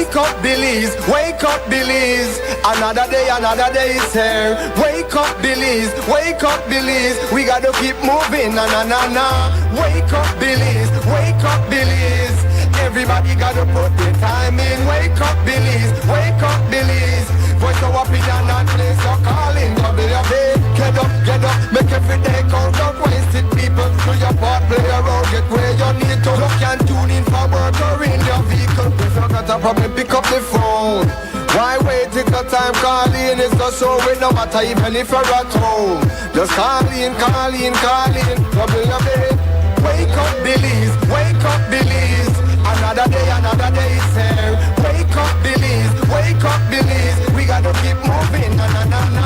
Wake up, Belize. Wake up, Belize. Another day is here. Wake up, Belize. Wake up, Belize. We gotta keep moving. Na na na na. Wake up, Belize. Wake up, Belize. Everybody gotta put their time in. Wake up, Belize. Wake up, Belize. Voice of opinion and place your calling. Get up, make every day count. Don't waste it, people. Do your part, play around, get where you need to. You can tune in for work or in your vehicle. If you got a problem, pick up the phone. Why wait till the time calling? It's not so it no matter even if you're at home. Just call in. Double your bed. Wake up, Belize. Wake up, Belize. Another day is here. Wake up, Belize. Wake up, Belize. We gotta keep moving. Na na na na.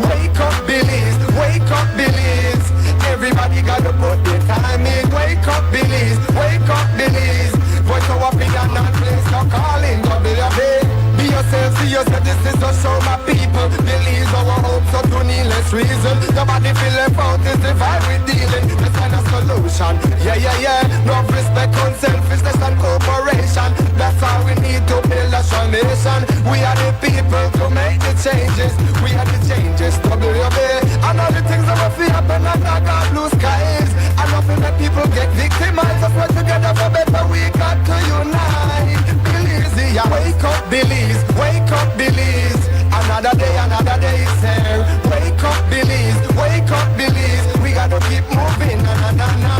Wake up, Belize. Wake up, Belize. Everybody gotta put their time in. Wake up, Belize. Wake up, Belize. Voice of opinion and place your calling. Double your bed. Be yourself, see yourself, this is just show my people. Believe our hopes up to needless reason. Nobody feel left out, is the vibe we're dealing. Let's find a solution. Yeah. No respect, unselfishness and cooperation. That's how we need to build a strong nation. We are the people to make the changes. We are the changes, WB. And all the things that will feel happen and I got blue skies. And nothing that people get victimized. Let's work together for better, we got to unite. Belize, wake up, Belize. Wake up, Belize. Another day is here. Wake up, Belize. Wake up, Belize. We gotta keep moving. Na na na na.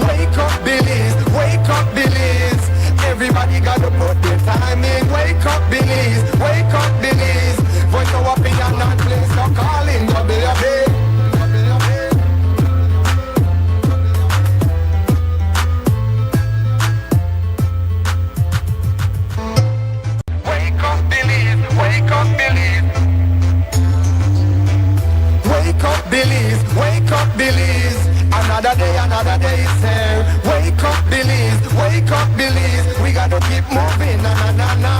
Wake up, Belize. Wake up, Belize. Everybody gotta put their time in. Wake up, Belize. Wake up, Belize. Voice of opinion and place your calling. WB. Wake up, Belize. Wake up, Belize. Wake up, Belize. Wake up, Belize. Another day is here. Wake up, Belize. Wake up, Belize. We gotta keep moving. Na na na na.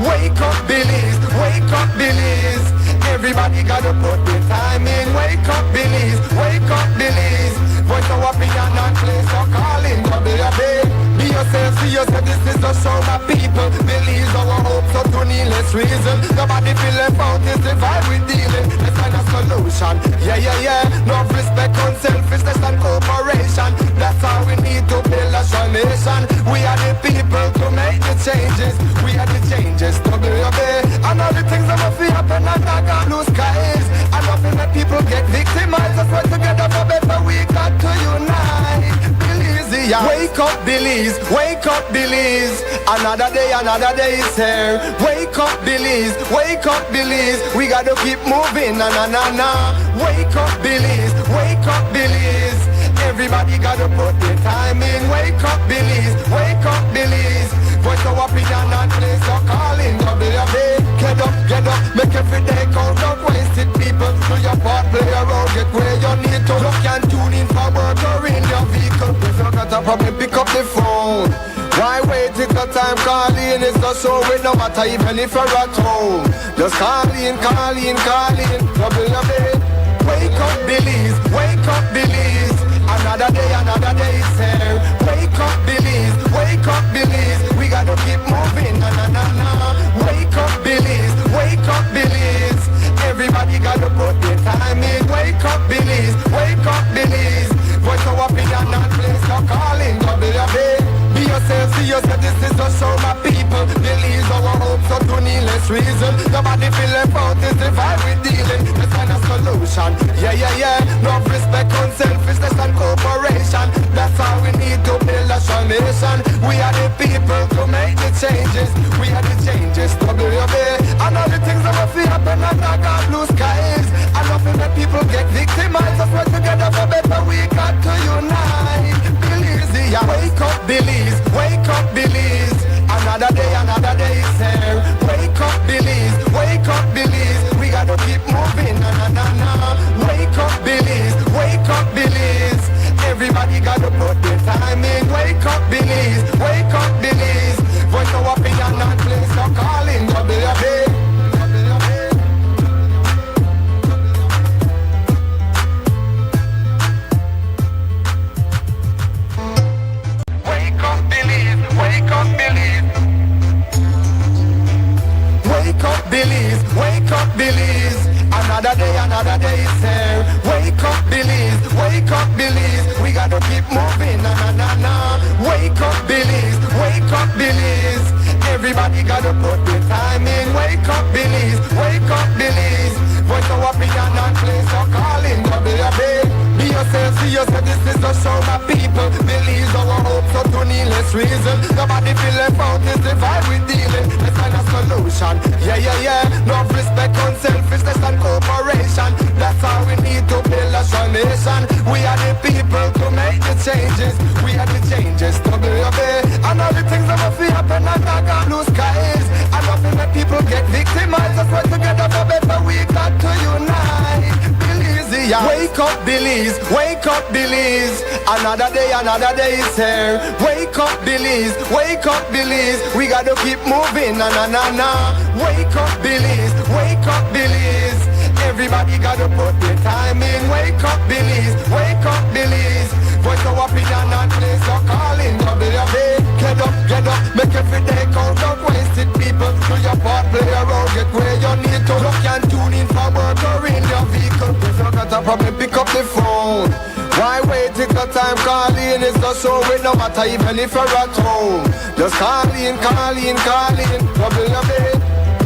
Wake up, Belize. Wake up, Belize. Everybody gotta put their time in. Wake up, Belize. Wake up, Belize. Voice of opinion and place your calling. WB. Be yourself, see yourself. This is just show my people. Believe our hopes up to needless reason. Nobody feel left out, is the vibe we're dealing. Let's find a solution. Yeah. No respect, unselfishness and cooperation. That's how we need to build a strong nation. We are the people to make the changes. We are the changes, WB. And all the things that will feel happen and I got blue skies. And nothing that people get victimized. Let's work together for better, we got to unite. Belize, wake up, Belize. Wake up, Belize. Another day is here. Wake up, Belize. Wake up, Belize. We gotta keep moving. Na na na na. Wake up, Belize. Wake up, Belize. Everybody gotta put their time in. Wake up, Belize. Wake up, Belize. Voice of opinion and place your calling. WB. Get up, make every day count. Don't waste it, people. Do your part, play around, get where you need to. You can tune in for work or in your vehicle. If you got a problem, pick up the phone. Why wait till the time calling? It's not so it no matter even if you're at home. Just call in. Double your bed. Wake up, Belize. Wake up, Belize. Another day is here. Wake up, Belize. Wake up, Belize. We gotta keep moving. Na na na na. Wake up, Belize. Wake up, Belize. Everybody gotta put their time in. Wake up, Belize. Wake up, Belize. Voice of opinion and place your calling. WB. Be yourself, see yourself. This is just show my people. Believe our hopes up to needless reason. Nobody feel left out, is the vibe we're dealing. Let's find a solution. Yeah. No respect, unselfishness and cooperation. That's how we need to build a strong nation. We are the people to make the changes. We are the changes, WB. And all the things that will feel happen and I got blue skies. And nothing that people get victimized. Let's work together for better, we got to unite. Belize, wake up, Belize. Wake up, Belize. Another day is here. Wake up, Belize. Wake up, Belize. We gotta keep moving. Na na na na. Wake up, Belize. Wake up, Belize. Everybody gotta put their time in. Wake up, Belize. Wake up, Belize. Voice of opinion and place your calling. WB. Wake up, Belize. another day is here. Wake up, Belize, wake up, Belize. We gotta keep moving, na na na na. Wake up, Belize, wake up, Belize. Everybody gotta put the time in. Wake up, Belize, wake up, Belize. Voice of opinion and place of calling, WB. Be yourself, see yourself, this is a show, my people. Believe our hopes so to needless reason. Nobody feel left out, is the vibe we dealing. Let's find a solution, yeah, yeah, yeah. No respect, unselfishness and cooperation. That's how we need to build a strong nation. We are the people to make the changes. We are the changes, WB. And all the things that must be happen and not got blue skies. And nothing that people get victimized. Let's work together for better, we got to unite. Belize, yeah. Wake up, Belize, wake up, Belize. Another day is here. Wake up, Belize, wake up, Belize. We gotta keep moving, na na na na. Wake up, Belize, wake up, Belize. Everybody gotta put their time in. Wake up, Belize, wake up, Belize. Voice of opinion and place your calling, WB. Get up, make every day count. Don't waste it, people. Do your part, play around, get where you need to. You can tune in for work or in your vehicle. If you got a problem, pick up the phone. Why wait till the time calling? It's the show with no matter even if you're at home. Just call in, WB.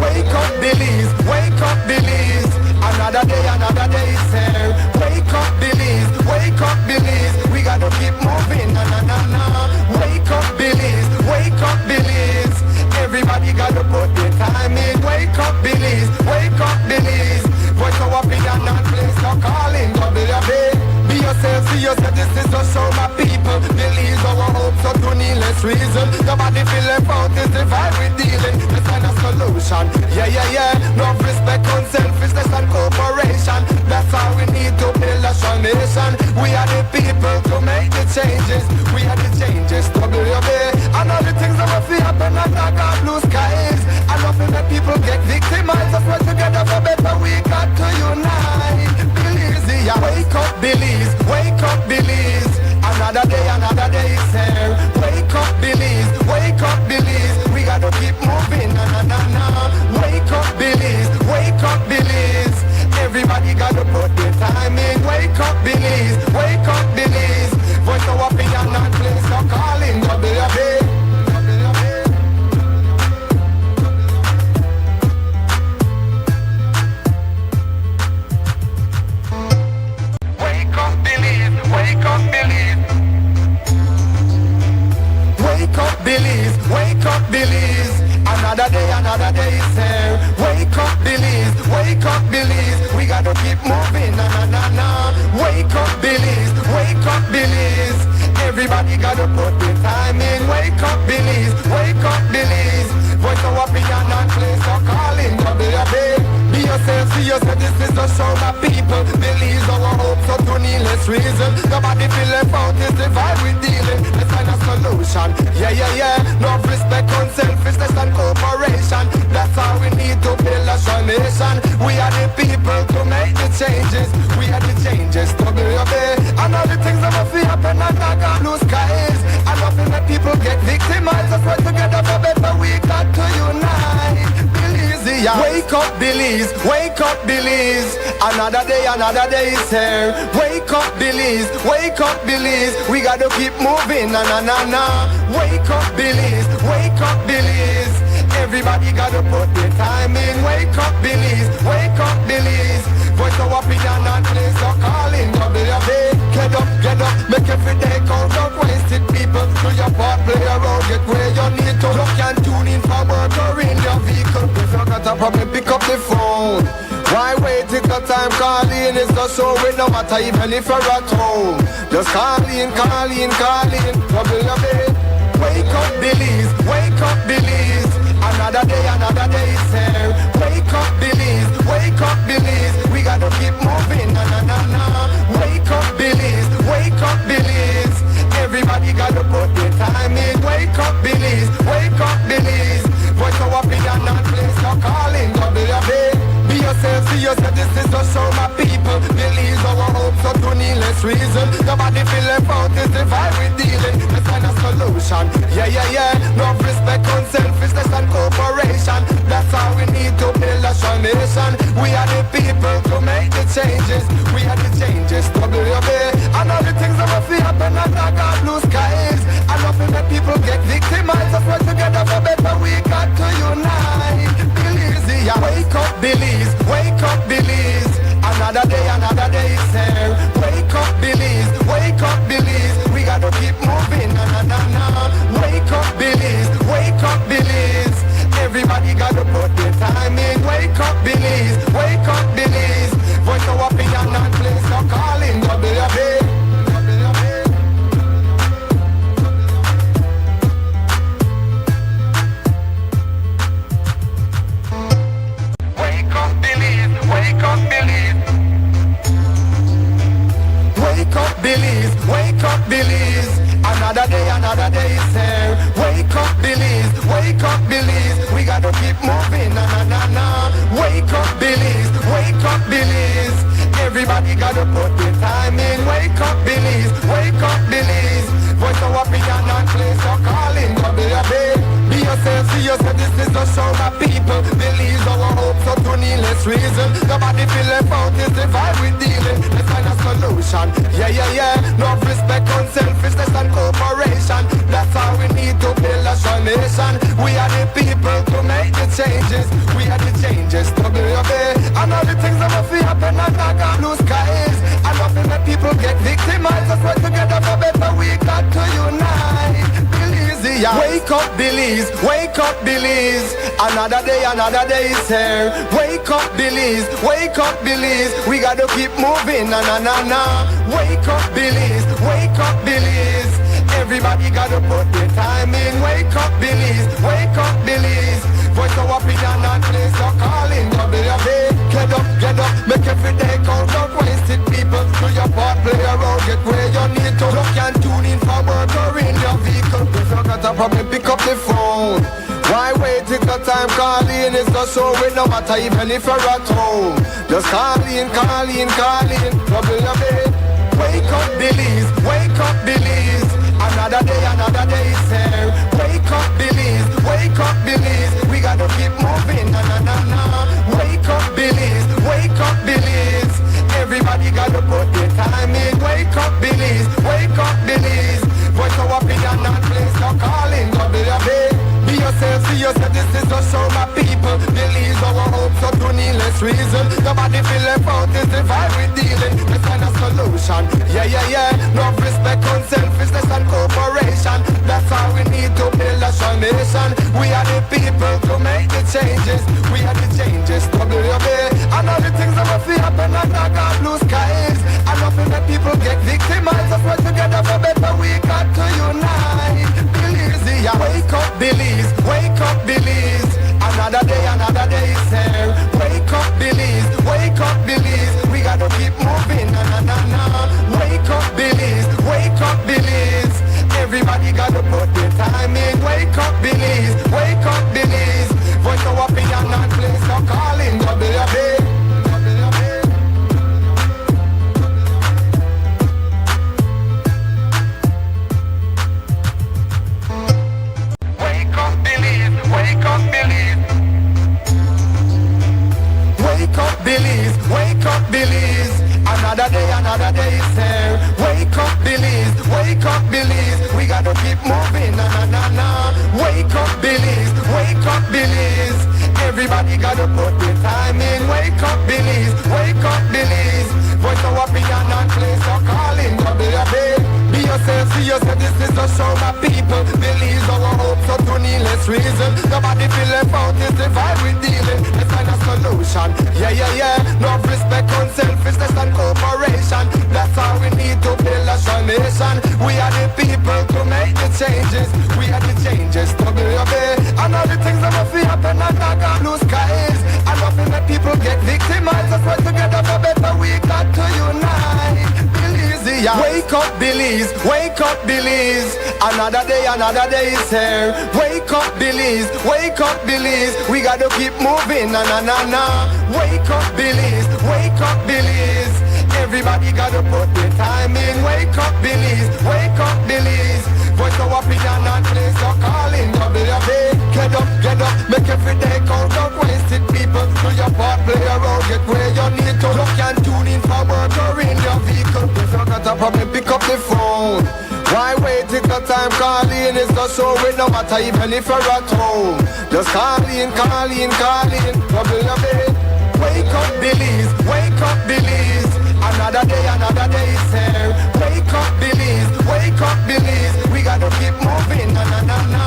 Wake up, Belize, wake up, Belize. Another day is here. Wake up, Belize, wake up, Belize. We gotta keep moving, na na na na. Wake up, Belize, wake up, Belize. Everybody gotta put their time in. Wake up, Belize, wake up, Belize. Voice of opinion and place your calling, WB. Be yourself, see yourself, this is a show, my people. Believe our hopes so to needless reason. Nobody feel left out, is the vibe we dealing. Let's find a solution, yeah, yeah, yeah. No respect, unselfishness and cooperation. That's how we need to build a strong nation. We are the people to make the changes. We are the changes, WB. And all the things that must happen and not got blue skies. And nothing that people get victimized. Let's work together for better, we got to unite. Belize, yeah. Wake up, Belize, wake up, Belize. Another day is here. Wake up, Belize, wake up, Belize. We gotta keep moving, na na na na. Wake up, Belize, wake up, Belize. Everybody gotta put their time in. Wake up, Belize, wake up, Belize. Voice of opinion and place your calling, WB. Wake up, Belize, wake up, Belize. Wake up, Belize, wake up, Belize. Another day is here. Wake up, Belize, wake up, Belize. We gotta keep moving, na na na na. Wake up, Belize, wake up, Belize. Everybody gotta put their time in. Wake up, Belize, wake up, Belize. Voice of opinion and place your calling, WB. Be yourself, see yourself, this is a show, my people. Believe our hopes so to needless reason. Nobody feel left out, is the vibe we dealing. Let's find a solution, yeah, yeah, yeah. No respect, unselfishness and cooperation. That's how we need to build a strong nation. We are the people to make the changes. We are the changes, WB. And all the things that must happen and not got blue skies. And nothing that people get victimized. Let's work together for better, we got to unite. Belize, yeah. Wake up, Belize, wake up, Belize. Another day is here. Wake up, Belize, wake up, Belize. We gotta keep moving, na na na na. Wake up, Belize, wake up, Belize. Everybody gotta put their time in. Wake up, Belize, wake up, Belize. Voice of opinion and place your calling, WB. Get up, make every day count. Don't waste it, people. Do your part, play around, get where you need to. You can tune in for work or in your vehicle. If you got a problem, pick up the phone. Why wait till the time calling? It's the show with no matter even if you're at home. Just call in, WB. Wake up, Belize, wake up, Belize. Another day is here. Wake up, Belize, wake up, Belize. We gotta keep moving, na na na na. Wake up, Belize, wake up, Belize. Everybody gotta put their time in. Wake up, Belize, wake up, Belize. Voice of opinion and place your calling, WB. Be yourself, see yourself, this is a show, my people. Believe our hopes so to needless reason. Nobody feel left out, is the vibe we dealing. Let's find a solution, yeah, yeah, yeah. No respect, unselfishness and cooperation. That's how we need to build a strong nation. We are the people to make the change. changes. We are the changes, WUB. And all the things that will feel happen and I got blue skies. I love it when people get victimized. Let's work together for better, we got to unite. Belize, yeah. Wake up, Belize, wake up, Belize. Another day is here. Wake up, Belize, wake up, Belize. We gotta keep moving, na na na na. Wake up, Belize, wake up, Belize. Everybody gotta put their time in. Wake up, Belize, wake up, Belize. Voice our opinion and place your calling, WUB. Wake up, Belize, wake up, Belize. Wake up, Belize, wake up, Belize. Another day is here. Wake up, Belize, wake up, Belize. We gotta keep moving, na na na na. Wake up, Belize, wake up, Belize. Everybody gotta put their time in. Wake up, Belize, wake up, Belize. Voice our opinion and place your calling, WUB. Be yourself, see yourself, this is the show my people. Believe our hopes up to needless reason. Nobody feel left out, is the vibe we dealing. Let's find a solution, yeah, yeah, yeah. No respect, unselfishness and cooperation. That's how we need to build a strong nation. We are the people to make the changes. We are the changes, WUB. And all the things that will feel happen and I got blue skies. I love it when people get victimized. Let's work together for better, we got to unite. Belize, yeah. Wake up, Belize, wake up, Belize. Another day is here. Wake up, Belize, wake up, Belize. We gotta keep moving, na na na na. Wake up, Belize, wake up, Belize. Everybody gotta put their time in. Wake up, Belize, wake up, Belize. Voice our opinion and place your calling, WUB. Get up, make every day count. Don't waste it, people. Do your part, play around, get where you need to. Look and tune in for work or in your vehicle. If you got a problem, pick up the phone. Why wait till the time calling is the show? It no matter even if you're at home. Just call in, WUB. Wake up, Belize, wake up, Belize. Another day is here. Wake up, Belize, wake up, Belize. We gotta keep moving, na na na na. Wake up, Belize, wake up, Belize. Everybody gotta put their time in. Wake up, Belize, wake up, Belize. Voice our opinion and place your calling, WUB. Be yourself, see yourself, this is the show my people. Believe our hopes up to needless reason. Nobody feel left out, is the vibe we dealing. Let's find a solution, yeah, yeah, yeah. No respect, unselfishness and cooperation. That's how we need to build a strong nation. We are the people to make the changes. We are the changes, WUB. And all the things that will feel happen and I got blue skies. I love it when people get victimized. Let's work together for better, we got to unite. Belize, yeah. Wake up, Belize, wake up, Belize. Another day is here. Wake up, Belize, wake up, Belize. We gotta keep moving, na na na na. Wake up, Belize, wake up, Belize. Everybody gotta put their time in. Wake up, Belize, wake up, Belize. Voice our opinion and place your calling, WUB. Wake up, Belize, wake up, Belize. Wake up, Belize, wake up, Belize. Another day is here. Wake up, Belize, wake up, Belize. We gotta keep moving, na na na na. Wake up, Belize, wake up, Belize. Everybody gotta put their time in. Wake up, Belize, wake up, Belize. Voice our opinion and place your calling, WUB. Be yourself, see yourself, this is the show my people. Believe our hopes up to needless reason. Nobody feel left out, is the vibe we dealing. Let's find a solution, yeah, yeah, yeah. No respect, unselfishness and cooperation. That's how we need to build a strong nation. We are the people to make the changes. We are the changes, WUB. And all the things that will feel happen and I got blue skies. I love it when people get victimized. Let's work together for better, we got to unite. Belize, yeah. Wake up, Belize, wake up, Belize. Another day is here. Wake up, Belize, wake up, Belize. We gotta keep moving, na na na na. Wake up, Belize, wake up, Belize. Everybody gotta put their time in. Wake up, Belize, wake up, Belize. Voice our opinion and place your calling, WUB. Get up, make every day count. Don't waste it, people. Do your part, play around, get where you need to. Look and tune in no time calling. It's not so it no matter even if you're at home. Just call in. Trouble your bed. Wake up, Belize. Wake up, Belize. Another day is here. Wake up, Belize. Wake up, Belize. We gotta keep moving. Na na na na.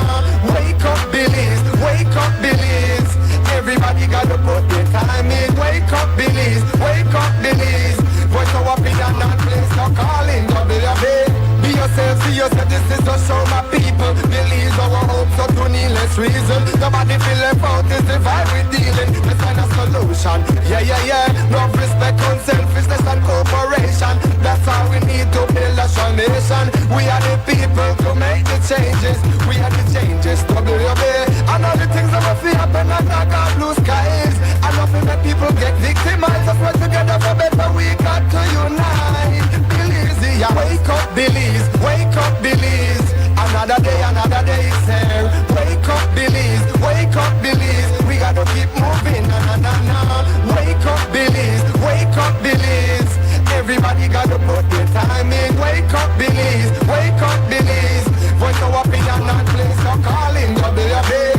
Wake up, Belize. Wake up, Belize. Everybody gotta put their time in. Wake up, Belize. Wake up, Belize. Voice of opinion and place no calling. Double your bed. Be yourself, see yourself. This is just show my people. Believe our hopes up to needless reason. Nobody feel left out. It's the vibe we're dealing. Let's find a solution. Yeah. No respect, unselfishness and cooperation. That's how we need to build a strong nation. We are the people to make the changes. We are the changes. Double your bed. And all the things that will feel happen and knock out blue skies. I love it when people get victimized. Let's work together for better. We got to unite. Belize, yeah. Wake up, Belize. Wake up, Belize. Another day is here. Wake up, Belize. Wake up, Belize. We gotta keep moving. Na na na na. Wake up, Belize. Wake up, Belize. Everybody gotta put their time in. Wake up, Belize. Wake up, Belize. Voice of opinion and place no calling. Double your bed.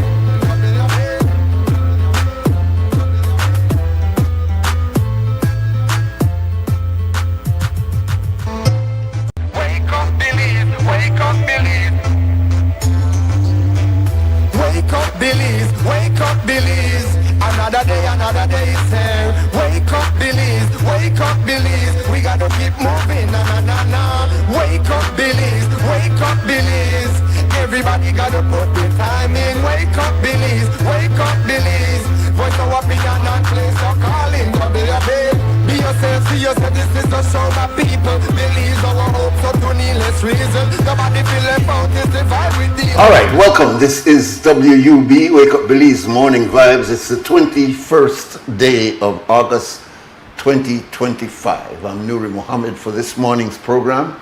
Wake up, Belize. Wake up, Belize. Wake up, Belize. Wake up, Belize. Another day is here. Wake up, Belize. Wake up, Belize. We gotta keep moving. Na na na na. Wake up, Belize. Wake up, Belize. Everybody gotta put their time in. Wake up, Belize. Wake up, Belize. Voice of opinion and place no calling. Double your bed. Be yourself, see yourself. This is just show my people. Believe our hopes up to needless reason. Nobody feel left out. It's the vibe we deal. All right, welcome. This is WUB, Wake Up Belize Morning Vibes. It's the 21st day of August 2025. I'm Nuri Muhammad for this morning's program.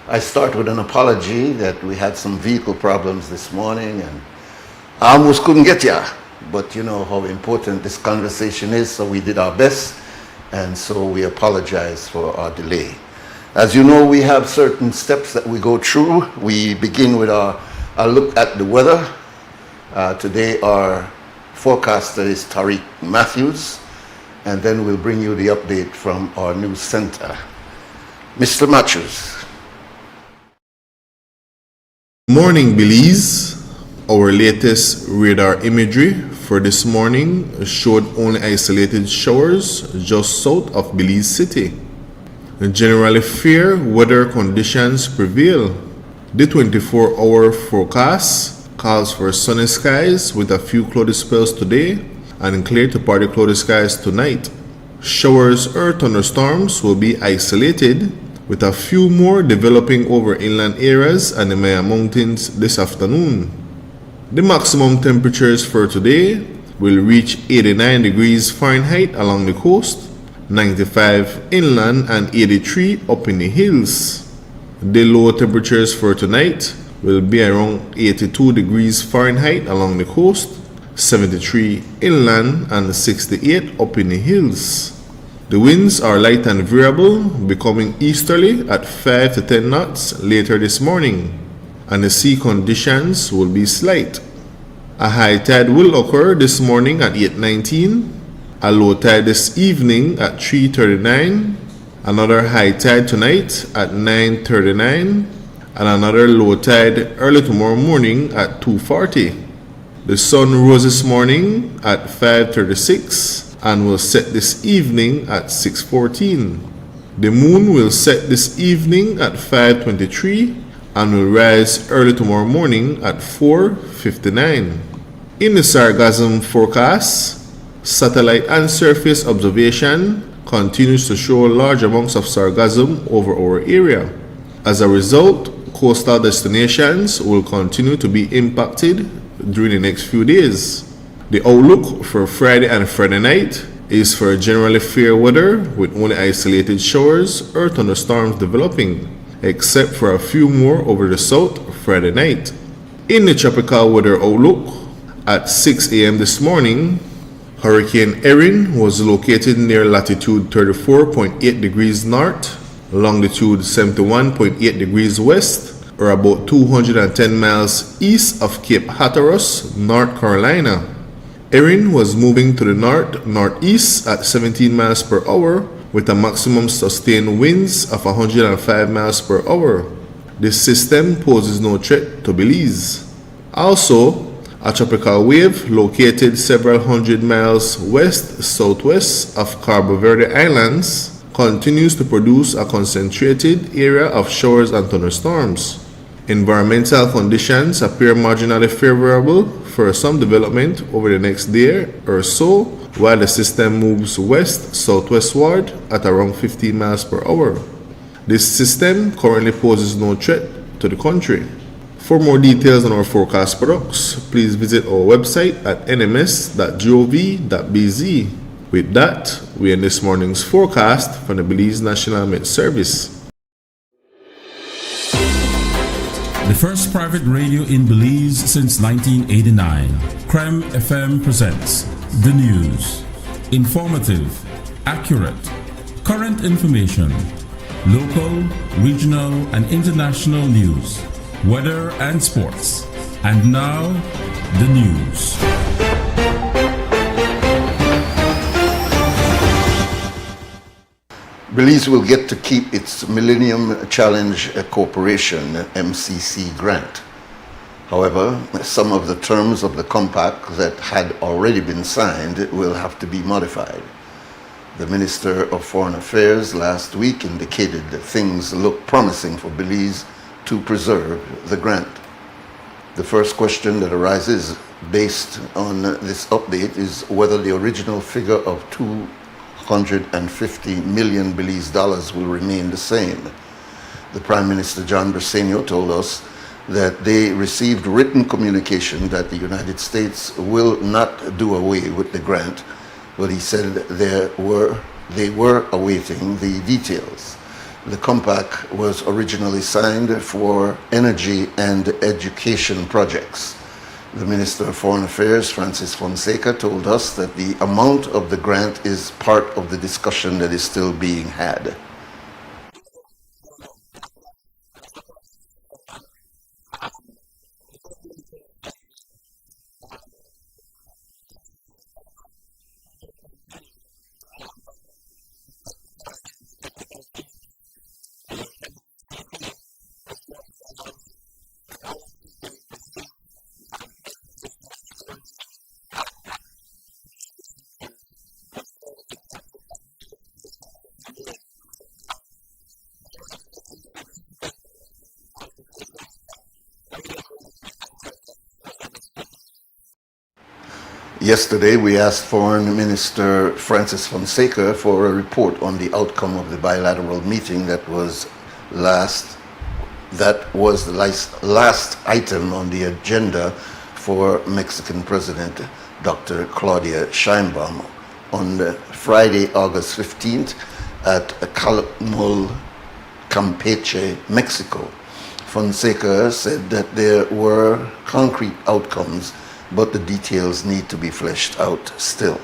I start with an apology that we had some vehicle problems this morning and I almost couldn't get ya. But you know how important this conversation is, so we did our best. And so we apologize for our delay. As you know, we have certain steps that we go through. We begin with a look at the weather. Today our forecaster is Tariq Matthews, and then we'll bring you the update from our news center. Mr. Matthews. Morning, Belize. Our latest radar imagery for this morning showed only isolated showers just south of Belize City. Generally fair weather conditions prevail. The 24-hour forecast calls for sunny skies with a few cloudy spells today and clear to partly cloudy skies tonight. Showers or thunderstorms will be isolated with a few more developing over inland areas and the Maya Mountains this afternoon. The maximum temperatures for today will reach 89 degrees Fahrenheit along the coast, 95 inland and 83 up in the hills. The low temperatures for tonight will be around 82 degrees Fahrenheit along the coast, 73 inland and 68 up in the hills. The winds are light and variable, becoming easterly at 5 to 10 knots later this morning, and the sea conditions will be slight. A high tide will occur this morning at 8:19, a low tide this evening at 3:39, another high tide tonight at 9:39, and another low tide early tomorrow morning at 2:40. The sun rose this morning at 5:36 and will set this evening at 6:14. The moon will set this evening at 5:23 and will rise early tomorrow morning at 4:59. In the sargassum forecast, satellite and surface observation continues to show large amounts of sargassum over our area. As a result, coastal destinations will continue to be impacted during the next few days. The outlook for Friday and Friday night is for generally fair weather with only isolated showers or thunderstorms developing, except for a few more over the south Friday night. In the tropical weather outlook, at 6 a.m. this morning, Hurricane Erin was located near latitude 34.8 degrees north, longitude 71.8 degrees west, or about 210 miles east of Cape Hatteras, North Carolina. Erin was moving to the northeast at 17 miles per hour with a maximum sustained winds of 105 miles per hour. This system poses no threat to Belize. Also, a tropical wave located several hundred miles west-southwest of Cabo Verde Islands continues to produce a concentrated area of showers and thunderstorms. Environmental conditions appear marginally favorable for some development over the next day or so while the system moves west-southwestward at around 15 miles per hour. This system currently poses no threat to the country. For more details on our forecast products, please visit our website at nms.gov.bz. With that, we end this morning's forecast from the Belize National Met Service. The first private radio in Belize since 1989, Creme FM presents the news. Informative, accurate, current information, local, regional, and international news, weather and sports. And now, the news. Belize will get to keep its Millennium Challenge Corporation MCC grant. However, some of the terms of the compact that had already been signed will have to be modified. The Minister of Foreign Affairs last week indicated that things look promising for Belize to preserve the grant. The first question that arises based on this update is whether the original figure of $250 million Belize dollars will remain the same. The Prime Minister John Bersenio told us that they received written communication that the United States will not do away with the grant, but he said they were awaiting the details. The compact was originally signed for energy and education projects. The Minister of Foreign Affairs, Francis Fonseca, told us that the amount of the grant is part of the discussion that is still being had. Yesterday, we asked Foreign Minister Francis Fonseca for a report on the outcome of the bilateral meeting that was the last item on the agenda for Mexican President Dr. Claudia Sheinbaum on Friday, August 15th at Calakmul, Campeche, Mexico. Fonseca said that there were concrete outcomes, but the details need to be fleshed out still.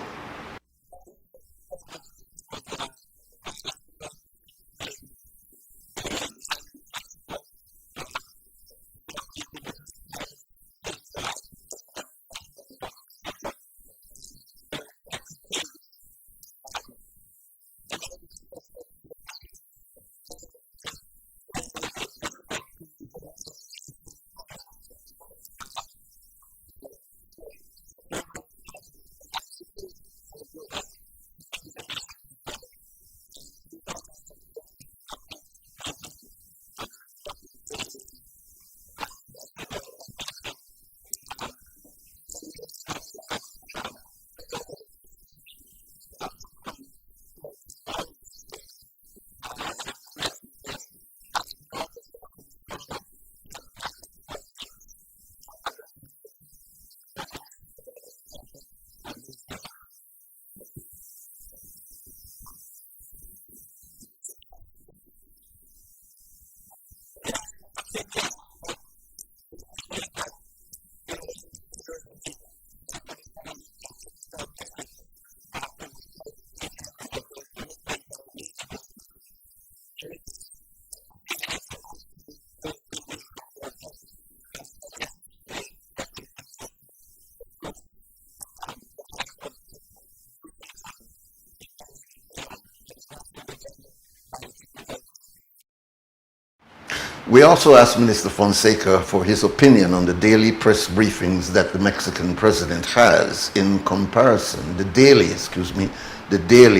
We also asked Minister Fonseca for his opinion on the daily press briefings that the Mexican president has in comparison, the daily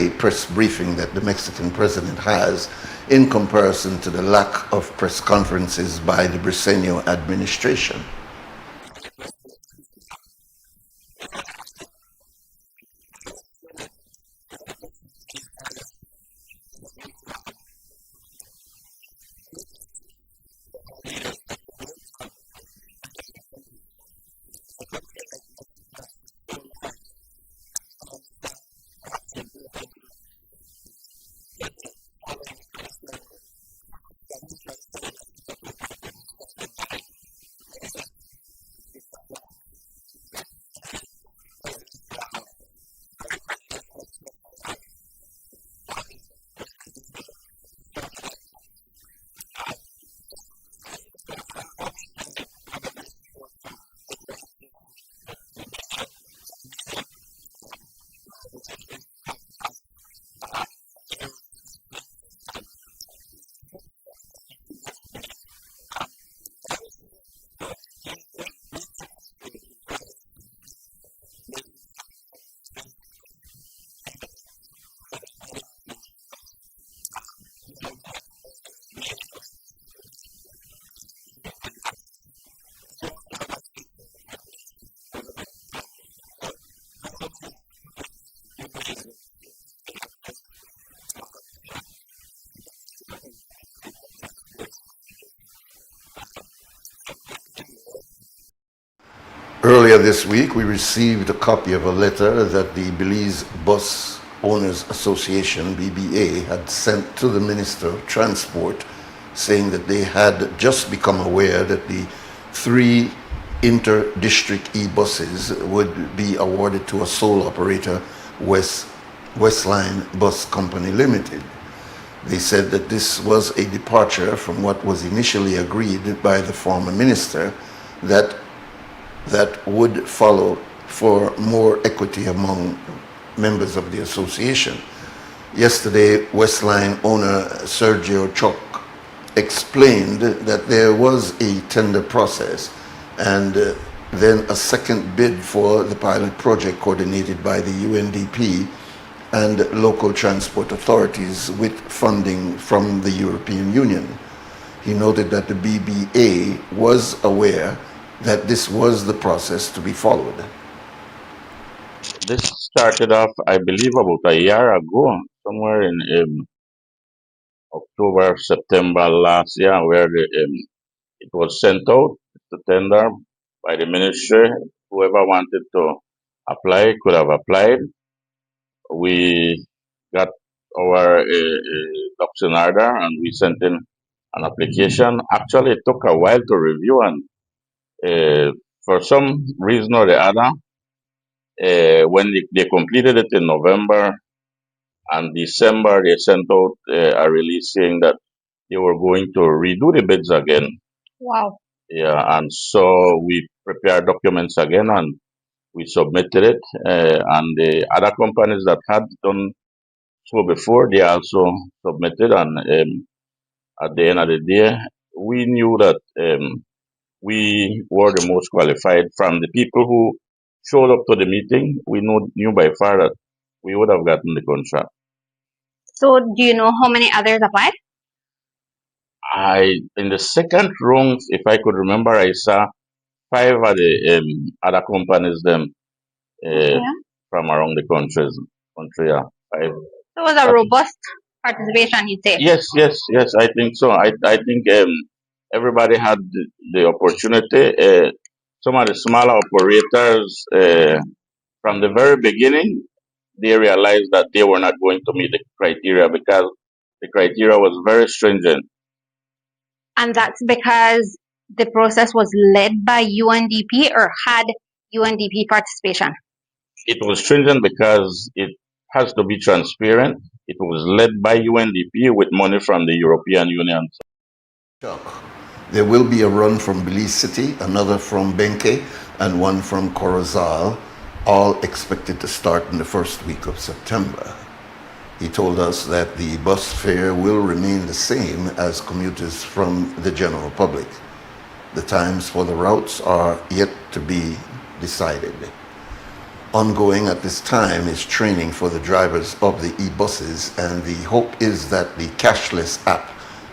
press briefing that the Mexican president has in comparison to the lack of press conferences by the Briceño administration. Earlier this week, we received a copy of a letter that the Belize Bus Owners Association, BBA, had sent to the Minister of Transport saying that they had just become aware that the 3 inter-district e-buses would be awarded to a sole operator, Westline Bus Company Limited. They said that this was a departure from what was initially agreed by the former minister that would follow for more equity among members of the association. Yesterday, Westline owner Sergio Choc explained that there was a tender process and then a second bid for the pilot project coordinated by the UNDP and local transport authorities with funding from the European Union. He noted that the BBA was aware that this was the process to be followed. This started off, I believe, about a year ago, somewhere in October, September last year, where it was sent out to tender by the ministry. Whoever wanted to apply could have applied. We got our ducks in order and we sent in an application. Actually, it took a while to review, and for some reason or the other, when they completed it in November and December, they sent out a release saying that they were going to redo the bids again. Wow. Yeah, and so we prepared documents again and we submitted it. And the other companies that had done so before, they also submitted. And at the end of the day, we knew that we were the most qualified from the people who showed up to the meeting. We knew by far that we would have gotten the contract. So do you know how many others applied? In the second round, if I could remember, I saw 5 of the other companies from around the country. Yeah, 5. So it was a robust participation, you'd say? Yes, I think so. I think everybody had the opportunity. Some of the smaller operators, from the very beginning, they realized that they were not going to meet the criteria because the criteria was very stringent. And that's because the process was led by UNDP or had UNDP participation? It was stringent because it has to be transparent. It was led by UNDP with money from the European Union. There will be a run from Belize City, another from Benke, and one from Corozal, all expected to start in the first week of September. He told us that the bus fare will remain the same as commuters from the general public. The times for the routes are yet to be decided. Ongoing at this time is training for the drivers of the e-buses, and the hope is that the cashless app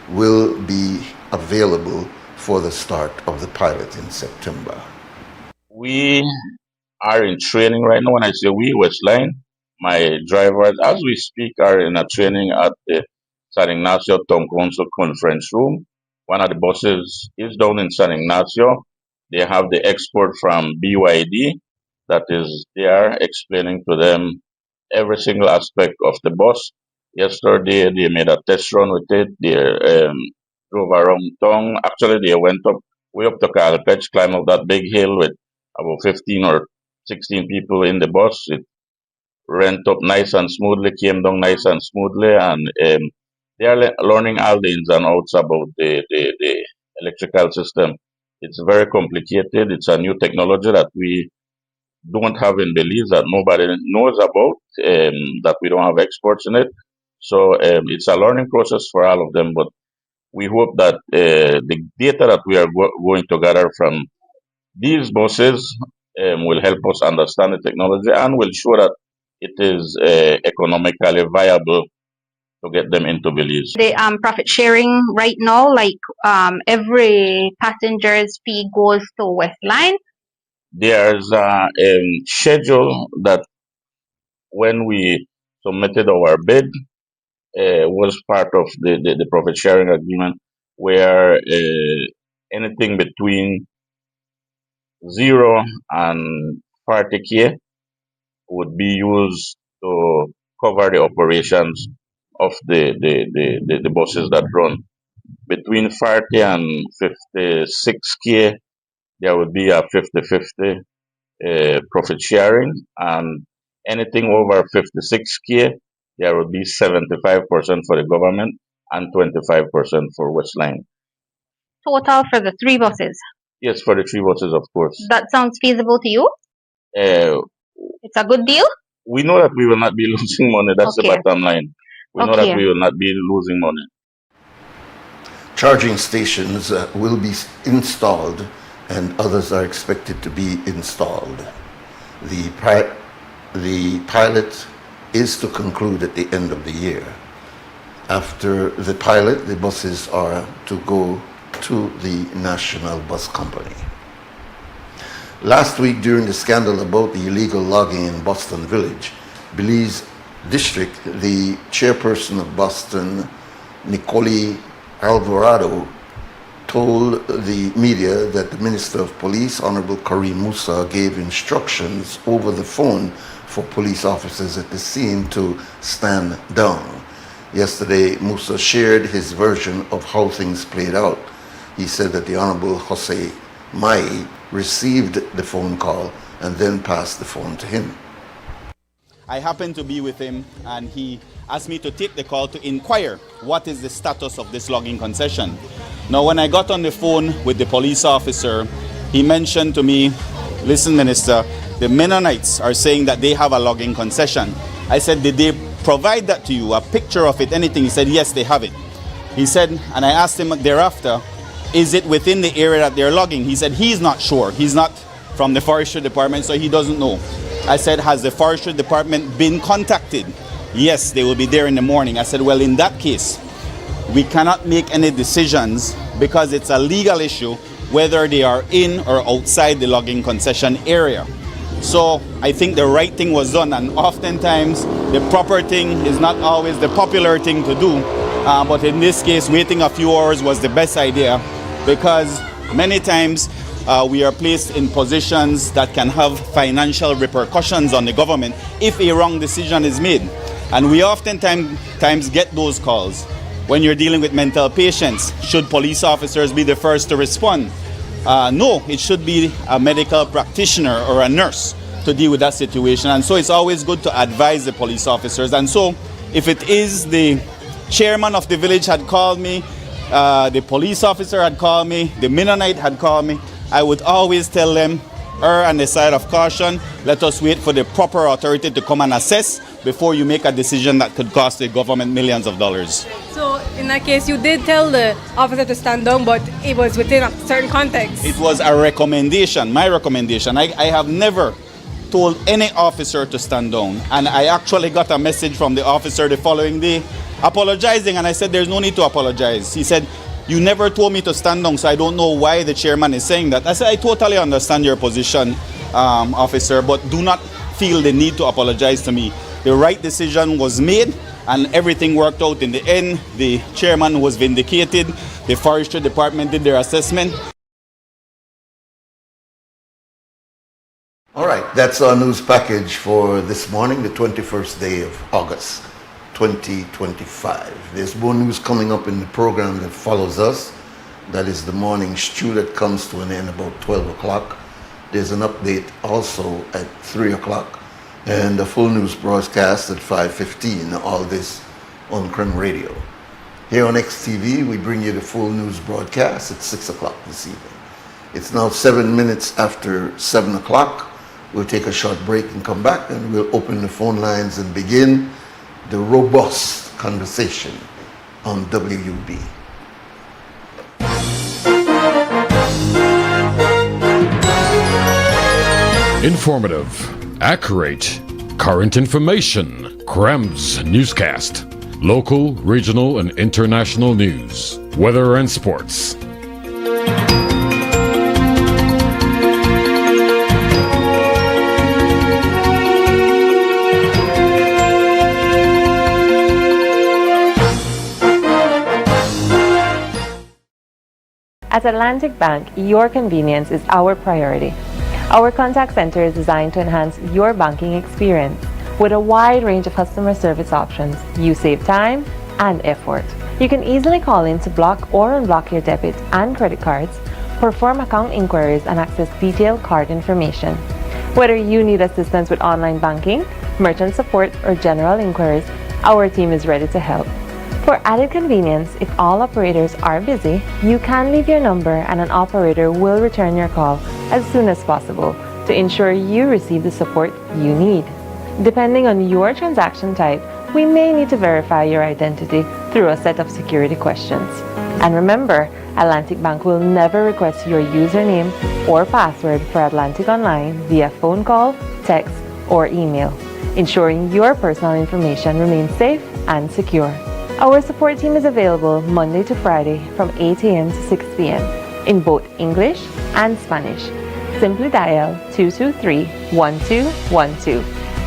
will be available for the start of the pilot in September. We are in training right now. When I say we, Westline, my drivers, as we speak, are in a training at the San Ignacio Town Council conference room. One of the buses is down in San Ignacio. They have the expert from BYD that is there explaining to them every single aspect of the bus. Yesterday, they made a test run with it. They drove around town. Actually, they went up way up to Calpech, climbed up that big hill with about 15 or 16 people in the bus. It went up nice and smoothly, came down nice and smoothly, and they are learning all the ins and outs about the electrical system. It's very complicated. It's a new technology that we don't have in Belize, that nobody knows about, that we don't have experts in it. So it's a learning process for all of them, but we hope that the data that we are going to gather from these buses will help us understand the technology and will show that it is economically viable to get them into Belize. The profit sharing right now, like every passenger's fee goes to Westline. There's a schedule that when we submitted our bid was part of the profit sharing agreement, where anything between 0 and 40K would be used to cover the operations of the buses that run. Between 40 and 56K, there would be a 50-50 profit sharing, and anything over 56K, there would be 75% for the government and 25% for Westline. Total for the 3 buses. Yes, for the 3 buses, of course. That sounds feasible to you? It's a good deal? We know that we will not be losing money. That's Okay. the bottom line. We know that we will not be losing money. Charging stations will be installed, and others are expected to be installed. The pilot is to conclude at the end of the year. After the pilot, the buses are to go to the National Bus Company. Last week, during the scandal about the illegal logging in Boston Village, Belize District, the chairperson of Boston, Nicole Alvarado, told the media that the Minister of Police, Honorable Karim Musa, gave instructions over the phone for police officers at the scene to stand down. Yesterday, Musa shared his version of how things played out. He said that the Honorable Jose Mai received the phone call and then passed the phone to him. I happened to be with him, and he asked me to take the call to inquire what is the status of this logging concession. Now, when I got on the phone with the police officer, he mentioned to me, "Listen, Minister, the Mennonites are saying that they have a logging concession." I said, "Did they provide that to you, a picture of it, anything?" He said, "Yes, they have it." He said, and I asked him thereafter, "Is it within the area that they're logging?" He said he's not sure. He's not from the forestry department, so he doesn't know. I said, "Has the forestry department been contacted?" "Yes, they will be there in the morning." I said, "Well, in that case, we cannot make any decisions because it's a legal issue whether they are in or outside the logging concession area." So I think the right thing was done, and oftentimes the proper thing is not always the popular thing to do. But in this case, waiting a few hours was the best idea, because many times we are placed in positions that can have financial repercussions on the government if a wrong decision is made. And we oftentimes get those calls when you're dealing with mental patients. Should police officers be the first to respond? No, it should be a medical practitioner or a nurse to deal with that situation. And so it's always good to advise the police officers. And so if it is the chairman of the village had called me, the police officer had called me, the Mennonite had called me, I would always tell them, err on the side of caution. Let us wait for the proper authority to come and assess before you make a decision that could cost the government millions of dollars. So in that case, you did tell the officer to stand down, but it was within a certain context. It was a recommendation, my recommendation. I have never told any officer to stand down, and I actually got a message from the officer the following day apologizing, and I said there's no need to apologize. He said, you never told me to stand down, so I don't know why the chairman is saying that. I said, I totally understand your position, officer, but do not feel the need to apologize to me. The right decision was made and everything worked out in the end. The chairman was vindicated. The forestry department did their assessment. All right, that's our news package for this morning, the 21st day of August 2025. There's more news coming up in the program that follows us. That is the morning stew that comes to an end about 12 o'clock. There's an update also at 3 o'clock. And a full news broadcast at 5:15, all this on Creme Radio. Here on XTV, we bring you the full news broadcast at 6 o'clock this evening. It's now 7 minutes after 7 o'clock. We'll take a short break and come back, and we'll open the phone lines and begin the robust conversation on WUB. Informative, accurate, current information. Crem's newscast. Local, regional, and international news. Weather and sports. At Atlantic Bank, your convenience is our priority. Our contact center is designed to enhance your banking experience. With a wide range of customer service options, you save time and effort. You can easily call in to block or unblock your debit and credit cards, perform account inquiries, and access detailed card information. Whether you need assistance with online banking, merchant support, or general inquiries, our team is ready to help. For added convenience, if all operators are busy, you can leave your number and an operator will return your call as soon as possible to ensure you receive the support you need. Depending on your transaction type, we may need to verify your identity through a set of security questions. And remember, Atlantic Bank will never request your username or password for Atlantic Online via phone call, text, or email, ensuring your personal information remains safe and secure. Our support team is available Monday to Friday from 8 a.m. to 6 p.m. in both English and Spanish. Simply dial 223-1212.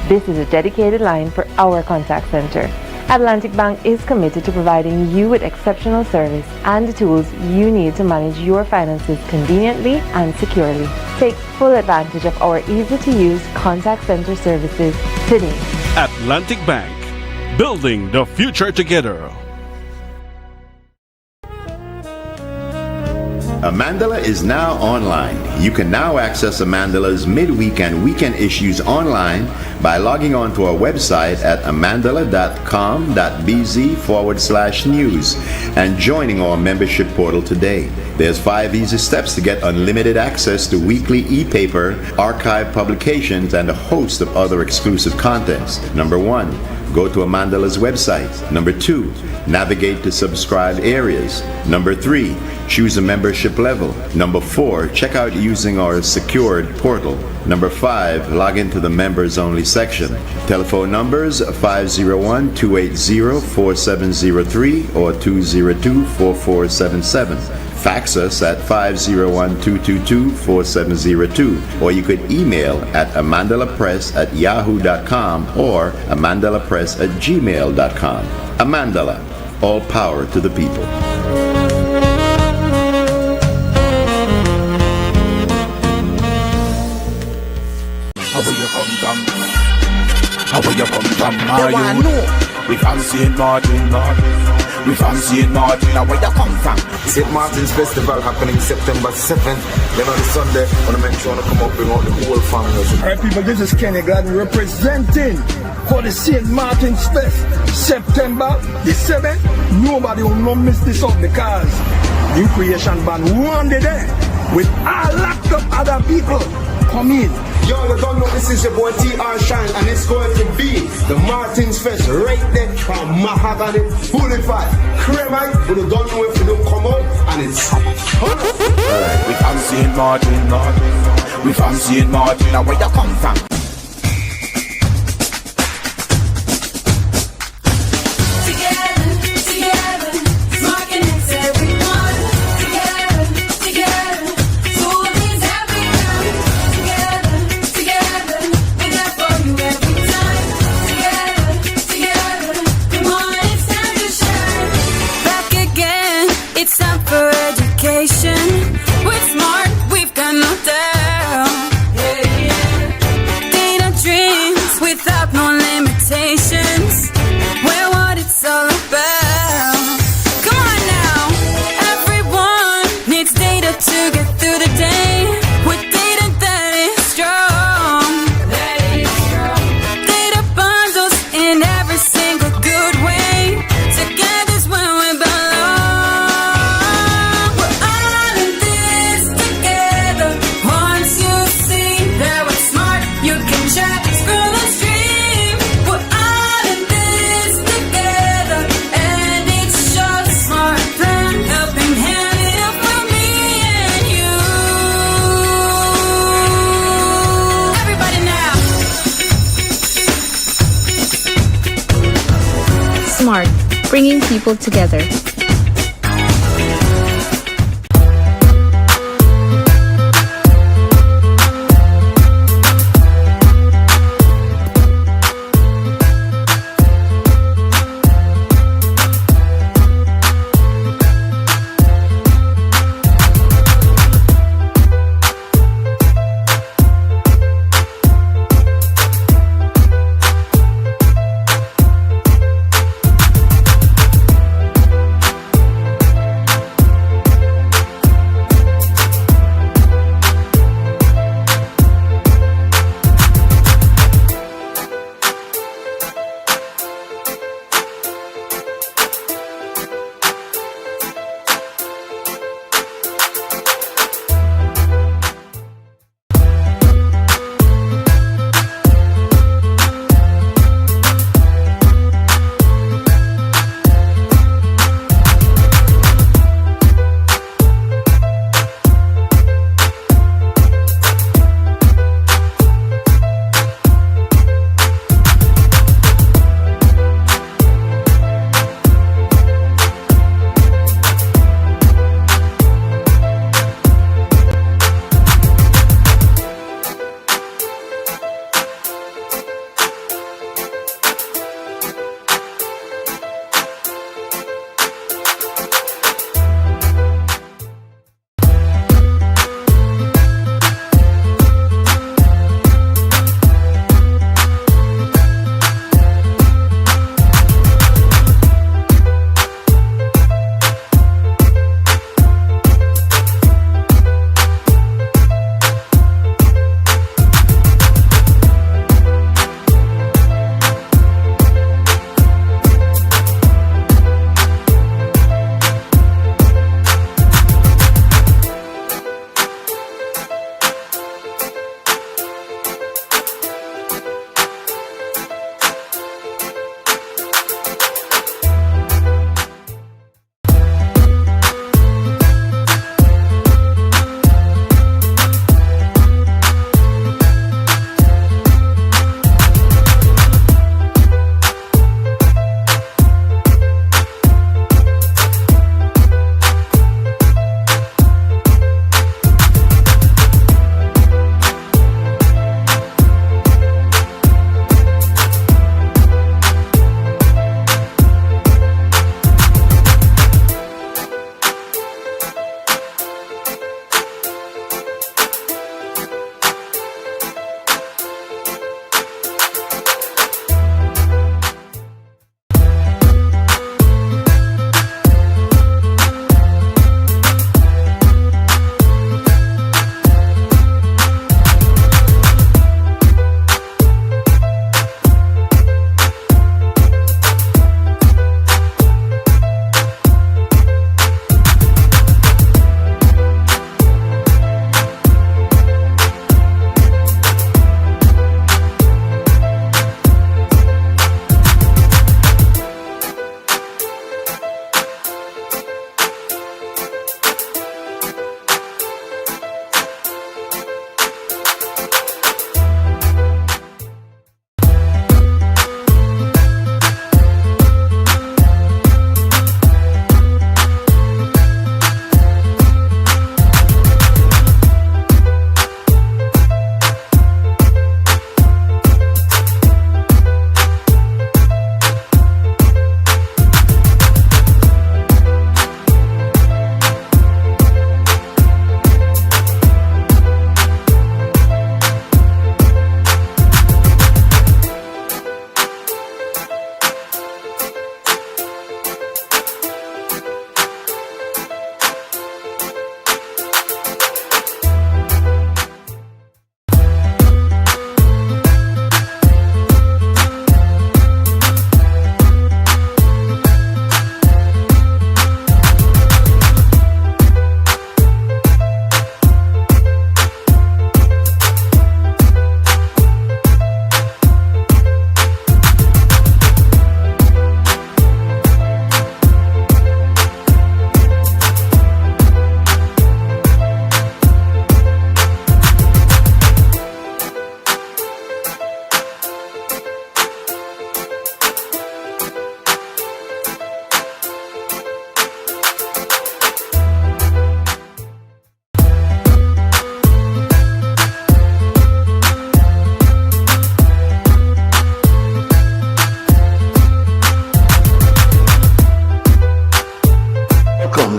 This is a dedicated line for our contact center. Atlantic Bank is committed to providing you with exceptional service and the tools you need to manage your finances conveniently and securely. Take full advantage of our easy-to-use contact center services today. Atlantic Bank. Building the future together. Amandala is now online. You can now access Amandala's midweek and weekend issues online by logging on to our website at amandala.com.bz/news and joining our membership portal today. There's 5 easy steps to get unlimited access to weekly e-paper, archive publications, and a host of other exclusive contents. Number 1, go to Amandala's website. Number 2, navigate to subscribed areas. Number 3, choose a membership level. Number 4, check out using our secured portal. Number 5, log into the members only section. Telephone numbers 501-280-4703 or 202-4477. Fax us at 501-222-4702, or you could email at amandalapress@yahoo.com or amandalapress@gmail.com. Amandala, all power to the people. How will you come from? How will you come from? We from St. Martin. We from St. Martin. Now where you come from? St. Martin's Festival happening September 7th. Then on the Sunday, I want to make sure I come up bring out the whole family. Alright people, this is Kenny Gladden representing for the St. Martin's Fest, September the 7th. Nobody will not miss this out because New Creation Band one day there with a lot of other people come in. Yo, you don't know this is your boy TR Shine, and it's going to be the Martins Fest right there from Mahogany Boulevard. Cremite, but you don't know if you don't come out, and it's Alright, we fancy it, Martin. We fancy it, Martin. Now where you come from? We're smart, we've got no doubt. Data dreams without no limitations. We're what it's all about. Come on now, everyone needs data to get through the day. With data that is strong. Data bundles in every single good way. Together's where we belong. Smart, bringing people together.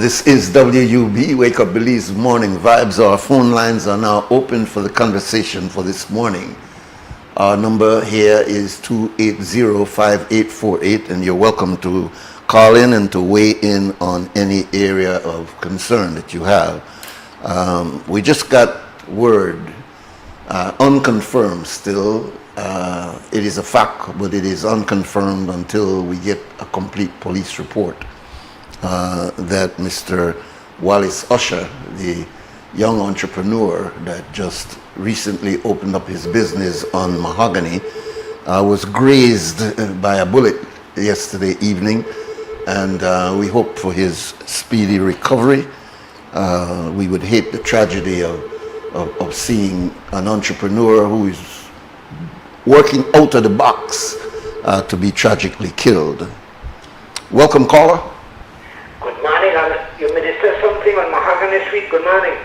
This is WUB, Wake Up Belize Morning Vibes. Our phone lines are now open for the conversation for this morning. Our number here is 280-5848, and you're welcome to call in and to weigh in on any area of concern that you have. We just got word, unconfirmed still. It is a fact, but it is unconfirmed until we get a complete police report. That Mr. Wallace Usher, the young entrepreneur that just recently opened up his business on Mahogany, was grazed by a bullet yesterday evening, and we hope for his speedy recovery. We would hate the tragedy of seeing an entrepreneur who is working out of the box to be tragically killed. Welcome, caller. Good morning. You minister something on Mahogany Street. Good morning.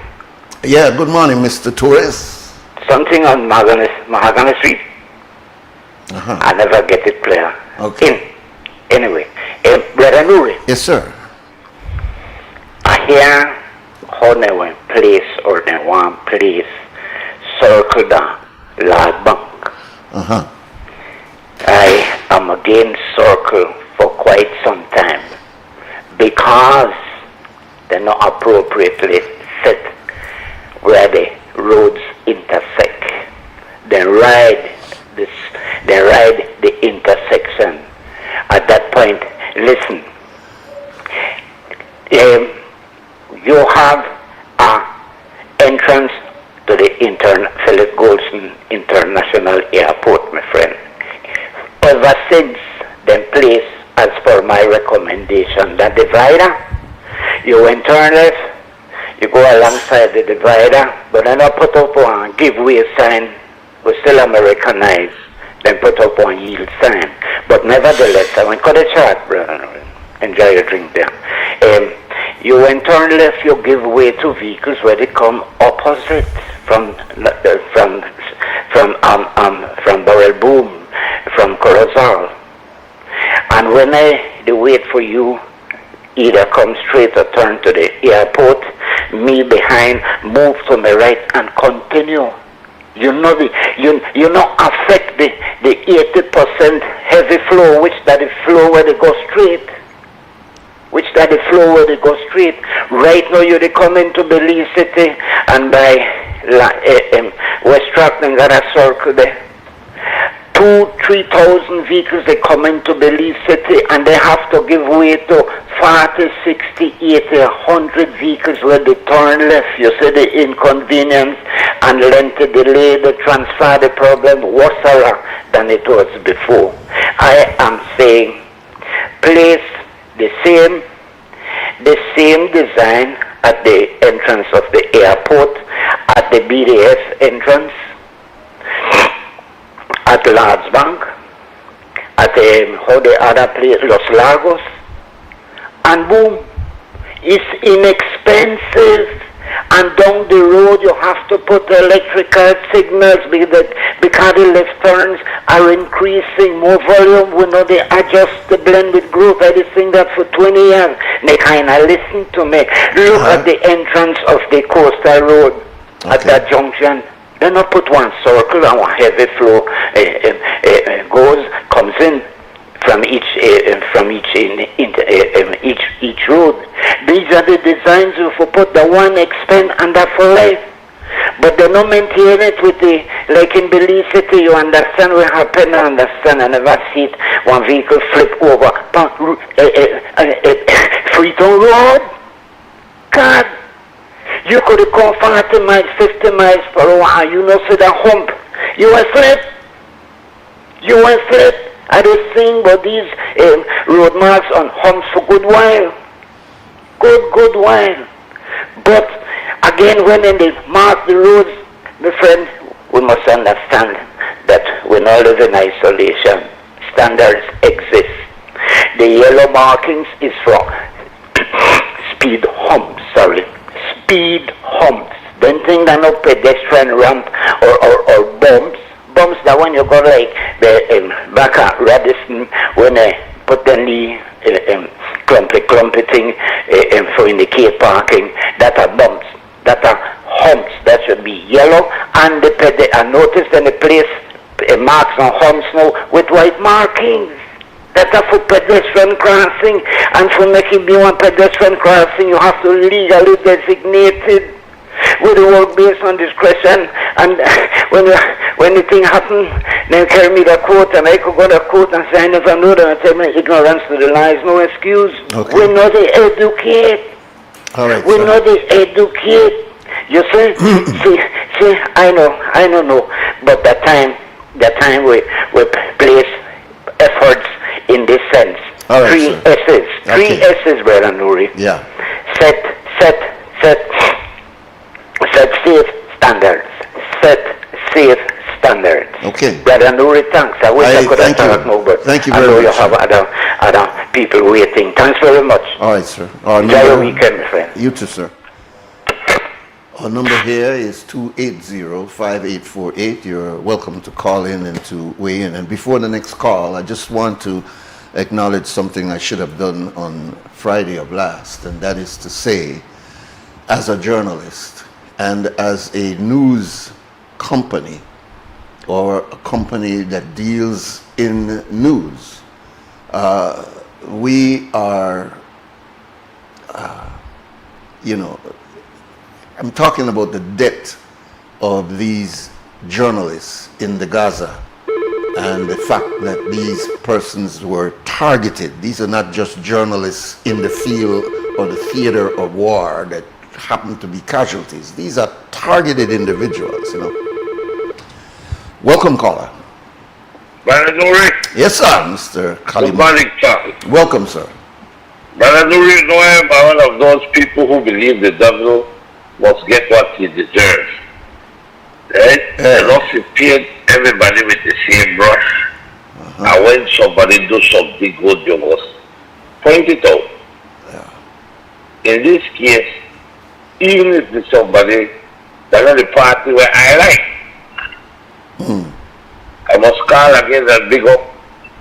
Yeah, good morning, Mr. Torres. Something on Mahogany Street. I never get it clear. Okay. Anyway, Brother Nuri. Yes, sir. I hear how they want place or they want place circle the large bank. I am against circle for quite some time because they're not appropriately set where the roads intersect. They ride the intersection. At that point, listen, you have an entrance to the Philip Goldson International Airport, my friend. Ever since then place, as per my recommendation, the divider, you turn left, you go alongside the divider, but then I put up one giveaway sign, we still Americanized, then put up one yield sign. But nevertheless, I went cut a short, brother. Enjoy your drink there. You turn left, you give way to vehicles where they come opposite from Barrel Boom, from Corozal. And when they wait for you, either come straight or turn to the airport, me behind, move to my right and continue. You not affect the 80% heavy flow, which that the flow where they go straight. Right now you they come into Belize City and by West Rockland got a circle there. 2,000-3,000 vehicles they come into Belize City and they have to give way to 40, 60, 80, 100 vehicles where they turn left. You see the inconvenience and length of delay, the transfer, the problem worse than it was before. I am saying place the same design at the entrance of the airport, at the BDF entrance, at Large Bank, at the other place, Los Lagos, and boom, it's inexpensive. And down the road you have to put electrical signals because the left turns are increasing, more volume. We know they adjust the blend with growth. I did sing that for 20 years. They kind of listen to me. Look at the entrance of the coastal road at that junction. They not put one circle and one heavy flow comes in from each road. These are the designs you for put the one expand and that for life. But they don't maintain it with the, like in Belize City, you understand what happened, I understand, I never see it, one vehicle flip over, Freetown Road, God, you could have gone 40 miles, 50 miles per hour, and you know, see the hump, you will slip. I was seeing about these road marks on humps for good while. But again, when they mark the roads, my friend, we must understand that we not live in isolation. Standards exist. The yellow markings is for speed humps. Don't think that no pedestrian ramp or bumps. Bumps that when you go like the back at Radisson when they put the knee clumpy thing for indicate parking, that are bumps, that are humps, that should be yellow, and notice then the place marks on humps now with white markings. That are for pedestrian crossing, and for making you a pedestrian crossing, you have to legally designate it. We do work based on discretion, and when the thing happens, then carry me the court, and I could go to court and say I never know that, and tell me ignorance to the lies, no excuse. Okay. We know they educate. All right, we know they educate. You see, see, I know, but that time we place efforts in this sense. All right, three sir. S's, brother Nuri. Yeah. Set safe standards. Set safe standards. Okay. Brother Nuri, thanks. I wish I could have talked more, but thank you I very know much, you have other people waiting. Thanks very much. All right, sir. Enjoy your weekend, my friend. You too, sir. Our number here is 280-5848. You're welcome to call in and to weigh in. And before the next call, I just want to acknowledge something I should have done on Friday of last, and that is to say, as a journalist and as a news company or a company that deals in news, we are, I'm talking about the death of these journalists in the Gaza and the fact that these persons were targeted. These are not just journalists in the field or the theater of war that happen to be casualties. These are targeted individuals, Welcome, caller. Brother Nuri? Yes, sir, Mr. Kalima. Good morning, sir. Welcome, sir. Brother Nuri, I am one of those people who believe the devil must get what he deserves. Right? And also paint everybody with the same brush. And when somebody does something good, you must point it out. In this case, even if it's somebody that's not the party where I like, I must call again and big up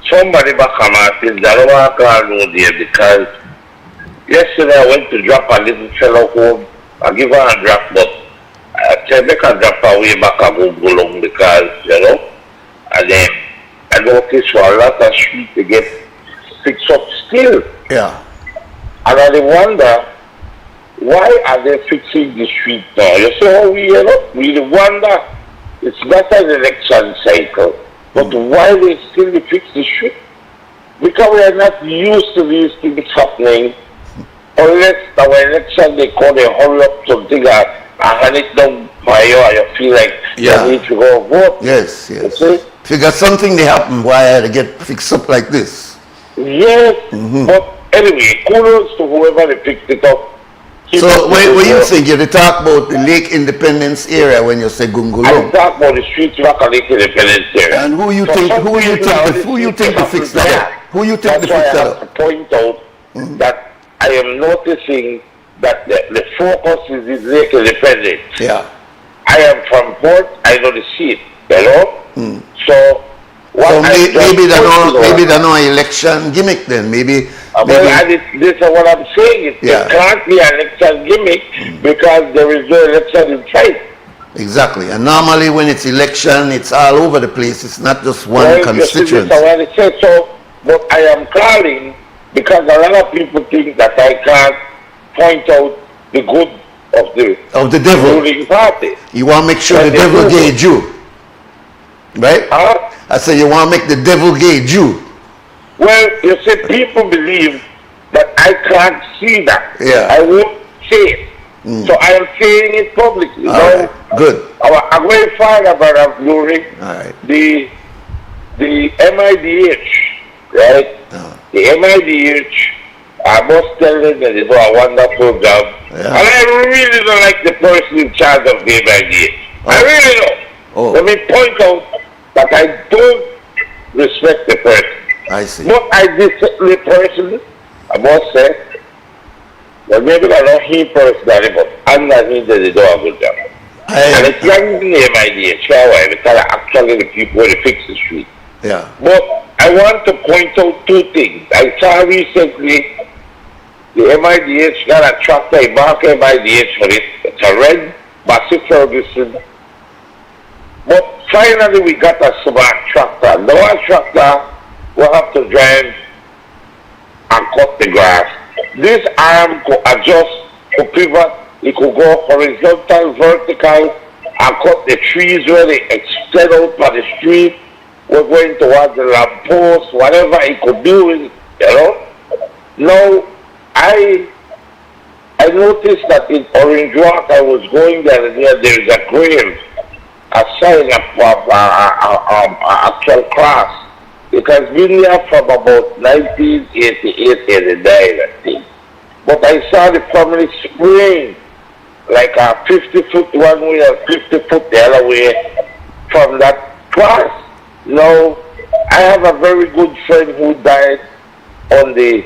somebody back on Martin that I don't want to call no there, because yesterday I went to drop a little fellow home. I give her a drop, but I said make a drop away back and go long, because, and then I noticed for a lot of street to get fixed up still. Yeah. And I wonder, why are they fixing the street now? You see how we wonder, it's not an election cycle, but why they still fix the street? Because we are not used to these things happening. Unless our election they call they hurry up something and hand it down by you and you feel like you need to go vote. Yes. If you got something that happen, why had to get fixed up like this? Yes, but anyway, kudos to whoever they picked it up. So what you think? You talk about the Lake Independence area when you say Gungulong? I talk about the streets of Lake Independence area. And who you think to fix that up? Who you think to fix that up? I have to point out that I am noticing that the focus is in Lake Independence. Yeah. I am from Port, I know the seat, So maybe they're no election gimmick then. Maybe this is what I'm saying. It can't be an election gimmick because there is no election in sight. Exactly. And normally when it's election, it's all over the place. It's not just one constituency. But I am calling because a lot of people think that I can't point out the good of the devil ruling party. You want to make sure the devil gauge you, right? I say you want to make the devil gauge you. Well, you see, people believe that I can't see that. Yeah. I won't say it. So I am saying it publicly. Right. Good. I'm going further, Brother Nuri. All right. The MIDH, right? The MIDH, I must tell them that they do a wonderful job. And I really don't like the person in charge of the MIDH. I really don't. Let me point out that I don't respect the person. I see. But I dislike the person, I must say. Well, maybe I don't hear personally, but underneath they do a good job. And it's not even the MIDH, because actually the people who fix the street. Yeah. But I want to point out two things. I saw recently The MIDH got a tractor, a mark MIDH for it. It's a red Massey Ferguson. But finally we got a smart tractor. Now our tractor will have to drive and cut the grass. This arm could adjust, could pivot, it could go horizontal, vertical, and cut the trees where they extend out by the street. We're going towards the lamppost, whatever it could do, you know. Now, I noticed that in Orange Walk, I was going there, and there is a grave, a sign of actual cross. It has been there from about 1988, 89, I think. But I saw the family spraying like a 50-foot one way or 50-foot the other way from that cross. Now, I have a very good friend who died on the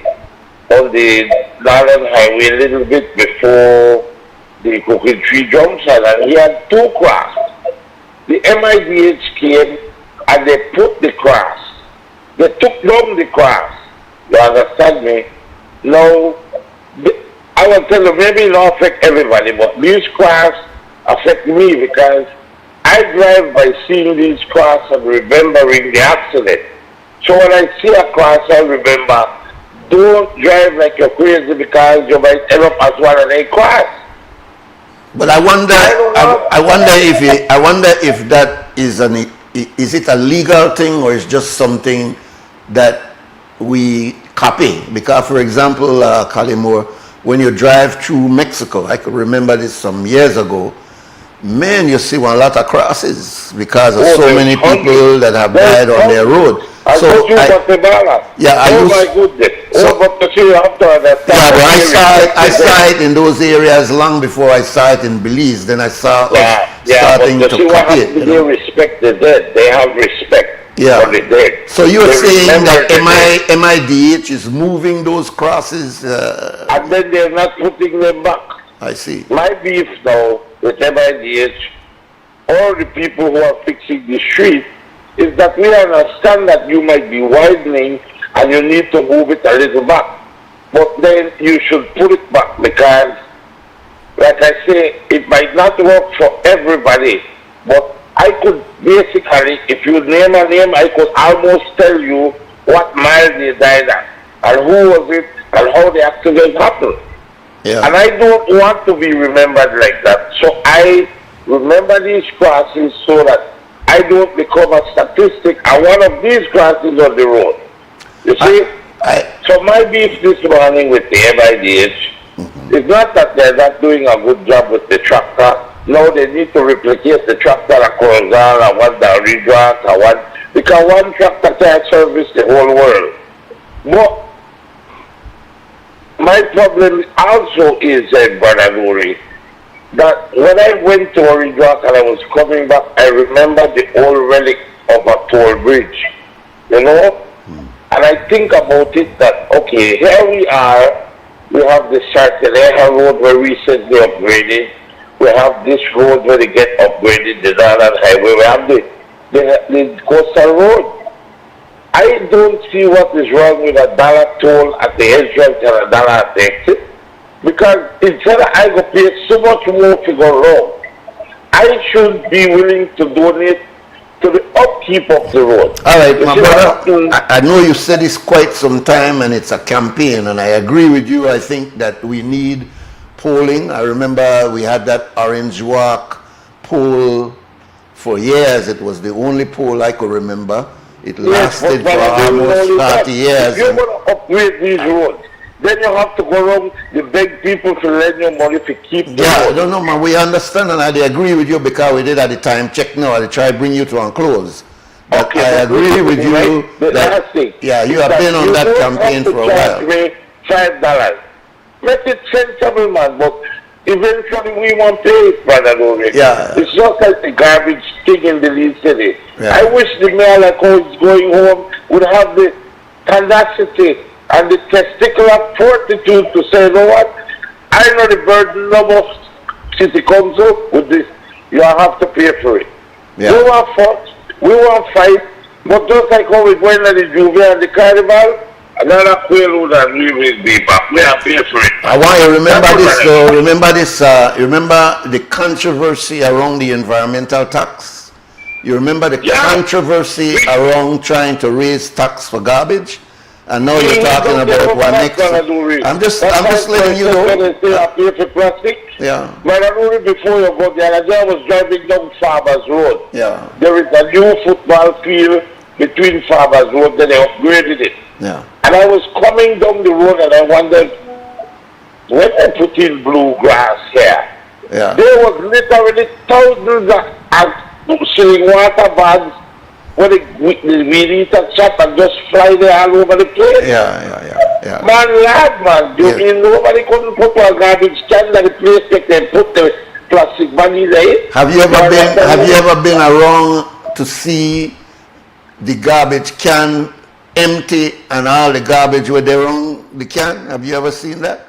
Northern Highway a little bit before the Cooking Tree Junction, and he had two crosses. The MIDH came and they put the cross. They took down the cross. You understand me? Now, I will tell you, maybe it don't affect everybody, but these crosses affect me because I drive by seeing these crosses and remembering the accident. So when I see a cross, I remember, don't drive like you're crazy because you might end up as one of the crosses. But I wonder if that is is it a legal thing or is just something that we copy? Because, for example, Calimore, when you drive through Mexico, I could remember this some years ago. Man, you see a lot of crosses because of so many people that have died on their road. My goodness. I saw it in those areas long before I saw it in Belize. Then I saw starting to copy it. They respect the dead. They have respect for the dead. So you're saying that MIDH is moving those crosses? And then they're not putting them back. I see. My beef now with MIDH, all the people who are fixing the street, is that we understand that you might be widening and you need to move it a little back. But then you should put it back because, like I say, it might not work for everybody. But I could basically, if you name a name, I could almost tell you what mile they died at, and who was it, and how the accident happened. Yeah. And I don't want to be remembered like that. So I remember these crosses so that I don't become a statistic and one of these crosses on the road. You see? So my beef this morning with the MIDH is not that they're not doing a good job with the tractor. No, they need to replicate the tractor at Corazon and one down Redrock and one, because one tractor can't service the whole world. But my problem also is, Brother Nuri, that when I went to Orange Rock and I was coming back, I remember the old relic of a toll bridge, you know? And I think about it that, okay, here we are, we have the Circular Road where recently upgraded, we have this road where they get upgraded, the Northern Highway, we have the Coastal Road. I don't see what is wrong with a dollar toll at the entrance and a dollar at the exit. Because instead of I go pay so much more to go wrong, I should be willing to donate to the upkeep of the road. All right, my brother, I know you said this quite some time and it's a campaign, and I agree with you. I think that we need polling. I remember we had that Orange Walk poll for years. It was the only poll I could remember. It lasted for almost 30 years. If you're going to upgrade these roads, then you have to go around the beg people to lend you money to keep the road. No, man, we understand and I agree with you because we did at the time check now. I try to bring you to unclose. But okay, I agree with you that, you have been on that campaign for a while. $5. Make it sensible, man, but eventually we won't pay it, Brother Nuri. Yeah. It's just like the garbage thing in the Leeds City. Yeah. I wish the mayor, like how he's going home, would have the tenacity and the testicular fortitude to say, you know what, I know the burden of city council with this. You have to pay for it. Yeah. We want fight, but just like how we went to the Juve and the Carnival, another payload and we will be back. We are paying for it. I want you to remember this though. Remember the controversy around the environmental tax? You remember the controversy around trying to raise tax for garbage? And now you're talking about one next. I'm just letting you know. I pay for plastic. Yeah. But I know before you go there, I was driving down Farmers Road. Yeah. There is a new football field between Farmers Road, then they upgraded it. Yeah. And I was coming down the road and I wondered, when I put in bluegrass here, there was literally thousands of selling water bags where the weed eater chop and just fly there all over the place. Yeah. Man, you mean nobody couldn't put a garbage can in the place that they put the plastic money there? Have you ever been around to see the garbage can empty and all the garbage were there on the can? Have you ever seen that?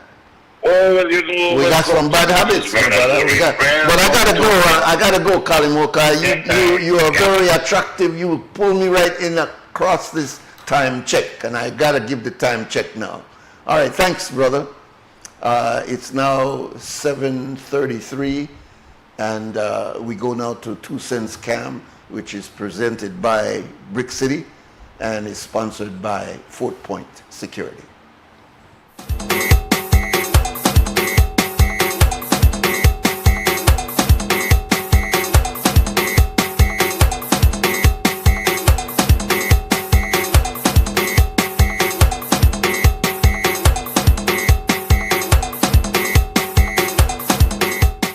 Oh, well, you know, we got some bad habits, brother. But I gotta go, Kalimoka. You are very attractive. You pull me right in across this time check, and I gotta give the time check now. All right, thanks, brother. It's now 7:33, and we go now to 2 Cents Cam, which is presented by Brick City and is sponsored by Fort Point Security.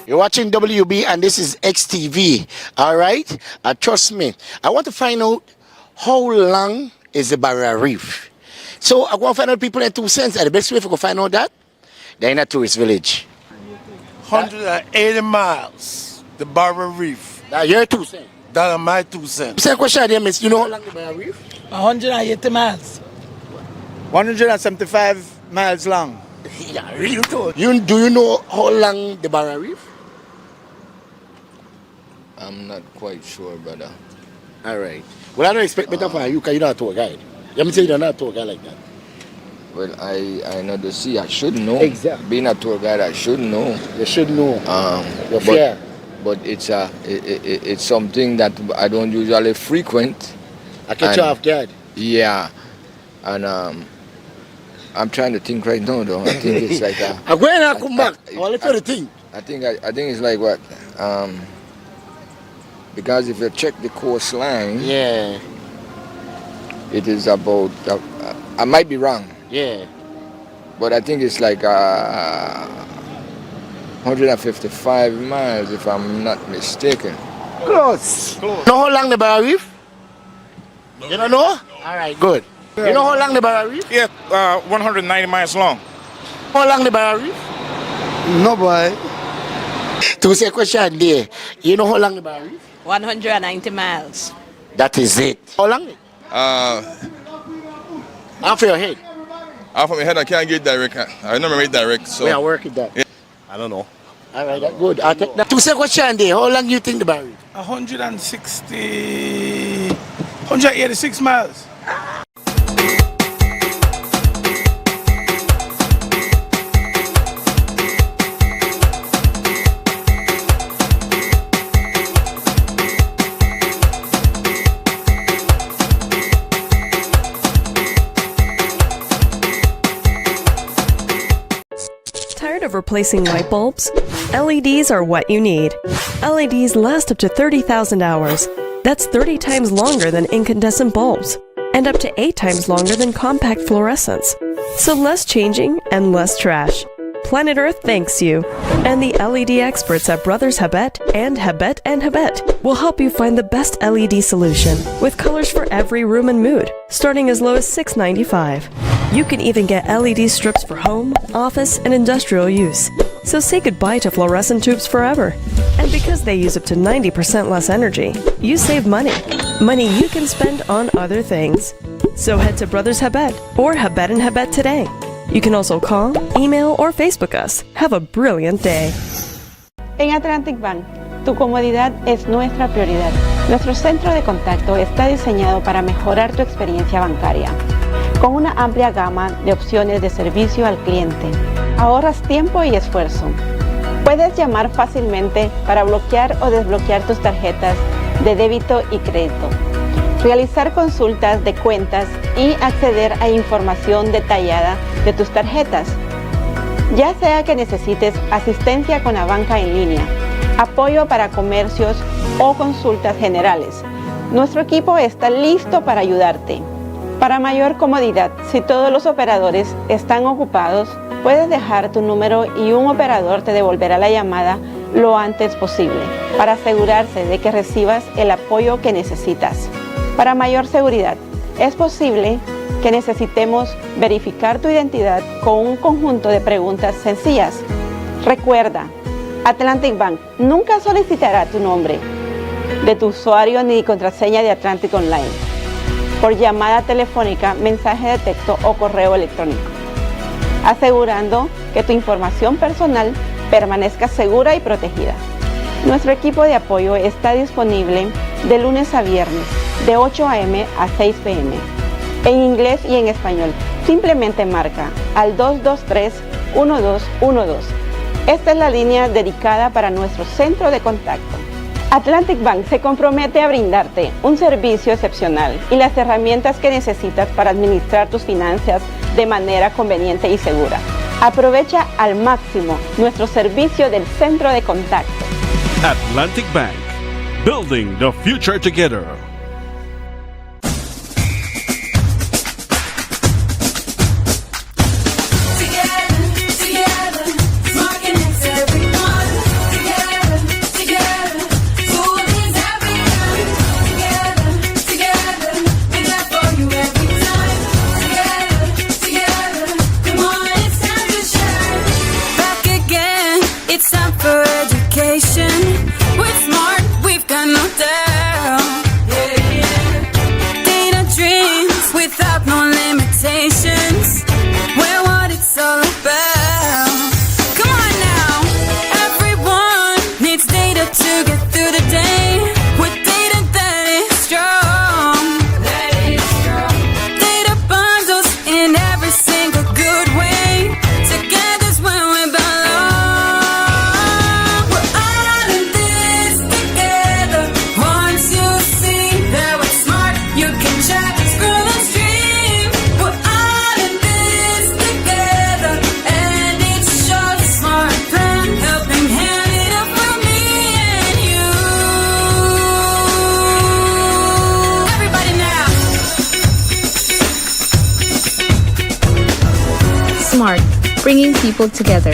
You're watching WB and this is XTV, all right? Trust me, I want to find out how long is the Barrier Reef. So I want to find out people in 2 cents. And the best way if I can find out that, they're in a tourist village. 180 miles, the Barrier Reef. That's your 2 cents? That's my 2 cents. Same question there, miss. You know how long the Barrier Reef? 180 miles. 175 miles long. Yeah, really good. Do you know how long the Barrier Reef? I'm not quite sure, brother. All right. Well, I don't expect better from you because you're not a tour guide. Let me tell you, you're not a tour guide like that. Well, I know the sea. I should know. Exactly. Being a tour guide, I should know. You should know. You're fair. But it's something that I don't usually frequent. I catch you off guard. Yeah. And I'm trying to think right now, though. I think it's like I'm going to come back. Well, let's do the thing. I think it's like what? Because if you check the coastline, yeah, it is about. I might be wrong. Yeah. But I think it's like 155 miles, if I'm not mistaken. Close. Know how long the Barrier Reef? No. You don't know? All right, good. You know how long the Barrier Reef? Yeah, 190 miles long. How long the Barrier Reef? No, boy. To say question there, you know how long the Barrier Reef? 190 miles. That is it. How long? Off your head. Off of my head, I can't get direct. I never made direct, so. We are working that. Yeah. I don't know. All right, that's good. I'll take that. To say question there, how long do you think the Barrier Reef? 186 miles. Tired of replacing light bulbs? LEDs are what you need. LEDs last up to 30,000 hours. That's 30 times longer than incandescent bulbs, and up to 8 times longer than compact fluorescents. So less changing and less trash. Planet Earth thanks you. And the LED experts at Brothers Habet and Habet will help you find the best LED solution with colors for every room and mood, starting as low as $6.95. You can even get LED strips for home, office, and industrial use. So say goodbye to fluorescent tubes forever. And because they use up to 90% less energy, you save money. Money you can spend on other things. So head to Brothers Habet or Habet and Habet today. You can also call, email, or Facebook us. Have a brilliant day. En Atlantic Bank, tu comodidad es nuestra prioridad. Nuestro centro de contacto está diseñado para mejorar tu experiencia bancaria. con una amplia gama de opciones de servicio al cliente. Ahorras tiempo y esfuerzo. Puedes llamar fácilmente para bloquear o desbloquear tus tarjetas de débito y crédito, realizar consultas de cuentas y acceder a información detallada de tus tarjetas. Ya sea que necesites asistencia con la banca en línea, apoyo para comercios o consultas generales, nuestro equipo está listo para ayudarte. Para mayor comodidad, si todos los operadores están ocupados, puedes dejar tu número y un operador te devolverá la llamada lo antes posible para asegurarse de que recibas el apoyo que necesitas. Para mayor seguridad, es posible que necesitemos verificar tu identidad con un conjunto de preguntas sencillas. Recuerda, Atlantic Bank nunca solicitará tu nombre de tu usuario ni contraseña de Atlantic Online por llamada telefónica, mensaje de texto o correo electrónico, asegurando que tu información personal permanezca segura y protegida. Nuestro equipo de apoyo está disponible de lunes a viernes, de 8 a.m. a 6 p.m., en inglés y en español. Simplemente marca al 223-1212. Esta es la línea dedicada para nuestro centro de contacto. Atlantic Bank se compromete a brindarte un servicio excepcional y las herramientas que necesitas para administrar tus finanzas de manera conveniente y segura. Aprovecha al máximo nuestro servicio del centro de contacto. Atlantic Bank, building the future together. Smart, bringing people together.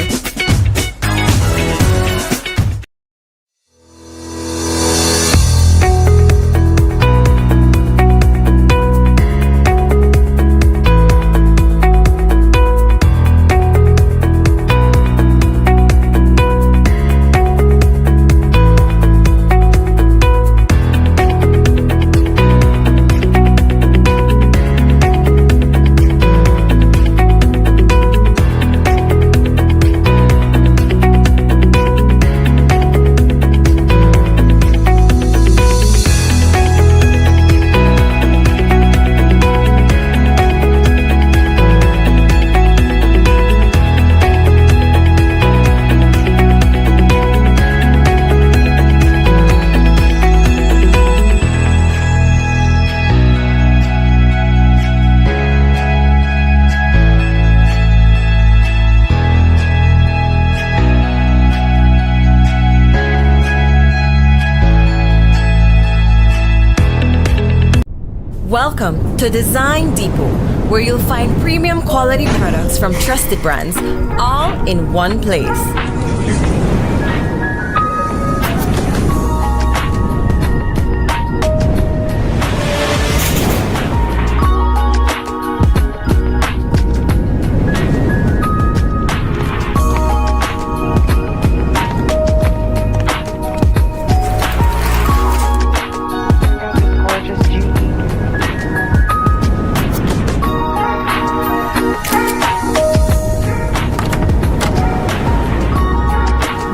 Welcome to Design Depot, where you'll find premium quality products from trusted brands, all in one place.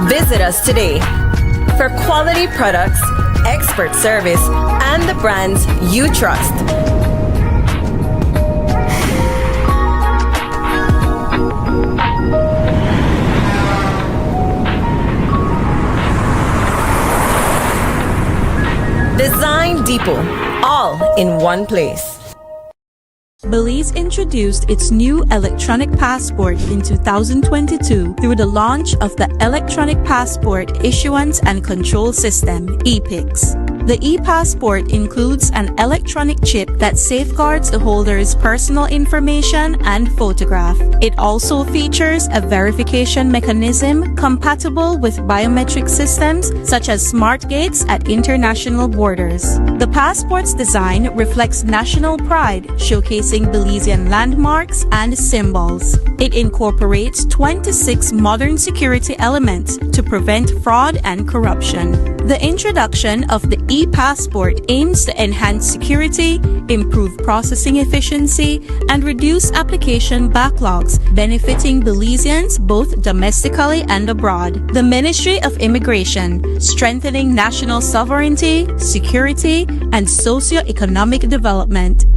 Visit us today for quality products, expert service, and the brands you trust. Design Depot, all in one place. Belize introduced its new electronic passport in 2022 through the launch of the Electronic Passport Issuance and Control System, EPICS. The e-passport includes an electronic chip that safeguards the holder's personal information and photograph. It also features a verification mechanism compatible with biometric systems such as smart gates at international borders. The passport's design reflects national pride, showcasing Belizean landmarks and symbols. It incorporates 26 modern security elements to prevent fraud and corruption. The introduction of the e-passport aims to enhance security, improve processing efficiency, and reduce application backlogs, benefiting Belizeans both domestically and abroad. The Ministry of Immigration, strengthening national sovereignty, security, and socio-economic development.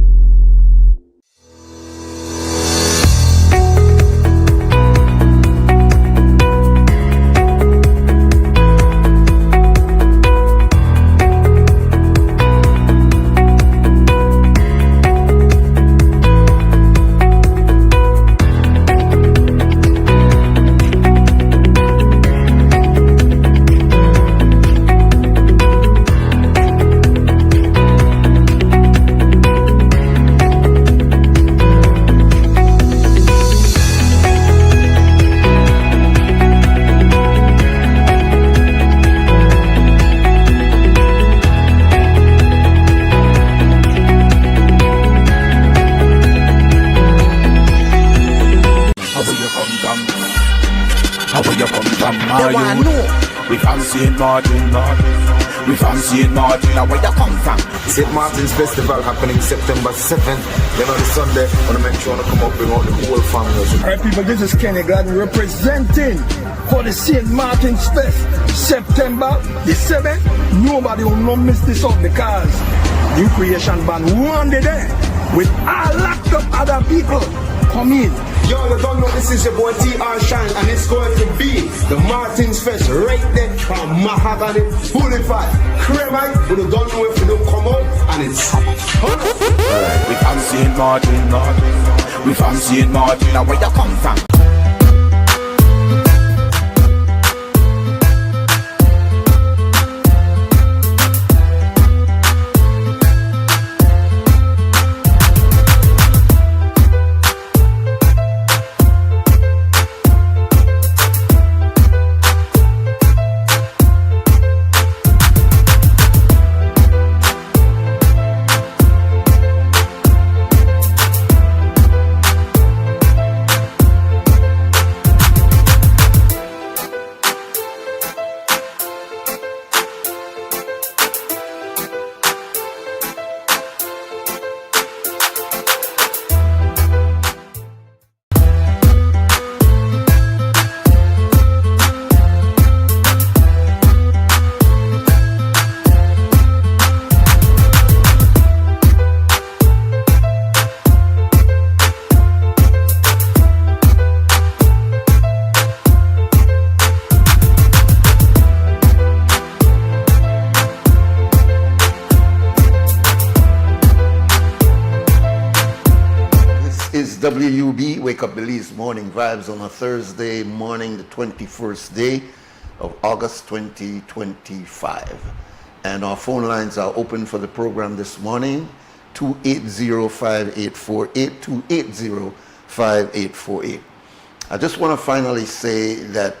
We from St. Martin, where you come from? St. Martin's Festival happening September 7th. You know, the Sunday, I want to make sure I come up bring out the whole family. Alright people, this is Kenny Gladden representing for the St. Martin's Fest, September the 7th. Nobody will not miss this out because New Creation Band one day there with all locked up other people. Come in. Yo, you don't know this is your boy TR Shine and it's going to be the Martins Fest right there from Mahogany, Boulevard, Cremite. We don't know if you don't come out and it's Alright, we from St. Martin, we from St. Martin, where you come from? WUB, Wake Up Belize Morning Vibes on a Thursday morning, the 21st day of August 2025. And our phone lines are open for the program this morning, 280-5848, 280-5848. I just want to finally say that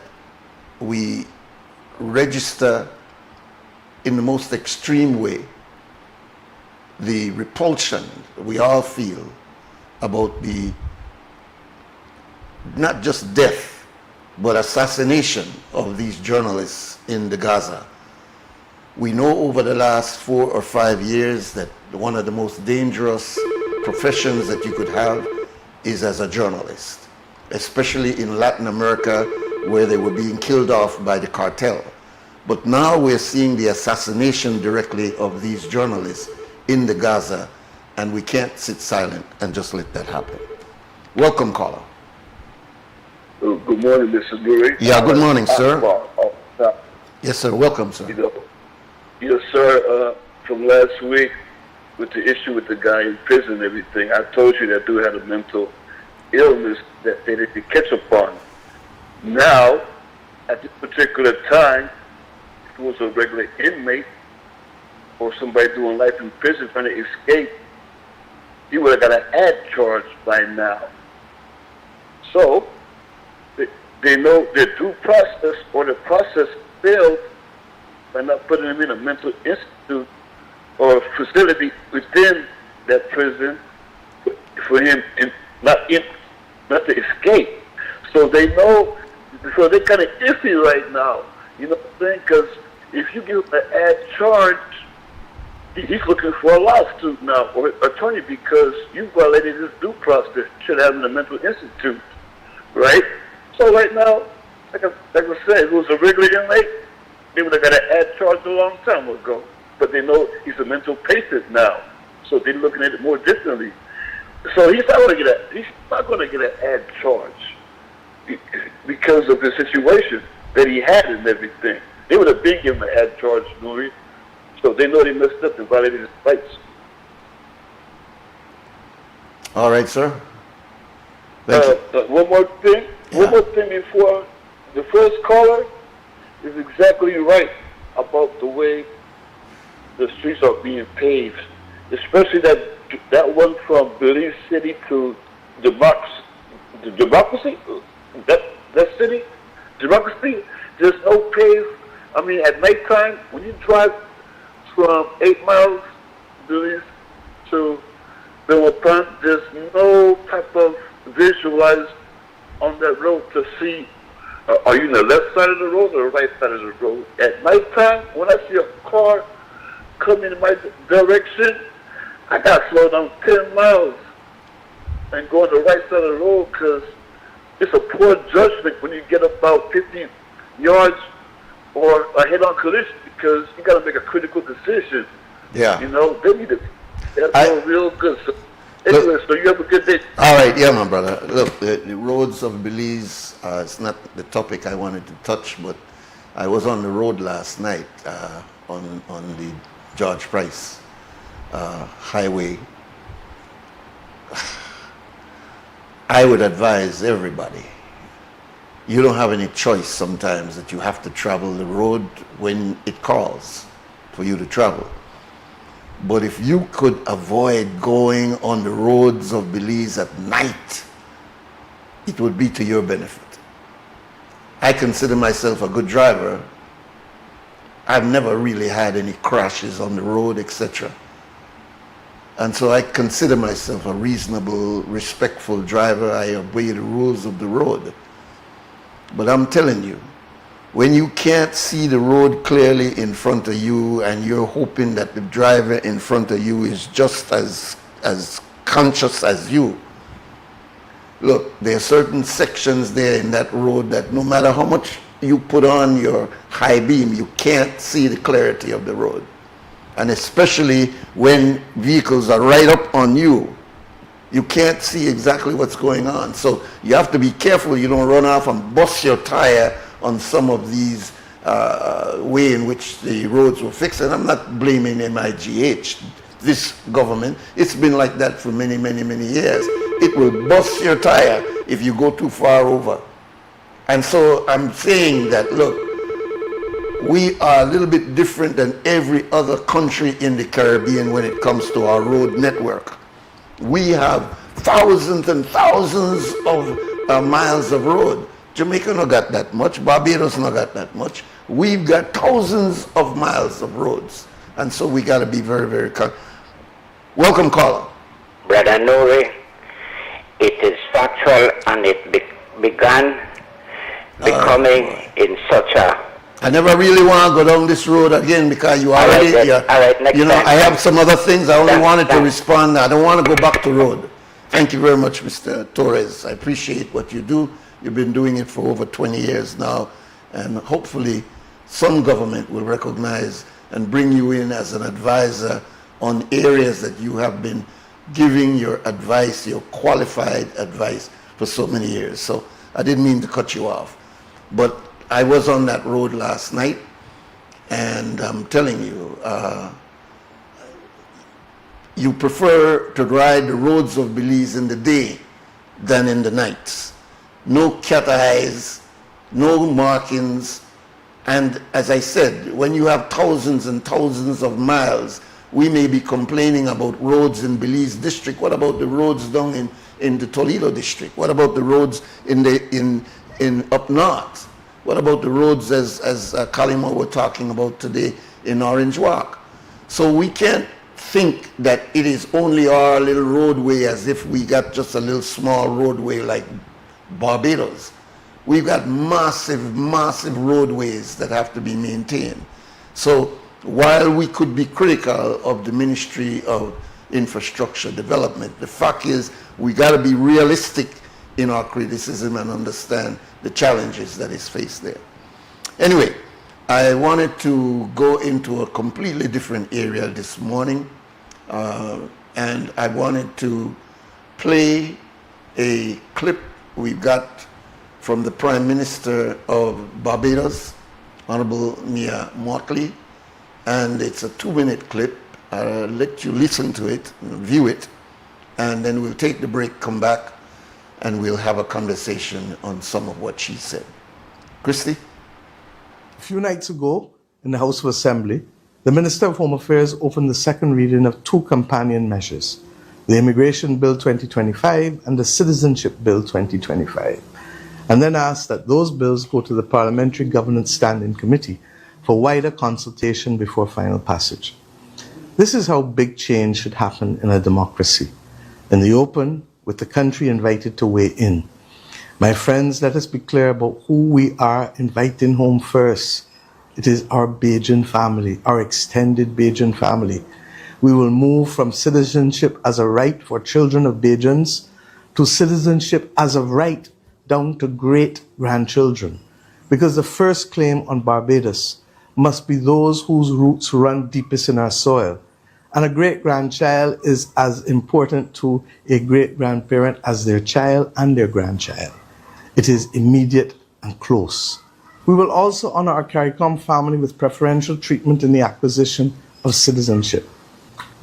we register in the most extreme way the repulsion we all feel about the not just death but assassination of these journalists in the Gaza. We know over the last 4 or 5 years that one of the most dangerous professions that you could have is as a journalist, especially in Latin America where they were being killed off by the cartel. But now we're seeing the assassination directly of these journalists in the Gaza, and we can't sit silent and just let that happen. Welcome, caller. Good morning, Mr. Nuri. Yeah, good morning, sir. Yes, sir. Welcome, sir. Yes, sir. from last week with the issue with the guy in prison and everything. I told you that dude had a mental illness that they didn't catch upon. Now, at this particular time, if it was a regular inmate or somebody doing life in prison trying to escape, he would have got an ad charge by now. So, they know their due process or the process failed by not putting him in a mental institute or facility within that prison for him not to escape. So they know, so they're kind of iffy right now. You know what I'm saying? Because if you give him an ad charge, he's looking for a lawsuit now or attorney because you violated his due process. Should have him in a mental institute, right? So right now, like I said, if it was a regular inmate, they would have got an ad charge a long time ago. But they know he's a mental patient now, so they're looking at it more differently. So he's not going to get an ad charge because of the situation that he had and everything. They would have been given an ad charge, Nuri. So they know they messed up and violated his rights. All right, sir. Thank you. One more thing. Yeah. One more thing before the first caller is exactly right about the way the streets are being paved, especially that one from Belize City to Democracy. That city, Democracy. There's no pave. I mean, at nighttime when you drive from 8 miles Belize to Bilwapan, there's no type of visualize on that road to see. Are you on the left side of the road or the right side of the road? At nighttime, when I see a car coming in my direction, I got to slow down 10 miles and go on the right side of the road because it's a poor judgment when you get about 50 yards or a head-on collision because you got to make a critical decision. Yeah. You know, they need to. That's real good. So, anyway, so you have a good day. All right, yeah, my brother. Look, the roads of Belize, it's not the topic I wanted to touch, but I was on the road last night on the George Price highway. I would advise everybody, you don't have any choice sometimes that you have to travel the road when it calls for you to travel. But if you could avoid going on the roads of Belize at night, it would be to your benefit. I consider myself a good driver. I've never really had any crashes on the road, etc. And so I consider myself a reasonable, respectful driver. I obey the rules of the road. But I'm telling you, when you can't see the road clearly in front of you and you're hoping that the driver in front of you is just as conscious as you, look, there are certain sections there in that road that no matter how much you put on your high beam, you can't see the clarity of the road. And especially when vehicles are right up on you, you can't see exactly what's going on. So you have to be careful you don't run off and bust your tire on some of these way in which the roads were fixed. And I'm not blaming MIGH, this government. It's been like that for many, many, many years. It will bust your tire if you go too far over. And so I'm saying that, look, we are a little bit different than every other country in the Caribbean when it comes to our road network. We have thousands and thousands of miles of road. Jamaica not got that much. Barbados not got that much. We've got thousands of miles of roads. And so we got to be very, very welcome, caller. Brother Nuri, it is factual and it began becoming in such a... I never really want to go down this road again because you already, I have some other things I only wanted to respond. I don't want to go back to road. Thank you very much, Mr. Torres. I appreciate what you do. You've been doing it for over 20 years now, and hopefully some government will recognize and bring you in as an advisor on areas that you have been giving your advice, your qualified advice for so many years. So I didn't mean to cut you off, but I was on that road last night, and I'm telling you, you prefer to ride the roads of Belize in the day than in the nights. No cat eyes, no markings, and as I said, when you have thousands and thousands of miles, we may be complaining about roads in Belize district. What about the roads down in the Toledo district? What about the roads in up north? What about the roads as Kalima were talking about today in Orange Walk? So we can't think that it is only our little roadway as if we got just a little small roadway like Barbados. We've got massive, massive roadways that have to be maintained. So while we could be critical of the Ministry of Infrastructure Development, the fact is we got to be realistic in our criticism and understand the challenges that is faced there. Anyway, I wanted to go into a completely different area this morning, and I wanted to play a clip we got from the Prime Minister of Barbados, Honorable Mia Mottley, and it's a 2-minute clip. I'll let you listen to it, view it, and then we'll take the break, come back, and we'll have a conversation on some of what she said. Christy? A few nights ago, in the House of Assembly, the Minister of Home Affairs opened the second reading of 2 companion measures, the Immigration Bill 2025 and the Citizenship Bill 2025, and then asked that those bills go to the Parliamentary Governance Standing Committee for wider consultation before final passage. This is how big change should happen in a democracy, in the open, with the country invited to weigh in. My friends, let us be clear about who we are inviting home first. It is our Bajan family, our extended Bajan family. We will move from citizenship as a right for children of Bajans to citizenship as a right down to great-grandchildren, because the first claim on Barbados must be those whose roots run deepest in our soil. And a great-grandchild is as important to a great-grandparent as their child and their grandchild. It is immediate and close. We will also honor our CARICOM family with preferential treatment in the acquisition of citizenship.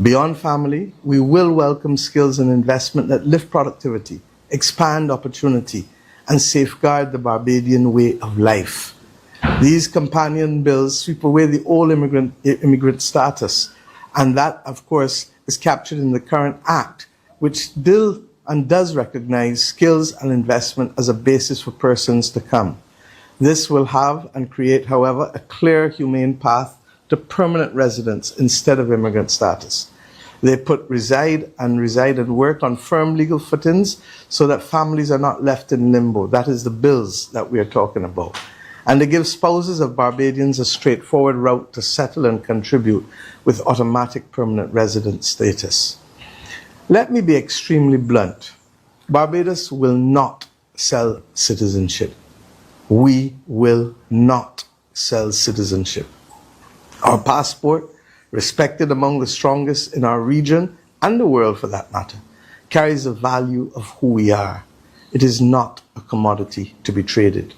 Beyond family, we will welcome skills and investment that lift productivity, expand opportunity, and safeguard the Barbadian way of life. These companion bills sweep away the old immigrant status, and that, of course, is captured in the current Act, which still and does recognize skills and investment as a basis for persons to come. This will have and create, however, a clear, humane path to permanent residence instead of immigrant status. They put reside and work on firm legal footings so that families are not left in limbo. That is the bills that we are talking about. And they give spouses of Barbadians a straightforward route to settle and contribute with automatic permanent resident status. Let me be extremely blunt. Barbados will not sell citizenship. We will not sell citizenship. Our passport, respected among the strongest in our region and the world for that matter, carries the value of who we are. It is not a commodity to be traded.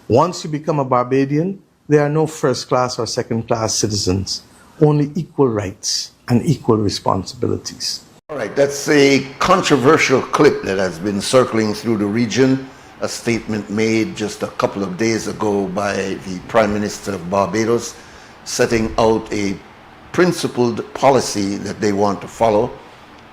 Once you become a Barbadian, there are no first-class or second-class citizens, only equal rights and equal responsibilities. All right, that's a controversial clip that has been circling through the region, a statement made just a couple of days ago by the Prime Minister of Barbados, setting out a principled policy that they want to follow,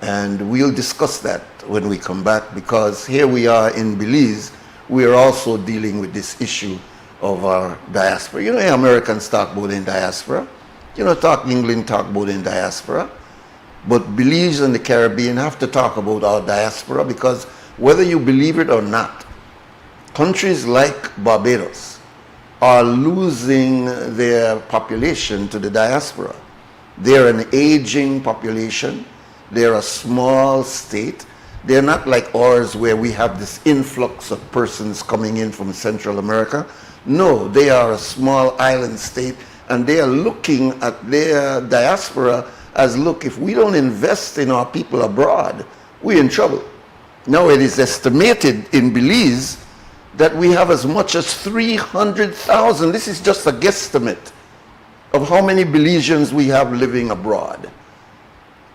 and we'll discuss that when we come back, because here we are in Belize, we are also dealing with this issue of our diaspora. You know, Americans talk about in diaspora, you know, talk England talk about in diaspora, but Belize and the Caribbean have to talk about our diaspora, because whether you believe it or not, countries like Barbados are losing their population to the diaspora. They're an aging population. They're a small state. They're not like ours where we have this influx of persons coming in from Central America. No, they are a small island state, and they are looking at their diaspora as, look, if we don't invest in our people abroad, we're in trouble. Now it is estimated in Belize that we have as much as 300,000. This is just a guesstimate of how many Belizeans we have living abroad.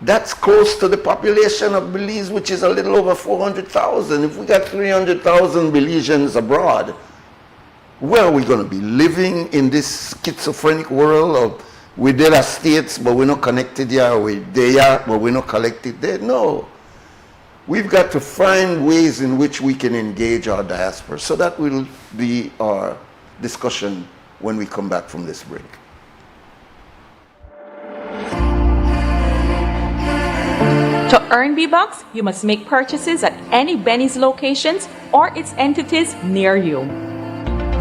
That's close to the population of Belize, which is a little over 400,000. If we got 300,000 Belizeans abroad, where are we going to be? Living in this schizophrenic world of we're there states, but we're not connected here, or we're there, but we're not connected there? No. We've got to find ways in which we can engage our diaspora. So that will be our discussion when we come back from this break. To earn V-Bucks, you must make purchases at any Benny's locations or its entities near you.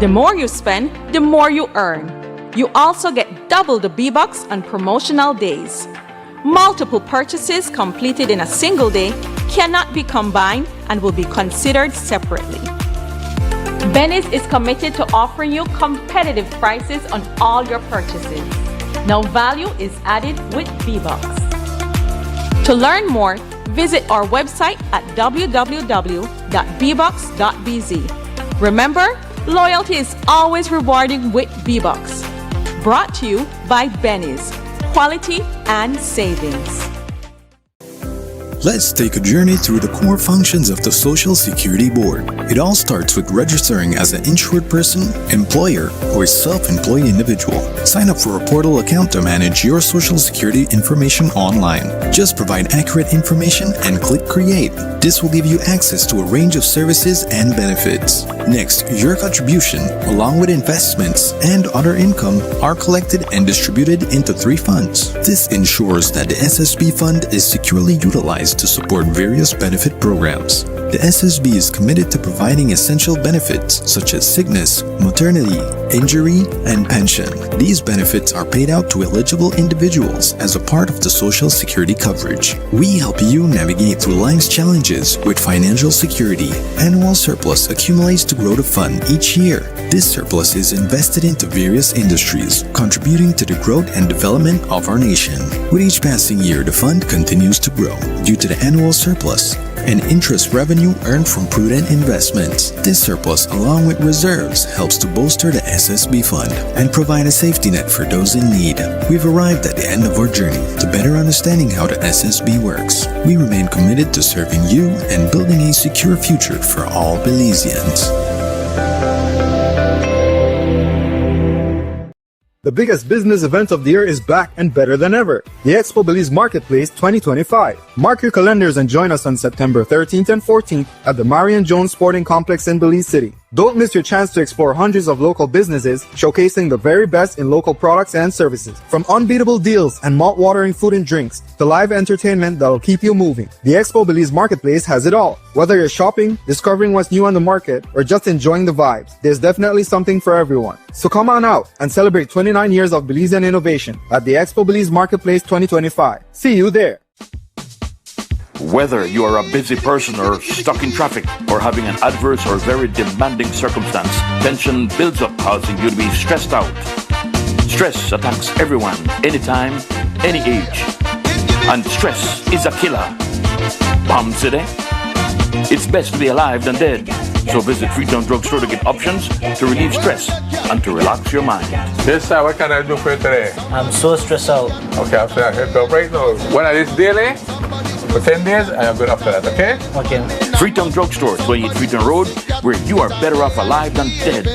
The more you spend, the more you earn. You also get double the V-Bucks on promotional days. Multiple purchases completed in a single day cannot be combined and will be considered separately. Benny's is committed to offering you competitive prices on all your purchases. No value is added with V-Bucks. To learn more, visit our website at www.bbucks.bz. Remember, loyalty is always rewarding with V-Bucks. Brought to you by Benny's. Quality and savings. Let's take a journey through the core functions of the Social Security Board. It all starts with registering as an insured person, employer, or self-employed individual. Sign up for a portal account to manage your Social Security information online. Just provide accurate information and click Create. This will give you access to a range of services and benefits. Next, your contribution, along with investments and other income, are collected and distributed into 3 funds. This ensures that the SSB fund is securely utilized to support various benefit programs. The SSB is committed to providing essential benefits such as sickness, maternity, injury, and pension. These benefits are paid out to eligible individuals as a part of the Social Security coverage. We help you navigate through life's challenges with financial security. Annual surplus accumulates to grow the fund each year. This surplus is invested into various industries, contributing to the growth and development of our nation. With each passing year, the fund continues to grow due to the annual surplus and interest revenue earned from prudent investments. This surplus, along with reserves, helps to bolster the SSB fund and provide a safety net for those in need. We've arrived at the end of our journey to better understanding how the SSB works. We remain committed to serving you and building a secure future for all Belizeans. The biggest business event of the year is back and better than ever. The Expo Belize Marketplace 2025. Mark your calendars and join us on September 13th and 14th at the Marion Jones Sporting Complex in Belize City. Don't miss your chance to explore hundreds of local businesses showcasing the very best in local products and services. From unbeatable deals and mouth-watering food and drinks to live entertainment that'll keep you moving. The Expo Belize Marketplace has it all. Whether you're shopping, discovering what's new on the market, or just enjoying the vibes, there's definitely something for everyone. So come on out and celebrate 29 years of Belizean innovation at the Expo Belize Marketplace 2025. See you there. Whether you are a busy person or stuck in traffic or having an adverse or very demanding circumstance, tension builds up, causing you to be stressed out. Stress attacks everyone, anytime, any age. And stress is a killer. Palm City? It's best to be alive than dead. So visit Freetown Drugstore to get options to relieve stress and to relax your mind. Yes, sir. What can I do for you today? I'm so stressed out. Okay, I'm saying I help you right now. When I this daily, for 10 days, I am good after that, okay? Okay. Freetown Drugstore, 28 Freetown Road, where you are better off alive than dead.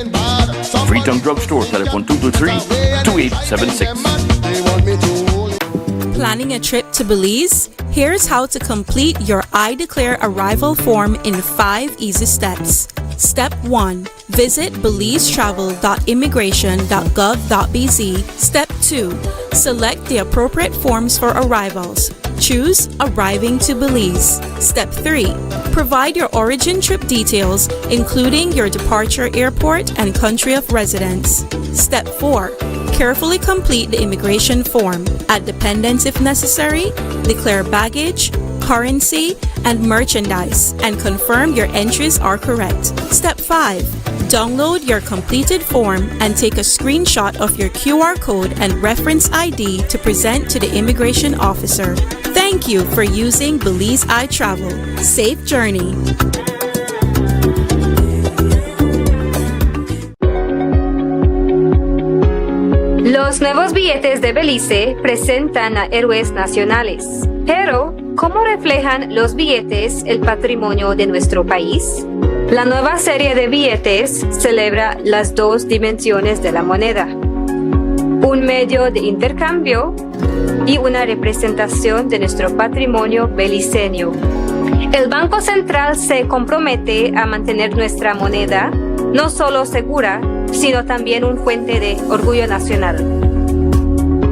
Freetown Drugstore, telephone 223-2876. Planning a trip to Belize? Here's how to complete your I Declare Arrival form in 5 easy steps. Step 1. Visit belizetravel.immigration.gov.bz. Step 2. Select the appropriate forms for arrivals. Choose Arriving to Belize. Step 3. Provide your origin trip details, including your departure airport and country of residence. Step 4. Carefully complete the immigration form. Add dependents if necessary. Declare baggage, currency, and merchandise, and confirm your entries are correct. Step 5. Download your completed form and take a screenshot of your QR code and reference ID to present to the immigration officer. Thank you for using Belize iTravel. Safe journey. Los nuevos billetes de Belice presentan a héroes nacionales. Pero, ¿cómo reflejan los billetes el patrimonio de nuestro país? La nueva serie de billetes celebra las dos dimensiones de la moneda: un medio de intercambio y una representación de nuestro patrimonio beliceño. El Banco Central se compromete a mantener nuestra moneda no solo segura, sino también una fuente de orgullo nacional.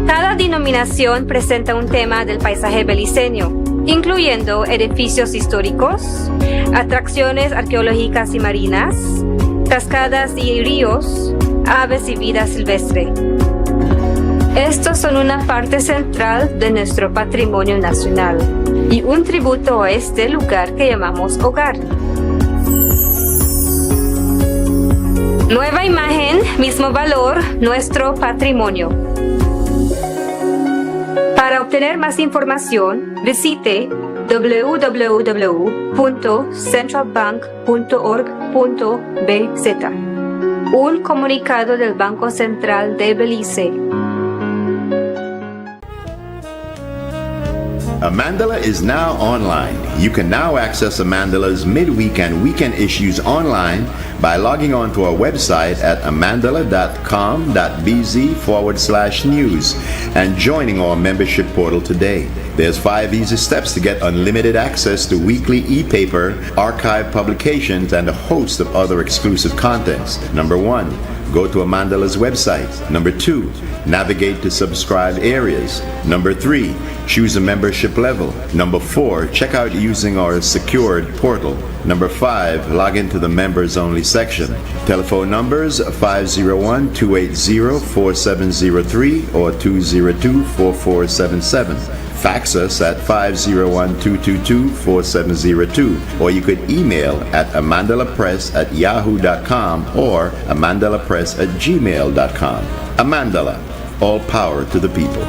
Cada denominación presenta un tema del paisaje beliceño, incluyendo edificios históricos, atracciones arqueológicas y marinas, cascadas y ríos, aves y vida silvestre. Estos son una parte central de nuestro patrimonio nacional y un tributo a este lugar que llamamos hogar. Nueva imagen, mismo valor, nuestro patrimonio. Para obtener más información, visite www.centralbank.org.bz. Un comunicado del Banco Central de Belice. Amandala is now online. You can now access Amandala's midweek and weekend issues online by logging on to our website at amandala.com.bz/news and joining our membership portal today. There's 5 easy steps to get unlimited access to weekly e-paper, archive publications, and a host of other exclusive contents. Number 1, go to Amandala's website. Number 2, navigate to subscribed areas. Number 3, choose a membership level. Number 4, check out using our secured portal. Number 5, log into the members only section. Telephone numbers 501-280-4703 or 202-4477. Fax us at 501-222-4702, or you could email at amandalapress@yahoo.com or amandalapress@gmail.com. Amandala, all power to the people.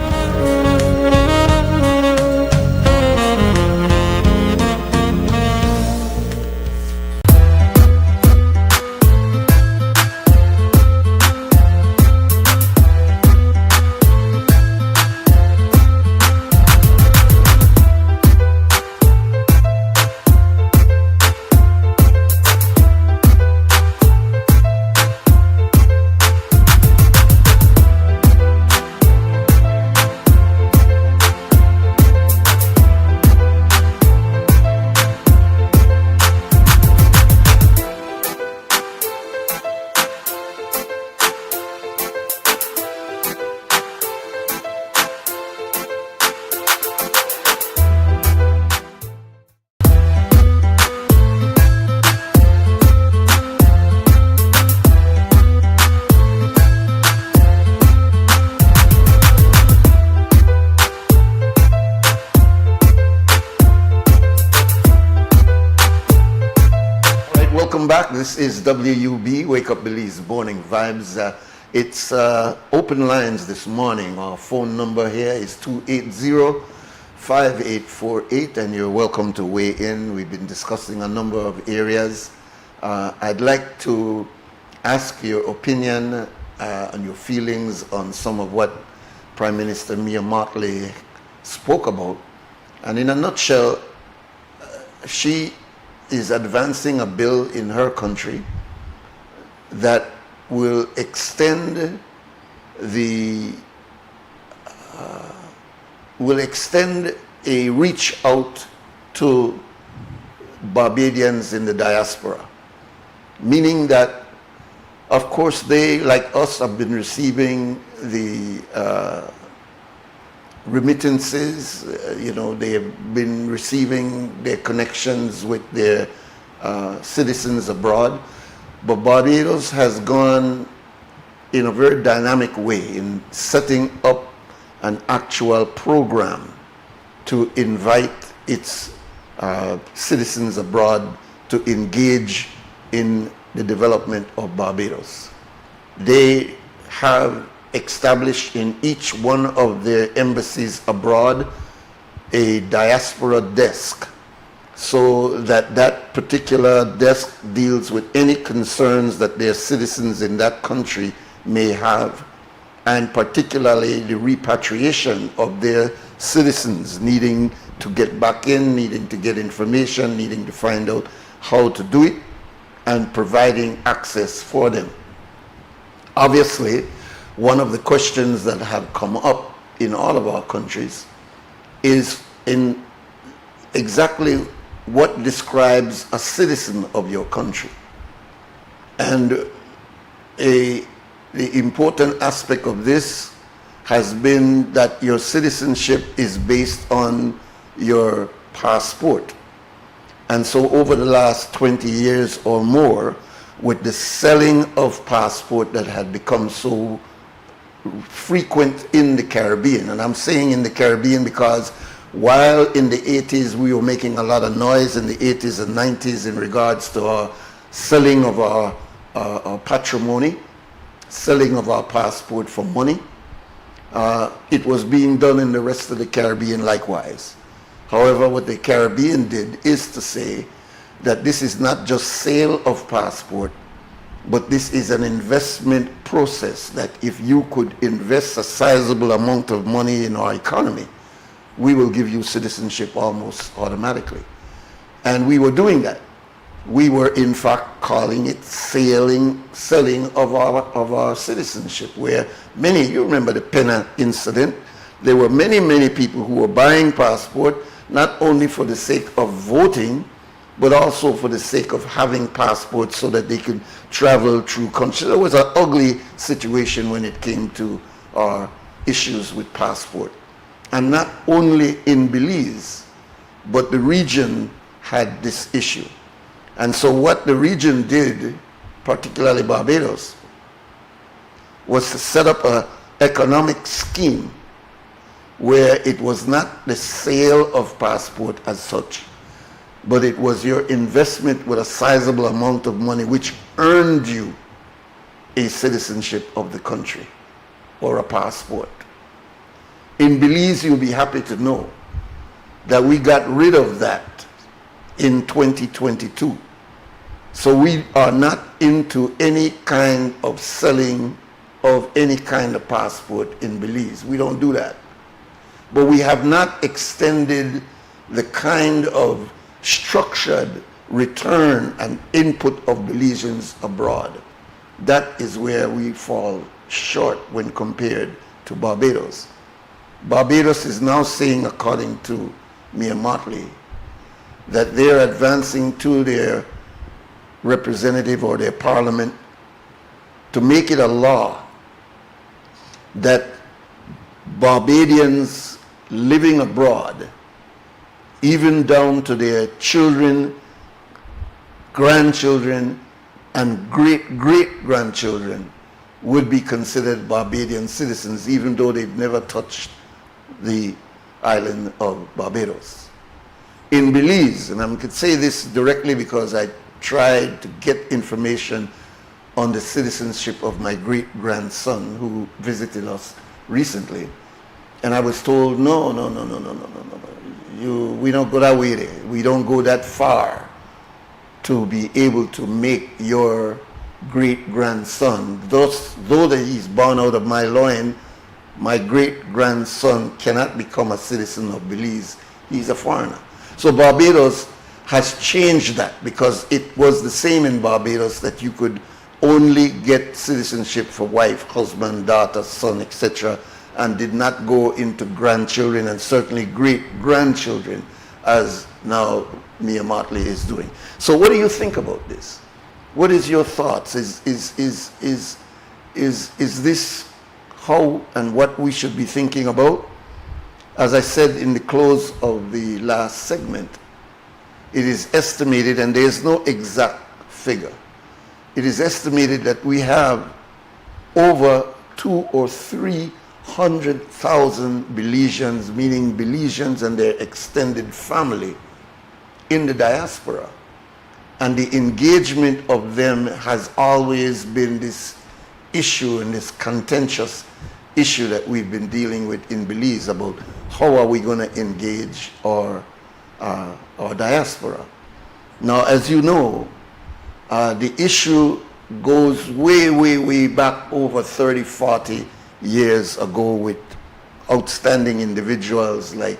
This is WUB, Wake Up Belize Morning Vibes. It's open lines this morning. Our phone number here is 280-5848, and you're welcome to weigh in. We've been discussing a number of areas. I'd like to ask your opinion and your feelings on some of what Prime Minister Mia Mottley spoke about. And in a nutshell, she is advancing a bill in her country that will extend a reach out to Barbadians in the diaspora, meaning that, of course, they, like us, have been receiving the remittances. They have been receiving their connections with their citizens abroad. But Barbados has gone in a very dynamic way in setting up an actual program to invite its citizens abroad to engage in the development of Barbados. They have established in each one of their embassies abroad a diaspora desk, so that particular desk deals with any concerns that their citizens in that country may have, and particularly the repatriation of their citizens needing to get back in, needing to get information, needing to find out how to do it, and providing access for them. Obviously, one of the questions that have come up in all of our countries is in exactly what describes a citizen of your country. And the important aspect of this has been that your citizenship is based on your passport. And so over the last 20 years or more, with the selling of passport that had become so frequent in the Caribbean, and I'm saying in the Caribbean because while in the 80s we were making a lot of noise in the 80s and 90s in regards to our selling of our patrimony, selling of our passport for money, it was being done in the rest of the Caribbean likewise. However, what the Caribbean did is to say that this is not just sale of passport, but this is an investment process that if you could invest a sizable amount of money in our economy, we will give you citizenship almost automatically. And we were doing that. We were in fact calling it selling of our citizenship, where many, you remember the Penna incident, there were many people who were buying passport not only for the sake of voting, but also for the sake of having passports so that they could travel through countries. It was an ugly situation when it came to our issues with passport. And not only in Belize, but the region had this issue. And so what the region did, particularly Barbados, was to set up an economic scheme where it was not the sale of passport as such, but it was your investment with a sizable amount of money which earned you a citizenship of the country or a passport. In Belize, you'll be happy to know that we got rid of that in 2022. So we are not into any kind of selling of any kind of passport in Belize. We don't do that. But we have not extended the kind of structured return and input of Belizeans abroad. That is where we fall short when compared to Barbados. Barbados is now saying, according to Mia Motley, that they're advancing to their representative or their parliament to make it a law that Barbadians living abroad, even down to their children, grandchildren, and great-great-grandchildren, would be considered Barbadian citizens, even though they've never touched the island of Barbados. In Belize, and I could say this directly because I tried to get information on the citizenship of my great-grandson who visited us recently, and I was told, no, we don't go that way there. We don't go that far to be able to make your great-grandson, though that he's born out of my loin, my great-grandson cannot become a citizen of Belize. He's a foreigner. So Barbados has changed that, because it was the same in Barbados that you could only get citizenship for wife, husband, daughter, son, etc., and did not go into grandchildren and certainly great-grandchildren, as now Mia Motley is doing. So what do you think about this? What is your thoughts? Is this how and what we should be thinking about? As I said in the close of the last segment, it is estimated, and there is no exact figure, it is estimated that we have over 200,000 or 300,000 Belizeans, meaning Belizeans and their extended family, in the diaspora. And the engagement of them has always been this issue and this contentious issue that we've been dealing with in Belize about how are we going to engage our diaspora. Now, as you know, the issue goes way back over 30, 40 years ago with outstanding individuals like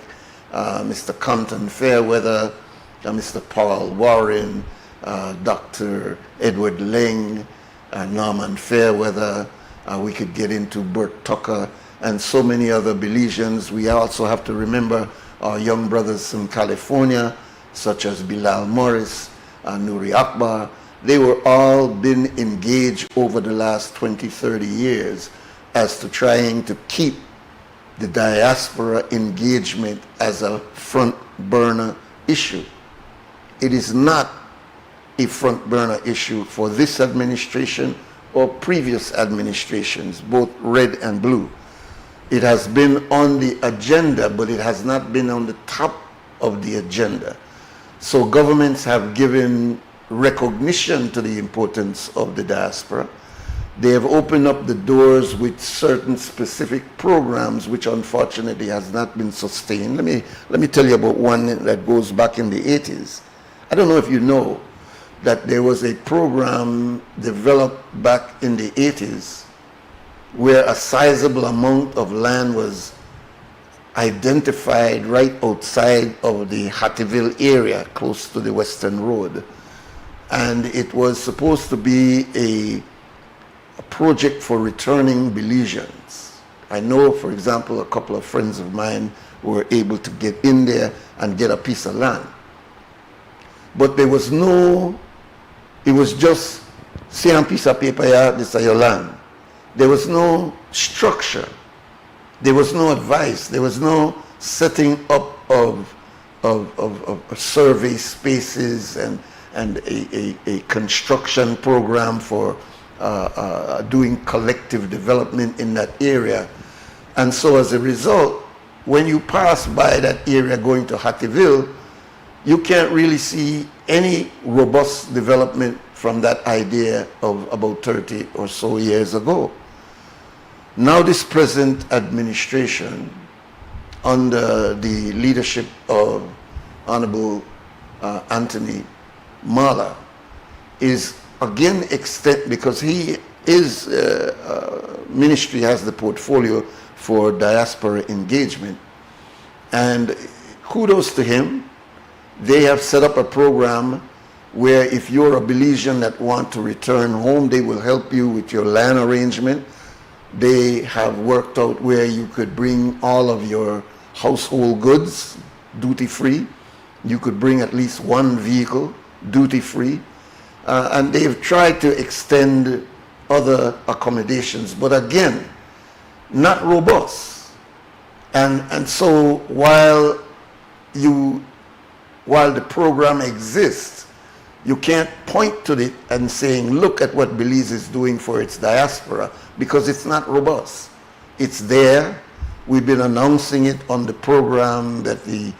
Mr. Compton Fairweather, Mr. Paul Warren, Dr. Edward Ling, Norman Fairweather. We could get into Bert Tucker and so many other Belizeans. We also have to remember our young brothers from California, such as Bilal Morris, Nuri Akbar. They were all been engaged over the last 20, 30 years as to trying to keep the diaspora engagement as a front burner issue. It is not a front burner issue for this administration or previous administrations, both red and blue. It has been on the agenda, but it has not been on the top of the agenda. So governments have given recognition to the importance of the diaspora. They have opened up the doors with certain specific programs, which unfortunately has not been sustained. Let me tell you about one that goes back in the 80s. I don't know if you know that there was a program developed back in the 80s where a sizable amount of land was identified right outside of the Hattieville area, close to the Western Road. And it was supposed to be a project for returning Belizeans. I know, for example, a couple of friends of mine were able to get in there and get a piece of land. But there was no, it was just, see a piece of paper here, this is your land. There was no structure. There was no advice. There was no setting up of survey spaces and a construction program for doing collective development in that area. And so as a result, when you pass by that area going to Hattieville, you can't really see any robust development from that idea of about 30 or so years ago. Now this present administration, under the leadership of Honorable Anthony Mala, is again because he is ministry has the portfolio for diaspora engagement, and kudos to him. They have set up a program where if you're a Belizean that want to return home, they will help you with your land arrangement. They have worked out where you could bring all of your household goods duty-free. You could bring at least one vehicle duty-free. And they've tried to extend other accommodations, but again, not robust. And so while the program exists, you can't point to it and saying, look at what Belize is doing for its diaspora, because it's not robust. It's there. We've been announcing it on the program that the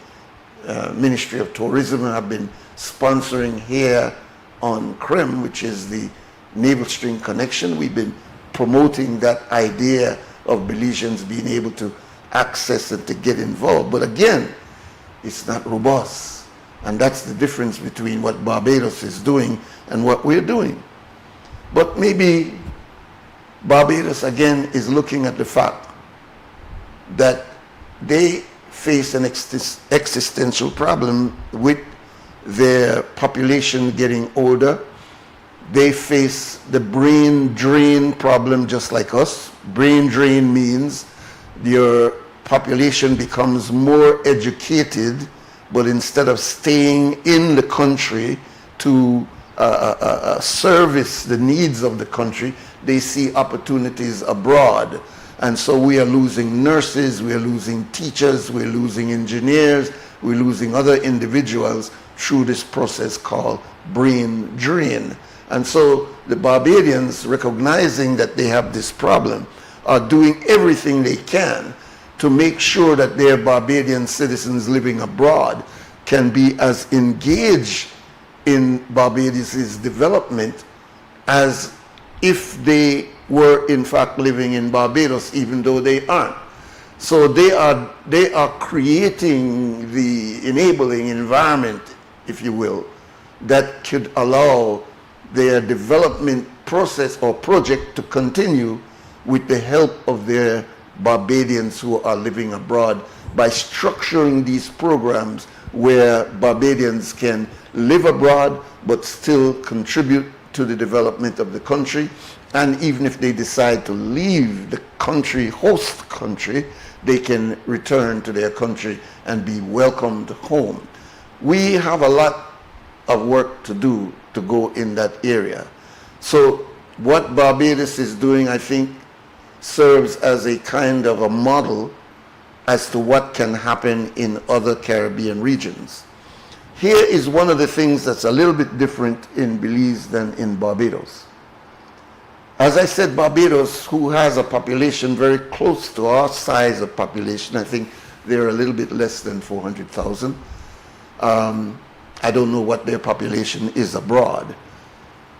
Ministry of Tourism have been sponsoring here on CREM, which is the Naval String Connection. We've been promoting that idea of Belizeans being able to access and to get involved. But again, it's not robust. And that's the difference between what Barbados is doing and what we're doing. But maybe Barbados again is looking at the fact that they face an existential problem with their population getting older. They face the brain drain problem just like us. Brain drain means your population becomes more educated, but instead of staying in the country to service the needs of the country, they see opportunities abroad. And so we are losing nurses, we are losing teachers, we're losing engineers, we're losing other individuals through this process called brain drain. And so the Barbadians, recognizing that they have this problem, are doing everything they can to make sure that their Barbadian citizens living abroad can be as engaged in Barbados' development as if they were in fact living in Barbados, even though they aren't. So they are creating the enabling environment, if you will, that could allow their development process or project to continue with the help of their Barbadians who are living abroad by structuring these programs where Barbadians can live abroad but still contribute to the development of the country. And even if they decide to leave the country, host country, they can return to their country and be welcomed home. We have a lot of work to do to go in that area. So what Barbados is doing, I think, serves as a kind of a model as to what can happen in other Caribbean regions. Here is one of the things that's a little bit different in Belize than in Barbados. As I said, Barbados, who has a population very close to our size of population, I think they're a little bit less than 400,000. I don't know what their population is abroad.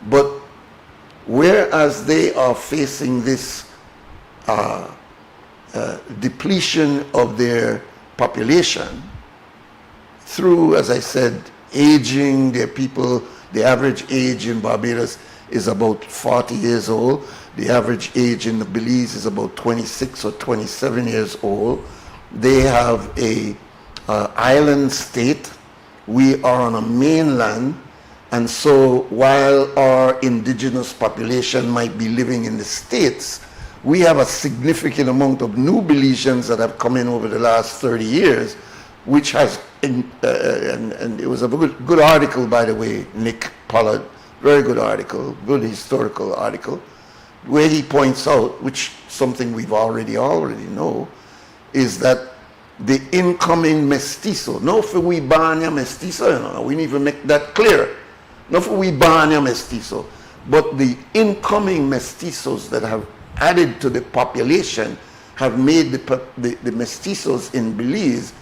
But whereas they are facing this depletion of their population through, as I said, aging, their people, the average age in Barbados is about 40 years old. The average age in Belize is about 26 or 27 years old. They have a island state. We are on a mainland, and so while our indigenous population might be living in the States, we have a significant amount of new Belizeans that have come in over the last 30 years, which has, and it was a good article, by the way, Nick Pollard, very good article, good historical article, where he points out, which something we've already know, is that the incoming mestizo, no for we banya mestizo, you know, we need to make that clear. Not for we banya mestizo, but the incoming mestizos that have added to the population have made the mestizos in Belize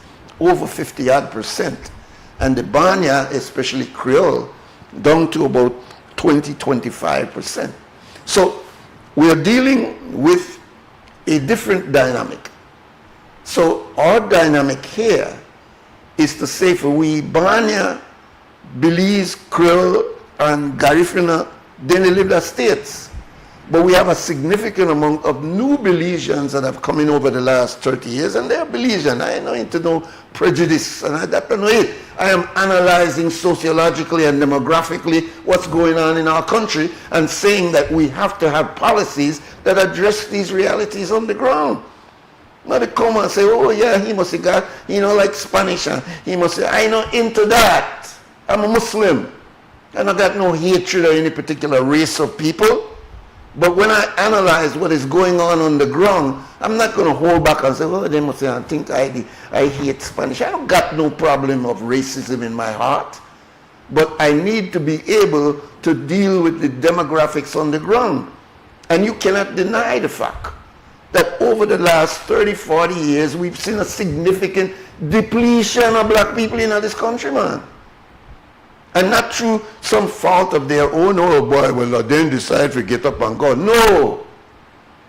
over 50-odd%, and the banya, especially Creole, down to about 20-25%. So we're dealing with a different dynamic. So our dynamic here is to say for we Banya, Belize, Creole, and Garifuna, then they live in the States. But we have a significant amount of new Belizeans that have come in over the last 30 years, and they're Belizean. I know into no prejudice, and I don't know it. I am analyzing sociologically and demographically what's going on in our country and saying that we have to have policies that address these realities on the ground. Not to come and say, oh yeah, he must have got, like Spanish, and he must say, I know into that. I'm a Muslim. And I got no hatred of any particular race of people. But when I analyze what is going on the ground, I'm not going to hold back and say, oh, they must say, I think I hate Spanish. I don't got no problem of racism in my heart. But I need to be able to deal with the demographics on the ground. And you cannot deny the fact that over the last 30, 40 years, we've seen a significant depletion of black people in this country, man. And not through some fault of their own, oh boy, well, then decide to get up and go. No.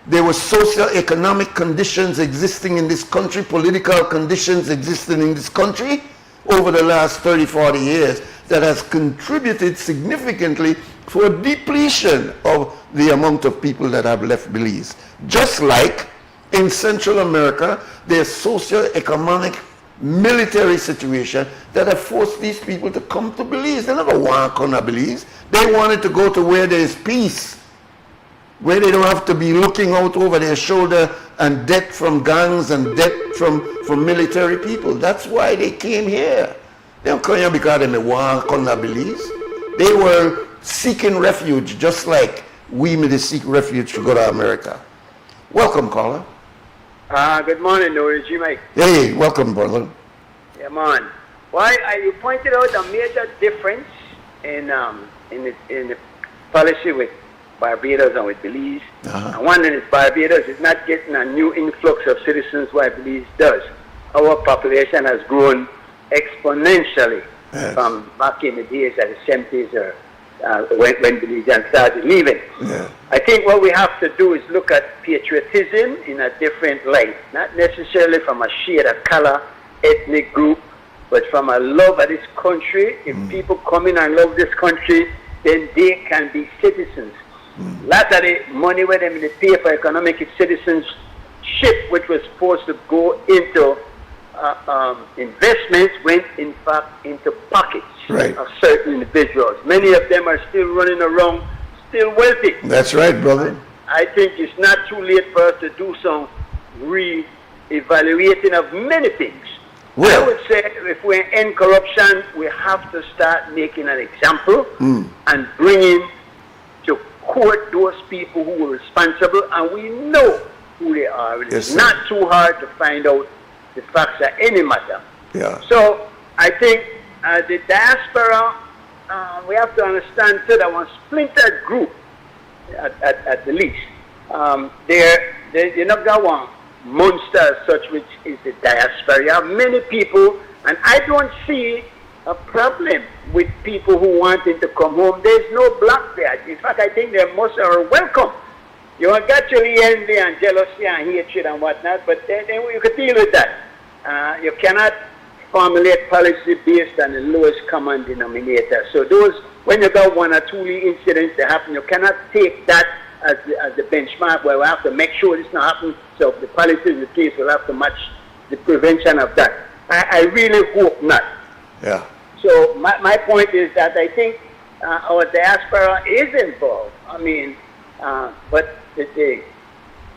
There were socio-economic conditions existing in this country, political conditions existing in this country over the last 30, 40 years that has contributed significantly for depletion of the amount of people that have left Belize. Just like in Central America, there's socio-economic military situation that have forced these people to come to Belize. They never want to come to Belize. They wanted to go to where there's peace, where they don't have to be looking out over their shoulder and debt from gangs and debt from military people. That's why they came here. They don't come here because they want to come to Belize. They were seeking refuge, just like we may seek refuge to go to America. Welcome, caller. Good morning, Nuri. G-Mike. Hey, welcome, brother. Yeah, man. You pointed out a major difference in the policy with Barbados and with Belize. And one is Barbados is not getting a new influx of citizens while Belize does. Our population has grown exponentially from back in the days of the 70s or when Belizeans started leaving. Yeah. I think what we have to do is look at patriotism in a different light, not necessarily from a shade of color, ethnic group, but from a love of this country. If people come in and love this country, then they can be citizens. A lot of the money where they pay for economic citizens ship which was supposed to go into investments went in fact into pockets of certain individuals. Many of them are still running around, still wealthy. That's right, brother. I think it's not too late for us to do some re-evaluating of many things. Well, I would say if we're in corruption, we have to start making an example and bringing to court those people who were responsible, and we know who they are. It's not too hard to find out the facts of any matter. Yeah. So I think the diaspora, we have to understand too that one splintered group at the least. You're not got one monster as such, which is the diaspora. You have many people, and I don't see a problem with people who wanting to come home. There's no block there. In fact, I think they most are welcome. You have got your envy and jealousy and hatred and whatnot, but then you can deal with that. You cannot formulate policy based on the lowest common denominator. So those, when you got one or two incidents that happen, you cannot take that as the benchmark where we have to make sure it's not happening. So the policy in the case will have to match the prevention of that. I really hope not. Yeah. So my point is that I think our diaspora is involved. I mean, but the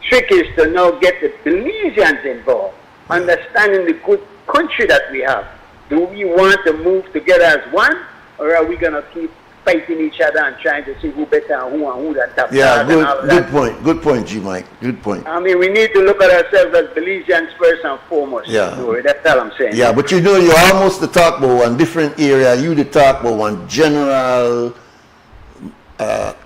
trick is to now get the Belizeans involved, understanding the good country that we have. Do we want to move together as one, or are we going to keep fighting each other and trying to see who better and who that top? Yeah, good point, G. Mike. Good point. I mean, we need to look at ourselves as Belizeans first and foremost. Yeah. Nuri. That's all I'm saying. Yeah, but you know, you're almost to talk about one different area. You to talk about one general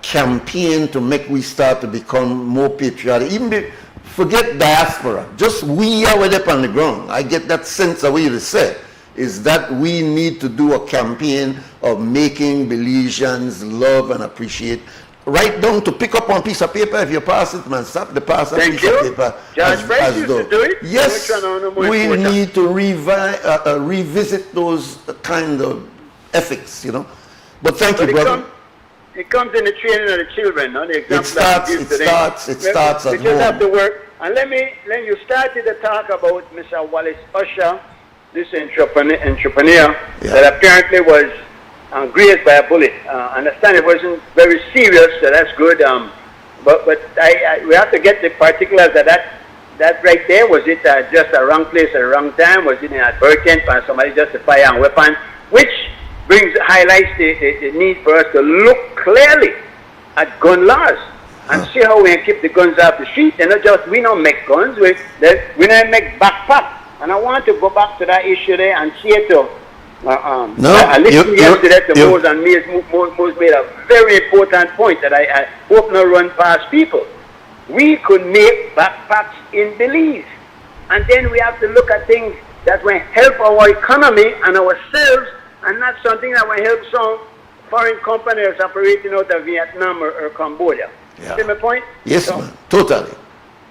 campaign to make we start to become more patriotic. Forget diaspora. Just we are up on the ground. I get that sense of what you said, is that we need to do a campaign of making Belizeans love and appreciate. Write down to pick up one piece of paper. If you pass it, man, stop the pass a piece of paper. Judge Price used to do it. Yes, we need to revisit those kind of ethics, you know. But thank you, brother. It comes in the training of the children, no? The example It starts at home. We just have to work. And let you started to talk about Mr. Wallace Usher, this entrepreneur that apparently was grazed by a bullet. I understand it wasn't very serious, so that's good. But we have to get the particulars of that right there. Was it just a wrong place at the wrong time? Was it inadvertent by somebody just to fire a weapon? Which highlights the need for us to look clearly at gun laws and see how we can keep the guns off the street. And not just, we don't make guns, we don't make backpack. And I want to go back to that issue there and see it to I listened yesterday to Mose, and Mose made a very important point that I hope not run past people. We could make backpacks in Belize, and then we have to look at things that will help our economy and ourselves, and not something that will help some foreign companies operating out of Vietnam or Cambodia. Yeah. See my point? Yes, so, man. Totally.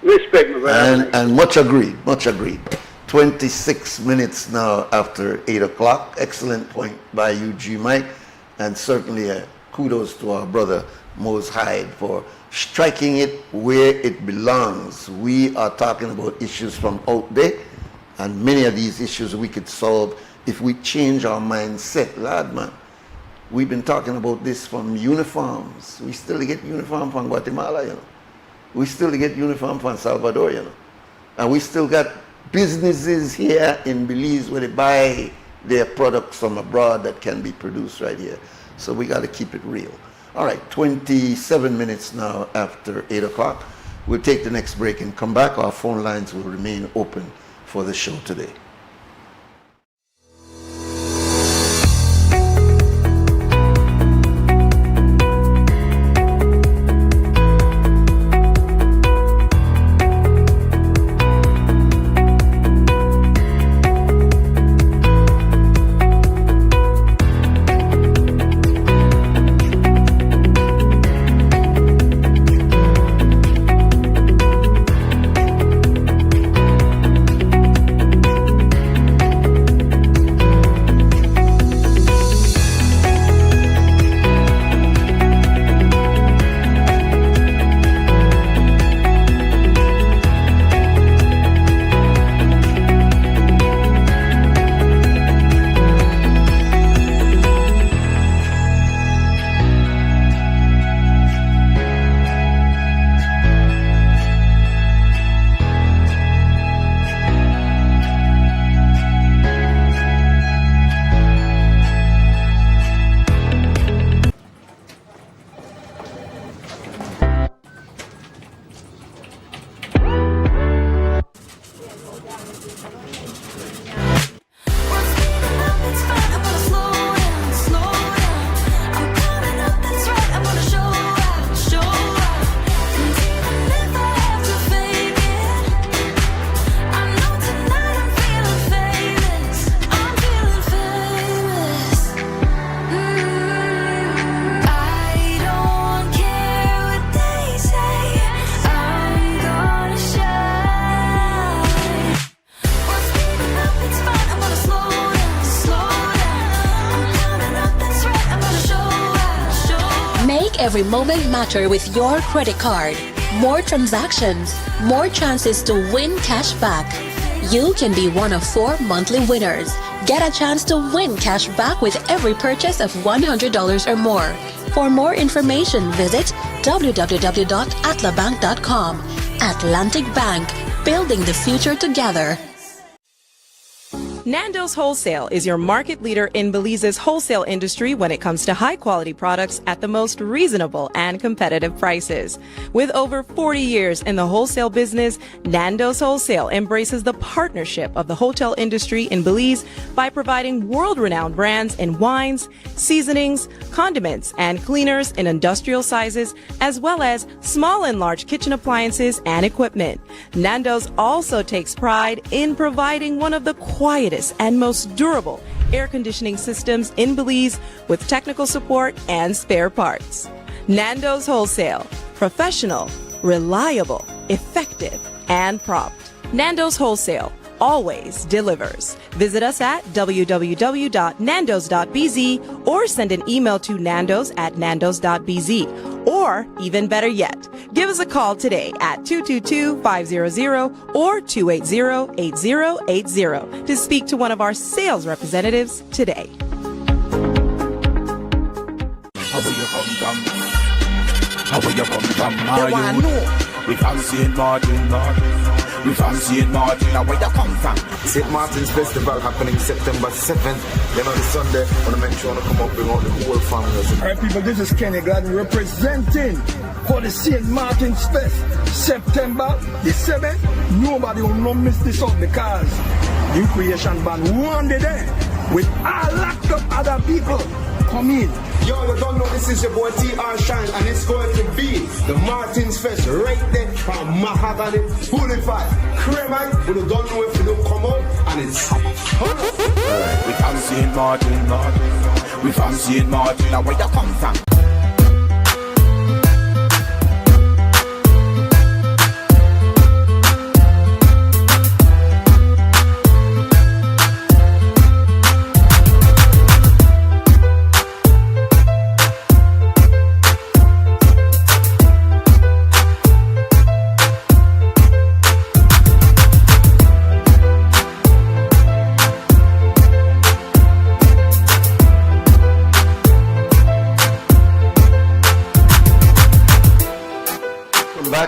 Respect, my brother. And much agreed. Much agreed. 26 minutes now after 8 o'clock. Excellent point by you, G. Mike. And certainly kudos to our brother Mose Hyde for striking it where it belongs. We are talking about issues from out there, and many of these issues we could solve if we change our mindset. Lad, man, we've been talking about this from uniforms. We still get uniform from Guatemala, you know. We still get uniform from Salvador, you know. And we still got businesses here in Belize where they buy their products from abroad that can be produced right here. So we got to keep it real. All right, 27 minutes now after 8 o'clock. We'll take the next break and come back. Our phone lines will remain open for the show today. every moment matter with your credit card. More transactions, more chances to win cash back. You can be one of 4 monthly winners. Get a chance to win cash back with every purchase of $100 or more. For more information, visit www.atlabank.com. Atlantic Bank, building the future together. Nando's Wholesale is your market leader in Belize's wholesale industry when it comes to high-quality products at the most reasonable and competitive prices. With over 40 years in the wholesale business, Nando's Wholesale embraces the partnership of the hotel industry in Belize by providing world-renowned brands in wines, seasonings, condiments, and cleaners in industrial sizes, as well as small and large kitchen appliances and equipment. Nando's also takes pride in providing one of the quietest and most durable air conditioning systems in Belize with technical support and spare parts. Nando's Wholesale. Professional, reliable, effective, and prompt. Nando's Wholesale always delivers. Visit us at www.nandos.bz or send an email to nandos@nandos.bz. Or, even better yet, give us a call today at 222-500 or 280-8080 to speak to one of our sales representatives today. How will you come from? How will you come from? We fancy it, Martin. We fancy it, Martin. Now where you come from? St. Martin's Festival happening September 7th. You know, the Sunday, when I make sure I come up with all the whole family. Alright, people, this is Kenny Gladden representing for the St. Martin's Fest, September the 7th. Nobody will not miss this out because New Creation Band one day there with a lot of other people. Come in. Yo, you don't know this is your boy TR Shine, and it's going to be the Martins Fest right there from Mahogany Boulevard. Cremite, but you don't know if you don't come out, and it's We fancy it, Martin. We fancy it, Martin. Now where you come from?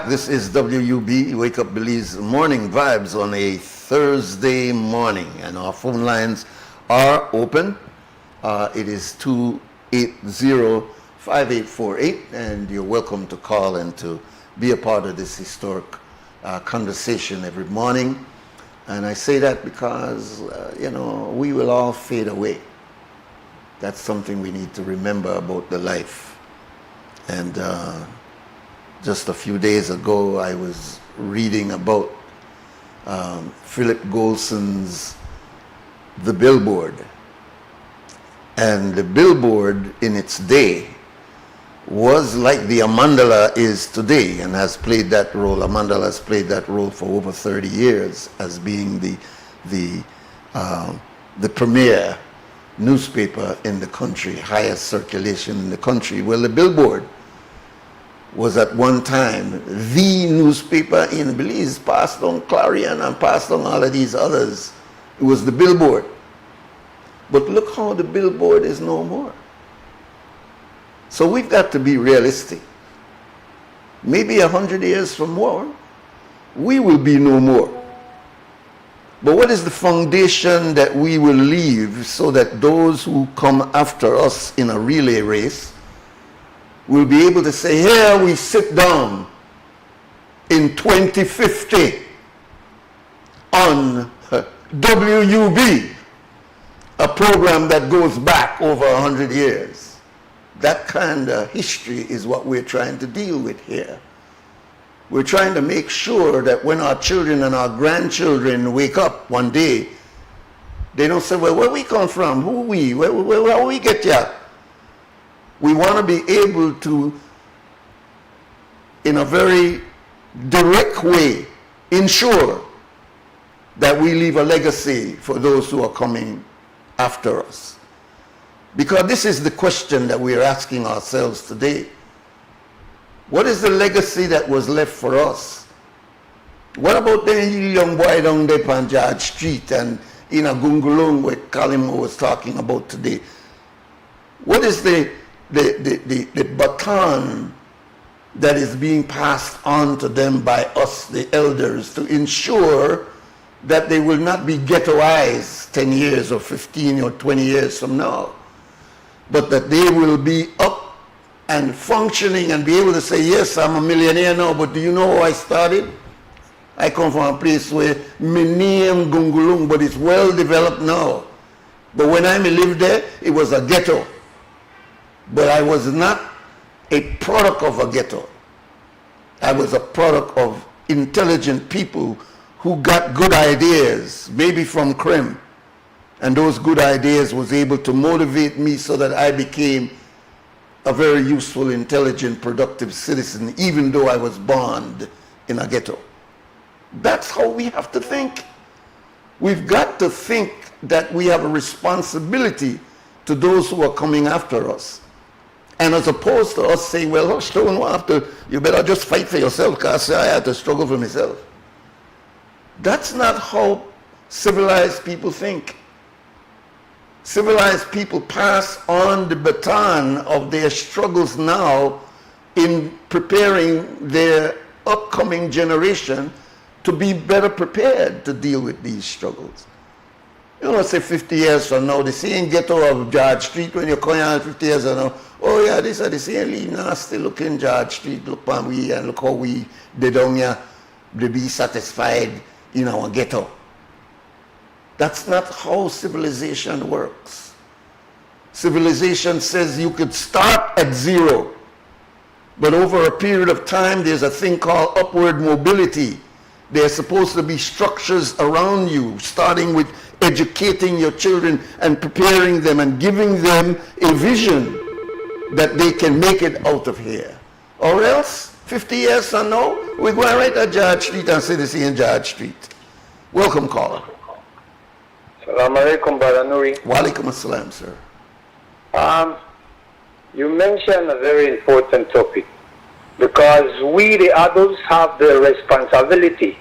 This is WUB, Wake Up Belize Morning Vibes on a Thursday morning, and our phone lines are open. It is 280-5848, and you're welcome to call and to be a part of this historic conversation every morning. And I say that because, we will all fade away. That's something we need to remember about the life. And just a few days ago, I was reading about Philip Golson's The Billboard. And the Billboard in its day was like the Amandala is today and has played that role. Amandala has played that role for over 30 years as being the premier newspaper in the country, highest circulation in the country. Well, the Billboard was at one time the newspaper in Belize, passed on Clarion and passed on all of these others. It was the Billboard. But look how the Billboard is no more. So we've got to be realistic. Maybe 100 years from now, we will be no more. But what is the foundation that we will leave so that those who come after us in a relay race will be able to say, here we sit down in 2050 on WUB, a program that goes back over 100 years. That kind of history is what we're trying to deal with here. We're trying to make sure that when our children and our grandchildren wake up one day, they don't say, well, where we come from? Who we? How we get here? We want to be able to, in a very direct way, ensure that we leave a legacy for those who are coming after us. Because this is the question that we are asking ourselves today. What is the legacy that was left for us? What about the young boy down there on George Street and in a Gungulung where Kalimo was talking about today? What is the baton that is being passed on to them by us, the elders, to ensure that they will not be ghettoized 10 years or 15 or 20 years from now, but that they will be up and functioning and be able to say, yes, I'm a millionaire now, but do you know how I started? I come from a place where my name Gungulung, but it's well developed now. But when I lived there, it was a ghetto. But I was not a product of a ghetto. I was a product of intelligent people who got good ideas, maybe from Krim. And those good ideas was able to motivate me so that I became a very useful, intelligent, productive citizen, even though I was born in a ghetto. That's how we have to think. We've got to think that we have a responsibility to those who are coming after us. And as opposed to us saying, well, you better just fight for yourself, because I had to struggle for myself. That's not how civilized people think. Civilized people pass on the baton of their struggles now in preparing their upcoming generation to be better prepared to deal with these struggles. You know, say 50 years from now, the same ghetto of George Street, when you're coming out 50 years from now, oh yeah, these are the same nasty looking George Street, look on we and look how we did down here to be satisfied in our ghetto. That's not how civilization works. Civilization says you could start at zero, but over a period of time, there's a thing called upward mobility. There's supposed to be structures around you, starting with educating your children and preparing them and giving them a vision that they can make it out of here. Or else, 50 years from now, we're going right at George Street and say the same George Street. Welcome, caller. Assalamu alaikum, Brother Nuri. Wa alaikum assalam, sir. You mentioned a very important topic, because we, the adults, have the responsibility.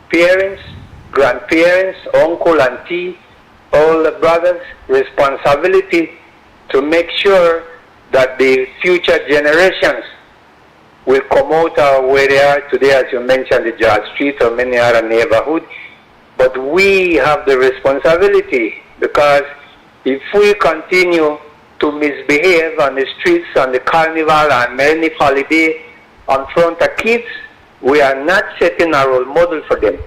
Parents, grandparents, uncle, auntie, all the brothers, responsibility to make sure that the future generations will come out where they are today, as you mentioned, the George Street or many other neighborhoods. But we have the responsibility, because if we continue to misbehave on the streets, on the carnival, and many holiday in front of kids, we are not setting a role model for them.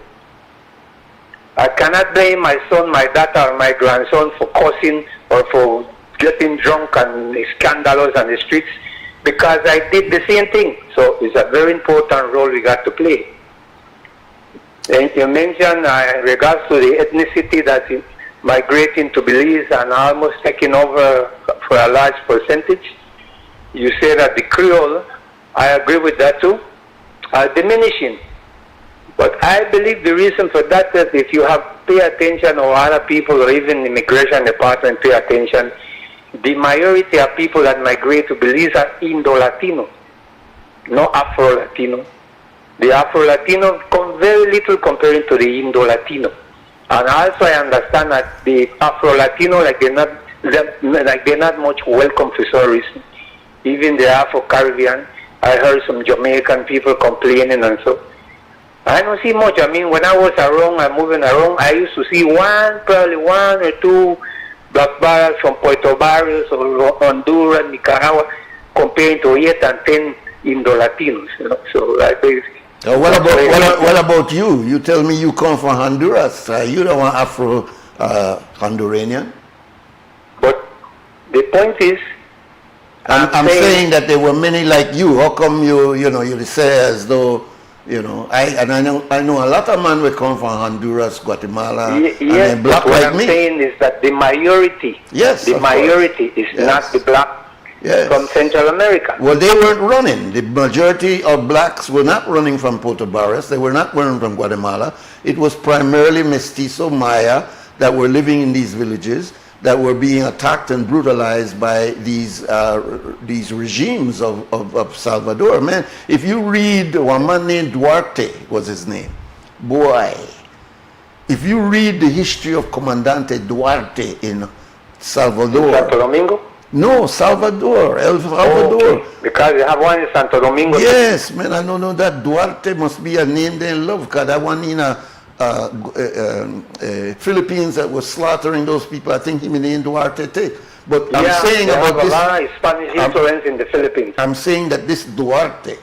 I cannot blame my son, my daughter, or my grandson for cussing or for getting drunk and scandalous on the streets, because I did the same thing. So it's a very important role we got to play. And you mentioned in regards to the ethnicity that is migrating to Belize and almost taking over for a large percentage. You say that the Creole, I agree with that too, are diminishing. But I believe the reason for that is if you have pay attention, or other people or even the immigration department pay attention, the majority of people that migrate to Belize are Indo-Latino, not Afro-Latino. The Afro-Latino come very little compared to the Indo-Latino. And also I understand that the Afro-Latino, they're not much welcome for some reason. Even the Afro-Caribbean, I heard some Jamaican people complaining and so. I don't see much. I mean, when I was around and moving around, I used to see probably one or two black barrels from Puerto Barrios or Honduras, Nicaragua, comparing to 8 and 10 Indo-Latinos. You know? So what about you? You tell me you come from Honduras. You don't want Afro-Honduranian. But the point is, I'm saying that there were many like you. How come you say as though, I know a lot of men will come from Honduras, Guatemala, yes, and black what like I'm me. saying is that the majority, yes, is not the black from Central America. Well, they weren't running. The majority of blacks were not running from Puerto Barrios. They were not running from Guatemala. It was primarily Mestizo, Maya that were living in these villages. that were being attacked and brutalized by these regimes of Salvador. Man, if you read one man named Duarte was his name, boy. If you read the history of Comandante Duarte in Salvador. Santo Domingo? No, Salvador, El Salvador. Okay. Because you have one in Santo Domingo. Yes, man, I don't know that Duarte must be a name they love, because that one in Philippines that was slaughtering those people, I think him named Duarte too. But I'm saying they about have this. a lot of Spanish influence in the Philippines. I'm saying that this Duarte,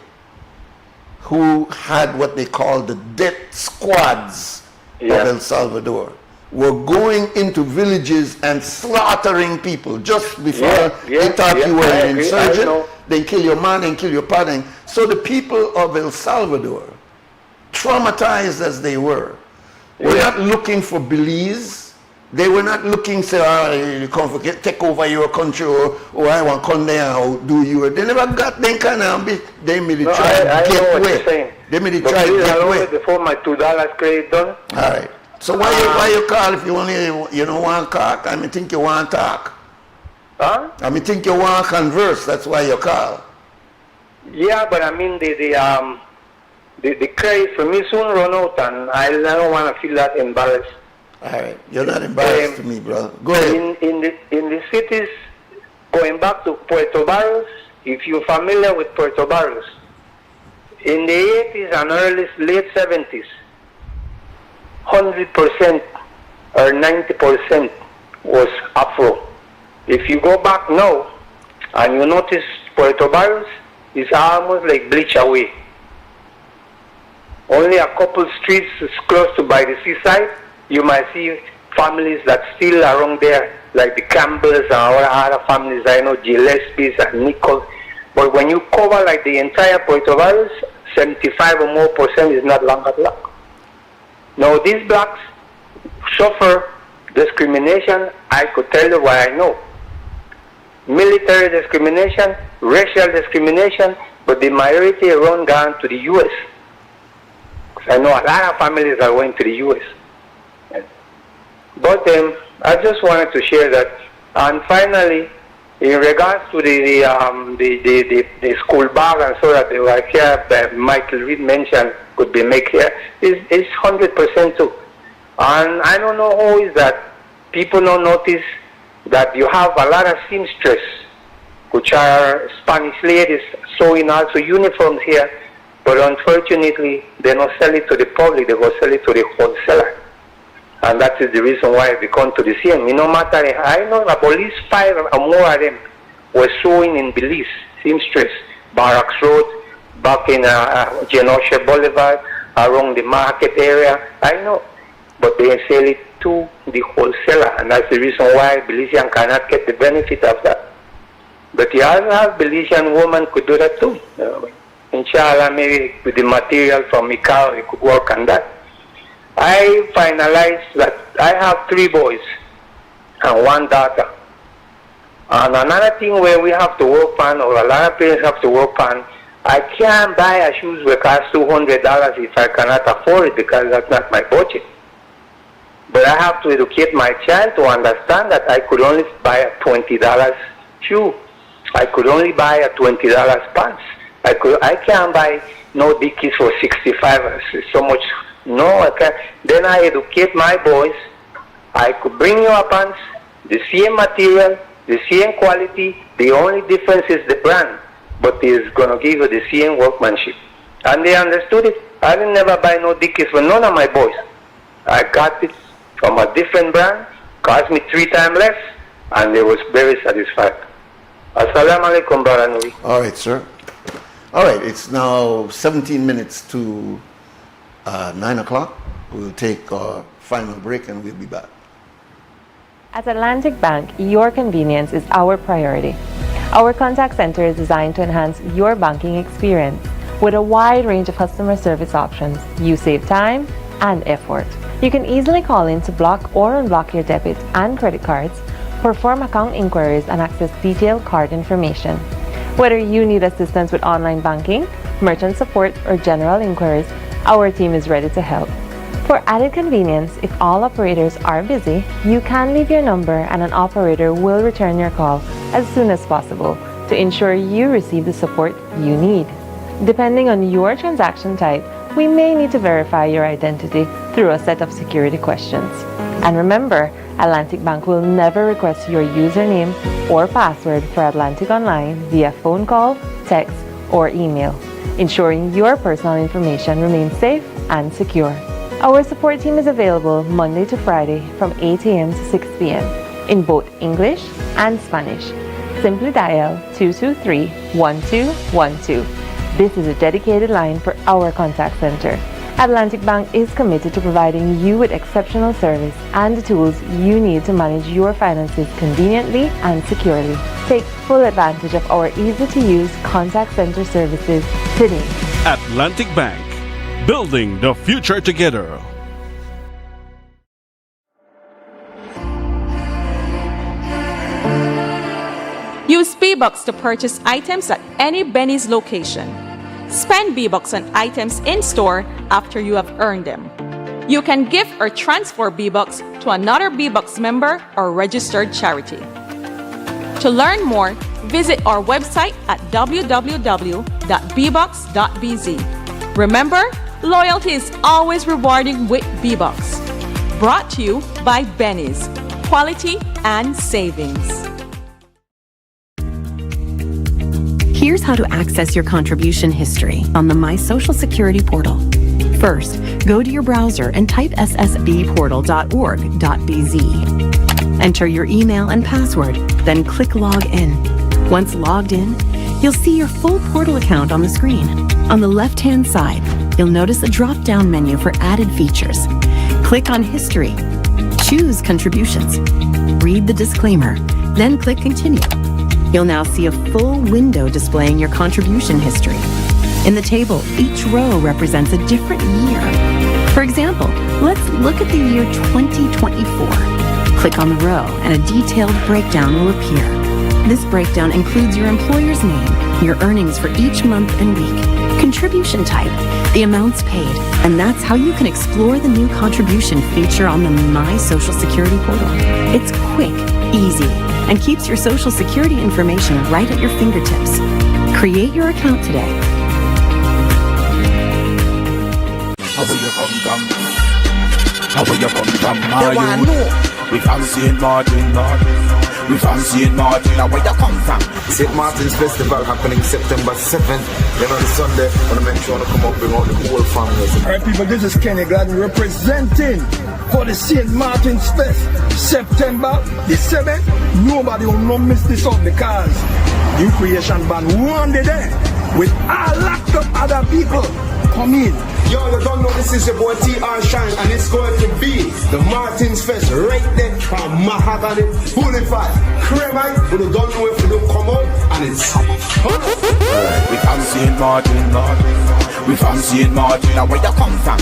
who had what they call the death squads of El Salvador, were going into villages and slaughtering people just before they thought you were an insurgent. They kill your man and kill your partner. So the people of El Salvador, traumatized as they were not looking for Belize. They were not looking to say, you come for take over your country, or I want to come there and do you. They never got them kind of they may try to get away. They may try to get away. Before my $2 credit done. All right. So why you call if you don't want to talk? I mean, think you want to talk. Huh? I mean, think you want to converse. That's why you call. Yeah, but I mean the credit for me soon run out, and I don't want to feel that embarrassed. All right, you're not embarrassed to me, brother. Go ahead. In the cities, going back to Puerto Barrios, if you're familiar with Puerto Barrios, in the 80s and late 70s, 100% or 90% was Afro. If you go back now and you notice Puerto Barrios, it's almost like bleach away. Only a couple streets close to by the seaside, you might see families that still around there, like the Campbells and other families I know, Gillespies and Nichols. But when you cover like the entire Puerto Barrios, 75 or more % is not longer black. Now these blacks suffer discrimination. I could tell you why I know. Military discrimination, racial discrimination, but the majority around gone to the U.S. I know a lot of families are going to the U.S. But I just wanted to share that. And finally, in regards to the school bag and so that they were here, that Michael Reed mentioned could be made here, it's 100% too. And I don't know how is that people don't notice that you have a lot of seamstress, which are Spanish ladies sewing also uniforms here, but unfortunately they don't sell it to the public, they go sell it to the wholesaler. And that is the reason why we come to the same. No matter, I know at least 5 or more of them were sewing in Belize, seamstress, Barracks Road, back in Genosha Boulevard, around the market area. I know, but they sell it to the wholesaler, and that's the reason why Belizean cannot get the benefit of that. But the other Belizean woman could do that too. Inshallah, maybe with the material from Mikau, we could work on that. I finalized that I have 3 boys and 1 daughter. And another thing where we have to work on, or a lot of parents have to work on, I can't buy a shoes that cost $200 if I cannot afford it, because that's not my budget. But I have to educate my child to understand that I could only buy a $20 shoe. I could only buy a $20 pants. I can't buy no Dickies for $65. It's so much. No, I can't. Then I educate my boys. I could bring you a pants, the same material, the same quality. The only difference is the brand, but it's going to give you the same workmanship. And they understood it. I didn't never buy no Dickies for none of my boys. I got it from a different brand, cost me 3 times less, and they was very satisfied. Assalamu alaikum, Brother Nuri. All right, sir. All right, it's now 17 minutes to 9 o'clock. We'll take our final break and we'll be back. At Atlantic Bank, your convenience is our priority. Our contact center is designed to enhance your banking experience. With a wide range of customer service options, you save time and effort. You can easily call in to block or unblock your debit and credit cards, perform account inquiries, and access detailed card information. Whether you need assistance with online banking, merchant support, or general inquiries, our team is ready to help. For added convenience, if all operators are busy, you can leave your number and an operator will return your call as soon as possible to ensure you receive the support you need. Depending on your transaction type, we may need to verify your identity through a set of security questions. And remember, Atlantic Bank will never request your username or password for Atlantic Online via phone call, text, or email, ensuring your personal information remains safe and secure. Our support team is available Monday to Friday from 8 a.m. to 6 p.m. in both English and Spanish. Simply dial 223-1212. This is a dedicated line for our contact center. Atlantic Bank is committed to providing you with exceptional service and the tools you need to manage your finances conveniently and securely. Take full advantage of our easy-to-use contact center services today. Atlantic Bank, building the future together. Use B-Bucks to purchase items at any Benny's location. Spend B-Bucks on items in-store after you have earned them. You can gift or transfer B-Bucks to another B-Bucks member or registered charity. To learn more, visit our website at www.bbucks.bz. Remember, loyalty is always rewarding with B-Bucks. Brought to you by Benny's. Quality and savings. Here's how to access your contribution history on the My Social Security portal. First, go to your browser and type ssbportal.org.bz. Enter your email and password, then click Log In. Once logged in, you'll see your full portal account on the screen. On the left-hand side, you'll notice a drop-down menu for added features. Click on History. Choose Contributions. Read the disclaimer, then click Continue. You'll now see a full window displaying your contribution history. In the table, each row represents a different year. For example, let's look at the year 2024. Click on the row and a detailed breakdown will appear. This breakdown includes your employer's name, your earnings for each month and week, contribution type, the amounts paid, and that's how you can explore the new contribution feature on the My Social Security portal. It's quick, easy, and keeps your Social Security information right at your fingertips. Create your account today. How will you come from? How will you come from? We from St. Martin, we from St. Martin. Now where you come from? St. Martin's Festival happening September 7th. Then on the Sunday, I want to make sure to come up bring out the whole family. Alright people, this is Kenny Gladden representing for the St. Martin's Fest, September the 7th. Nobody will not miss this out because New Creation Band one day there with a lot of other people. Come in. Yo, you don't know this is your boy TR Shine and it's going to be the Martin's Fest right there from Mahogany, Boulevard, Cremite. But you don't know if you don't come out and it's Alright, we from St. Martin, we from St. Martin. Now where you come from?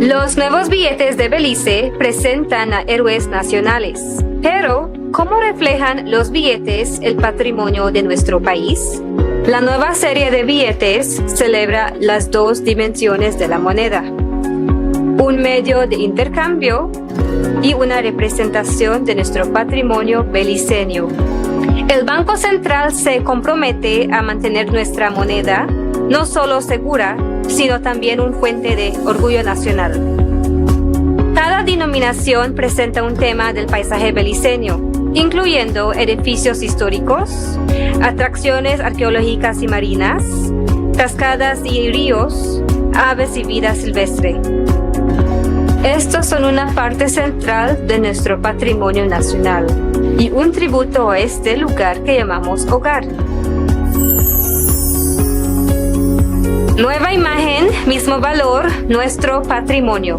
Los nuevos billetes de Belice presentan a héroes nacionales. Pero, ¿cómo reflejan los billetes el patrimonio de nuestro país? La nueva serie de billetes celebra las dos dimensiones de la moneda, un medio de intercambio y una representación de nuestro patrimonio beliceño. El Banco Central se compromete a mantener nuestra moneda no solo segura, sino también una fuente de orgullo nacional. Cada denominación presenta un tema del paisaje beliceño, incluyendo edificios históricos, atracciones arqueológicas y marinas, cascadas y ríos, aves y vida silvestre. Estos son una parte central de nuestro patrimonio nacional y un tributo a este lugar que llamamos hogar. Nueva imagen, mismo valor, nuestro patrimonio.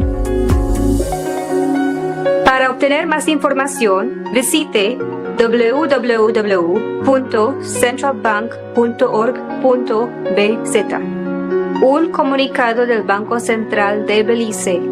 Para obtener más información, visite www.centralbank.org.bz. Un comunicado del Banco Central de Belice.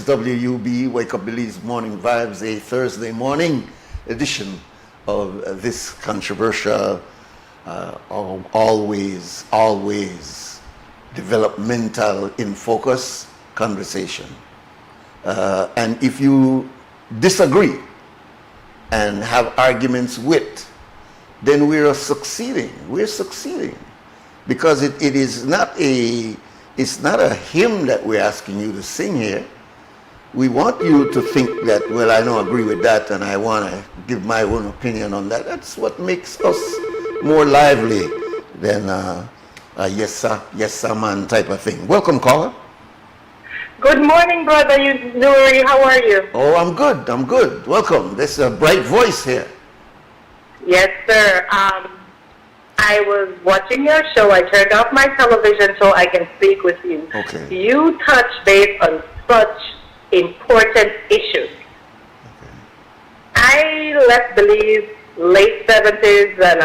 is WUB, Wake Up Belize Morning Vibes, a Thursday morning edition of this controversial, always developmental in focus conversation. And if you disagree and have arguments with, then we're succeeding. We're succeeding. Because it is not it's not a hymn that we're asking you to sing here. We want you to think that, well, I don't agree with that and I want to give my own opinion on that. That's what makes us more lively than a yes sir man type of thing. Welcome, caller. Good morning, brother Nuri. How are you? Oh, I'm good. Welcome. There's a bright voice here. Yes, sir. I was watching your show. I turned off my television so I can speak with you. Okay. You touch base on such important issues. Okay. I left Belize late 70s, and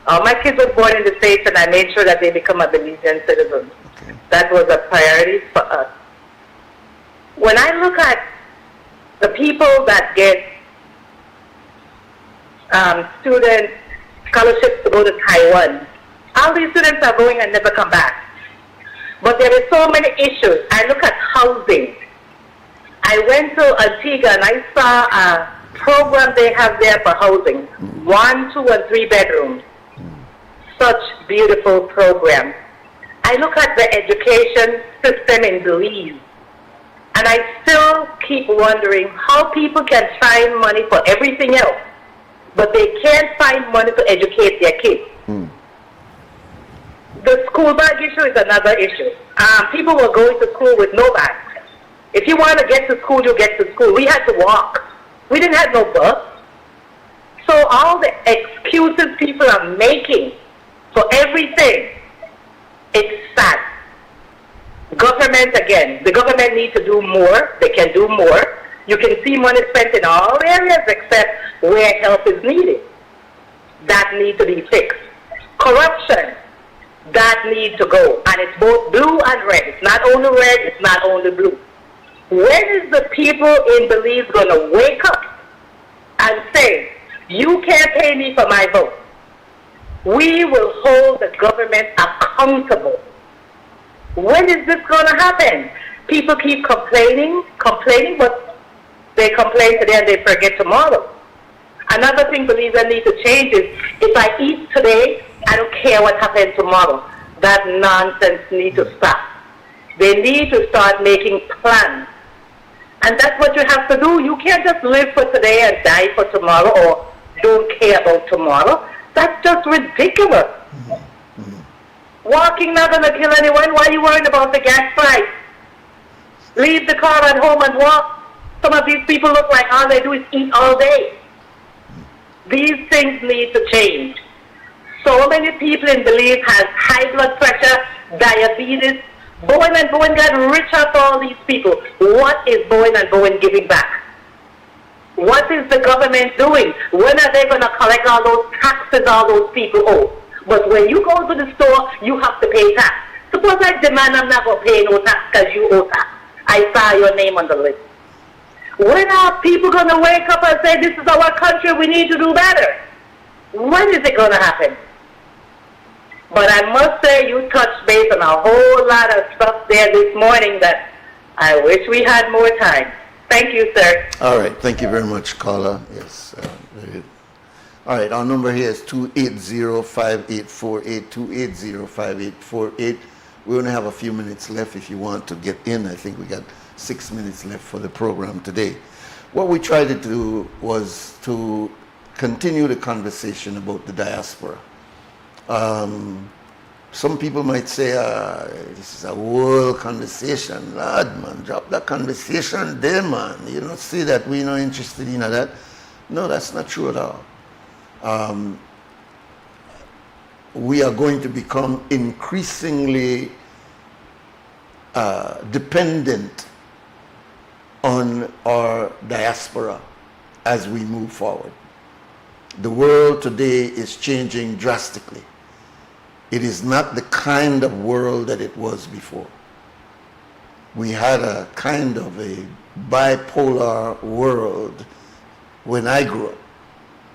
all my kids were born in the States, and I made sure that they become a Belizean citizen. Okay. That was a priority for us. When I look at the people that get student scholarships to go to Taiwan, all these students are going and never come back. But there are so many issues. I look at housing. I went to Antigua and I saw a program they have there for housing. 1, 2, and 3 bedrooms. Such beautiful program. I look at the education system in Belize, and I still keep wondering how people can find money for everything else, but they can't find money to educate their kids. The school bag issue is another issue. People were going to school with no bags. If you want to get to school, you get to school. We had to walk. We didn't have no bus. So all the excuses people are making for everything, it's sad. Government, again, the government needs to do more. They can do more. You can see money spent in all areas except where help is needed. That needs to be fixed. Corruption, that needs to go. And it's both blue and red. It's not only red, it's not only blue. When is the people in Belize going to wake up and say, you can't pay me for my vote? We will hold the government accountable. When is this going to happen? People keep complaining, but they complain today and they forget tomorrow. Another thing Believers need to change is, if I eat today, I don't care what happens tomorrow. That nonsense needs to stop. They need to start making plans. And that's what you have to do. You can't just live for today and die for tomorrow, or don't care about tomorrow. That's just ridiculous. Walking not going to kill anyone. Why are you worrying about the gas price? Leave the car at home and walk. Some of these people look like all they do is eat all day. These things need to change. So many people in Belize have high blood pressure, diabetes. Bowen and Bowen got rich off all these people. What is Bowen and Bowen giving back? What is the government doing? When are they going to collect all those taxes all those people owe? But when you go to the store, you have to pay tax. Suppose I demand I'm not going to pay no tax because you owe tax. I saw your name on the list. When are people going to wake up and say, this is our country, we need to do better? When is it going to happen? But I must say, you touched base on a whole lot of stuff there this morning that I wish we had more time. Thank you, sir. All right. Thank you very much, caller. Yes. All right. Our number here is 280-5848, 280-5848. We only have a few minutes left if you want to get in. I think we got 6 minutes left for the program today. What we tried to do was to continue the conversation about the diaspora. Some people might say, this is a world conversation. Lord, man, drop that conversation there, man. You don't see that we're not interested in that. No, that's not true at all. We are going to become increasingly dependent on our diaspora as we move forward. The world today is changing drastically. It is not the kind of world that it was before. we had a kind of a bipolar world when I grew up,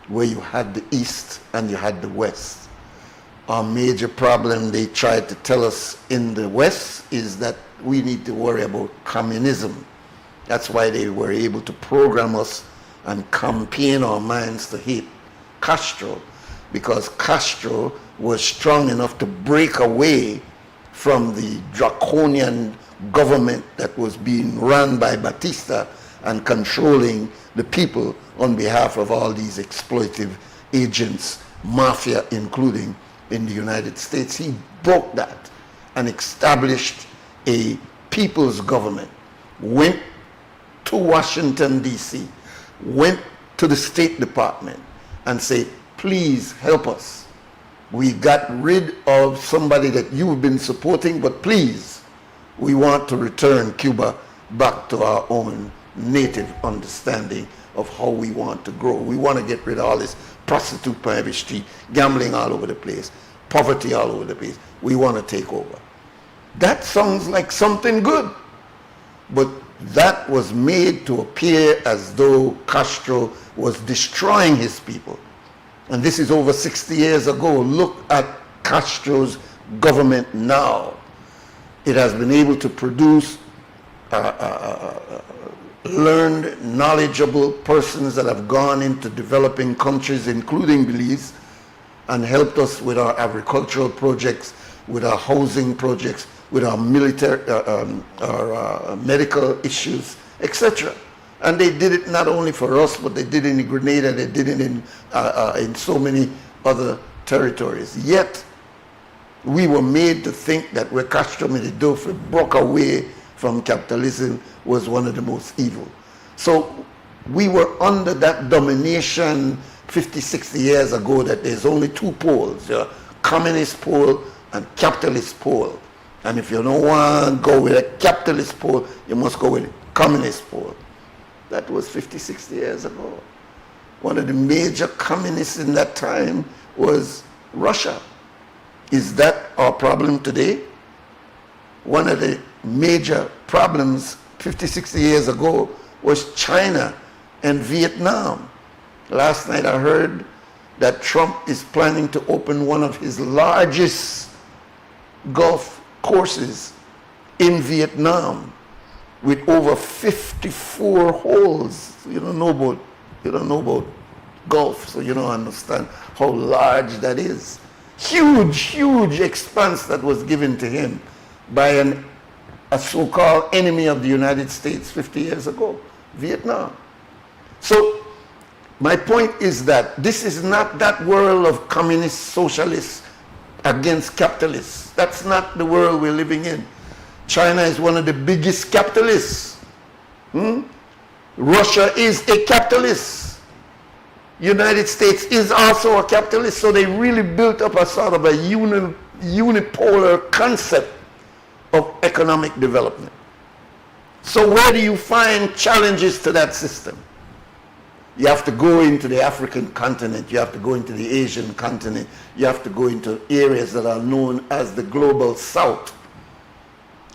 where you had the East and you had the West. Our major problem they tried to tell us in the West is that we need to worry about communism. That's why they were able to program us and campaign our minds to hate Castro, because Castro was strong enough to break away from the draconian government that was being run by Batista and controlling the people on behalf of all these exploitive agents, mafia including in the United States. He broke that and established a people's government, went to Washington, D.C., went to the State Department and said, please help us. We got rid of somebody that you've been supporting, but please, we want to return Cuba back to our own native understanding of how we want to grow. We want to get rid of all this prostitute on every street, gambling all over the place, poverty all over the place. We want to take over. That sounds like something good, but that was made to appear as though Castro was destroying his people. And this is over 60 years ago. Look at Castro's government now. It has been able to produce learned, knowledgeable persons that have gone into developing countries, including Belize, and helped us with our agricultural projects, with our housing projects, with our military, our medical issues, etc. And they did it not only for us, but they did it in Grenada, they did it in so many other territories. Yet, we were made to think that where Castro Medidofe broke away from capitalism was one of the most evil. So we were under that domination 50, 60 years ago that there's only two poles, communist pole and capitalist pole. And if you don't want to go with a capitalist pole, you must go with a communist pole. That was 50, 60 years ago. One of the major communists in that time was Russia. Is that our problem today? One of the major problems 50, 60 years ago was China and Vietnam. Last night I heard that Trump is planning to open one of his largest golf courses in Vietnam with over 54 holes. You don't know about golf, so you don't understand how large that is. Huge, huge expanse that was given to him by a so-called enemy of the United States 50 years ago, Vietnam. So my point is that this is not that world of communist socialists against capitalists. That's not the world we're living in. China is one of the biggest capitalists. Russia is a capitalist. United States is also a capitalist, so they really built up a sort of a unipolar concept of economic development. So where do you find challenges to that system? You have to go into the African continent, you have to go into the Asian continent, you have to go into areas that are known as the global south.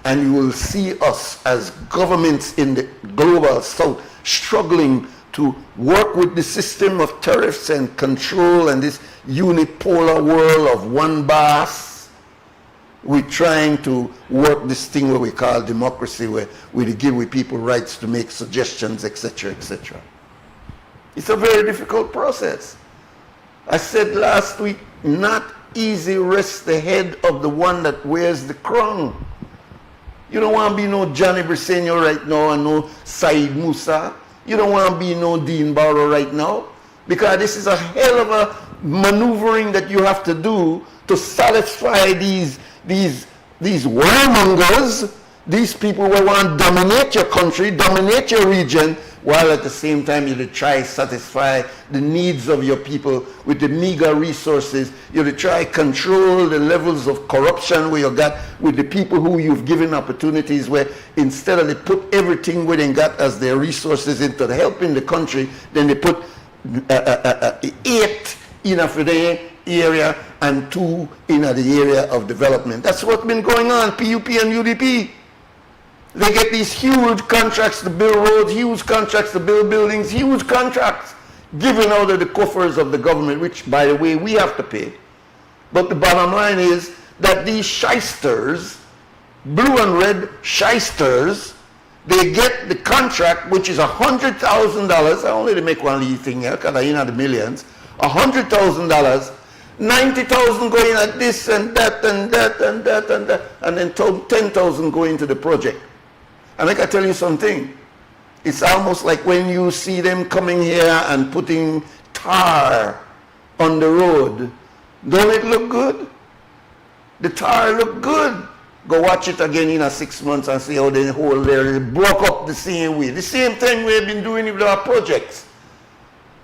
And you will see us as governments in the global south struggling to work with the system of tariffs and control and this unipolar world of one boss. We're trying to work this thing where we call democracy, where we give people rights to make suggestions, etc., etc. It's a very difficult process. I said last week, not easy rests the head of the one that wears the crown. You don't want to be no Johnny Briseño right now and no Said Musa. You don't want to be no Dean Barrow right now, because this is a hell of a maneuvering that you have to do to satisfy these warmongers, these people who want to dominate your country, dominate your region, while at the same time you try to satisfy the needs of your people with the meager resources. You try to control the levels of corruption where you got with the people who you've given opportunities, where instead of they put everything where they got as their resources into helping the country, then they put 8 in a area and 2 in the area of development. That's what's been going on, PUP and UDP. They get these huge contracts to build roads, huge contracts to build buildings, huge contracts given out of the coffers of the government, which, by the way, we have to pay. But the bottom line is that these shysters, blue and red shysters, they get the contract, which is $100,000. I only to make one little thing here, because I ain't the millions. $100,000, 90,000 going at this and that and that and that and that, and then 10,000 going to the project. And I can tell you something. It's almost like when you see them coming here and putting tar on the road. Don't it look good? The tar look good. Go watch it again in 6 months and see how the whole there broke up the same way. The same thing we've been doing with our projects.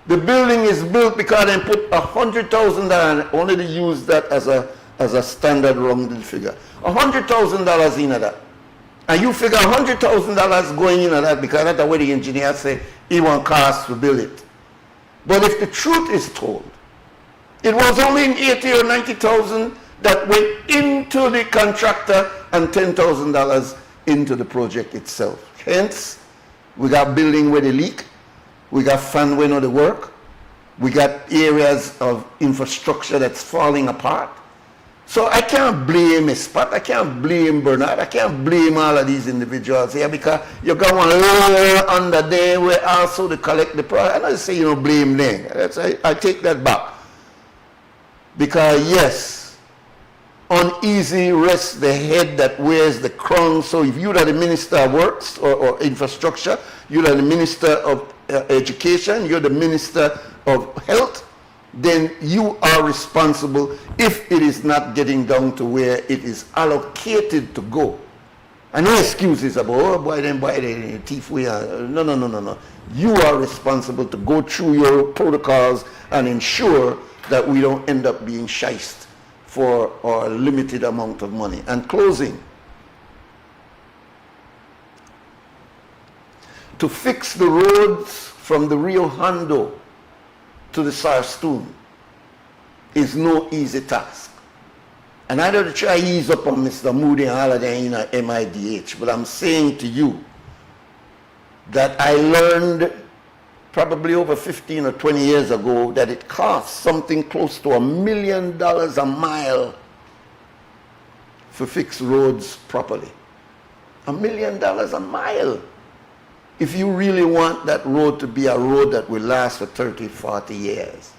The building is built because they put $100,000 and only to use that as a standard rounded figure. $100,000 into that. And you figure $100,000 going into that because that's the way the engineer say he want cost to build it. But if the truth is told, it was only in 80 or 90,000 that went into the contractor and $10,000 into the project itself. Hence, we got building where they leak, we got fan where they work, we got areas of infrastructure that's falling apart. So I can't blame Spot, I can't blame Bernard, I can't blame all of these individuals here because you got one layer under there where also to collect the price. I don't say you don't blame them. I take that back. Because yes, uneasy rests the head that wears the crown. So if you're the Minister of Works or Infrastructure, you're the Minister of Education, you're the Minister of Health, then you are responsible if it is not getting down to where it is allocated to go. And no excuses about, oh, boy, the thief we are. No. You are responsible to go through your protocols and ensure that we don't end up being shiced for our limited amount of money. And closing, to fix the roads from the Rio Hondo to the Sarstoon is no easy task. And I don't try to ease up on Mr. Moody and Holiday in MIDH, but I'm saying to you that I learned probably over 15 or 20 years ago that it costs something close to $1 million a mile to fix roads properly. $1 million a mile. If you really want that road to be a road that will last for 30, 40 years,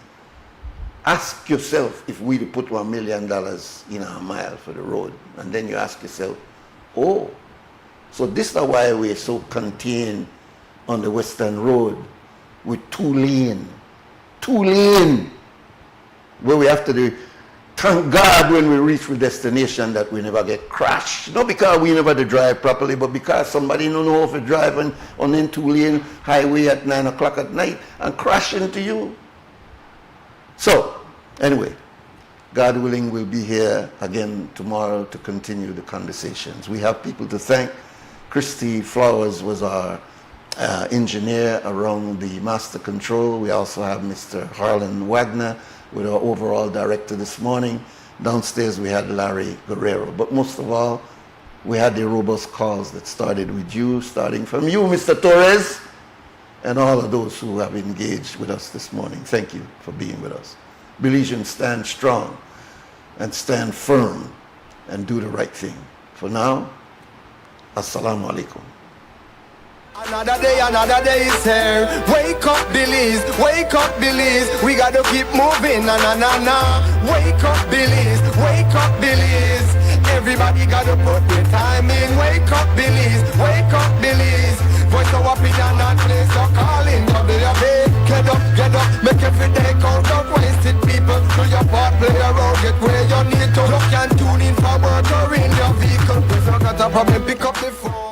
ask yourself if we put $1 million in a mile for the road. And then you ask yourself, oh, so this is why we're so contained on the Western Road with two lane, where we have to do, thank God when we reach the destination that we never get crashed. Not because we never drive properly, but because somebody don't know how to drive on in two-lane highway at 9 o'clock at night and crash into you. So, anyway, God willing, we'll be here again tomorrow to continue the conversations. We have people to thank. Christy Flowers was our engineer around the master control. We also have Mr. Harlan Wagner with our overall director this morning. Downstairs we had Larry Guerrero. But most of all, we had the robust calls that started with you, starting from you, Mr. Torres, and all of those who have engaged with us this morning. Thank you for being with us. Belizeans, stand strong and stand firm and do the right thing. For now, Assalamu alaikum. Another day is here. Wake up, Belize. Wake up, Belize. We gotta keep moving. Wake up, Belize. Wake up, Belize. Everybody gotta put their time in. Wake up, Belize. Wake up, Belize. Voice of opinion and place your calling. WB. Get up. Make every day count. Don't waste it, people. Do your part, play around. Get where you need to. Look and tune in for work or in your vehicle. If you got a problem, pick up the phone.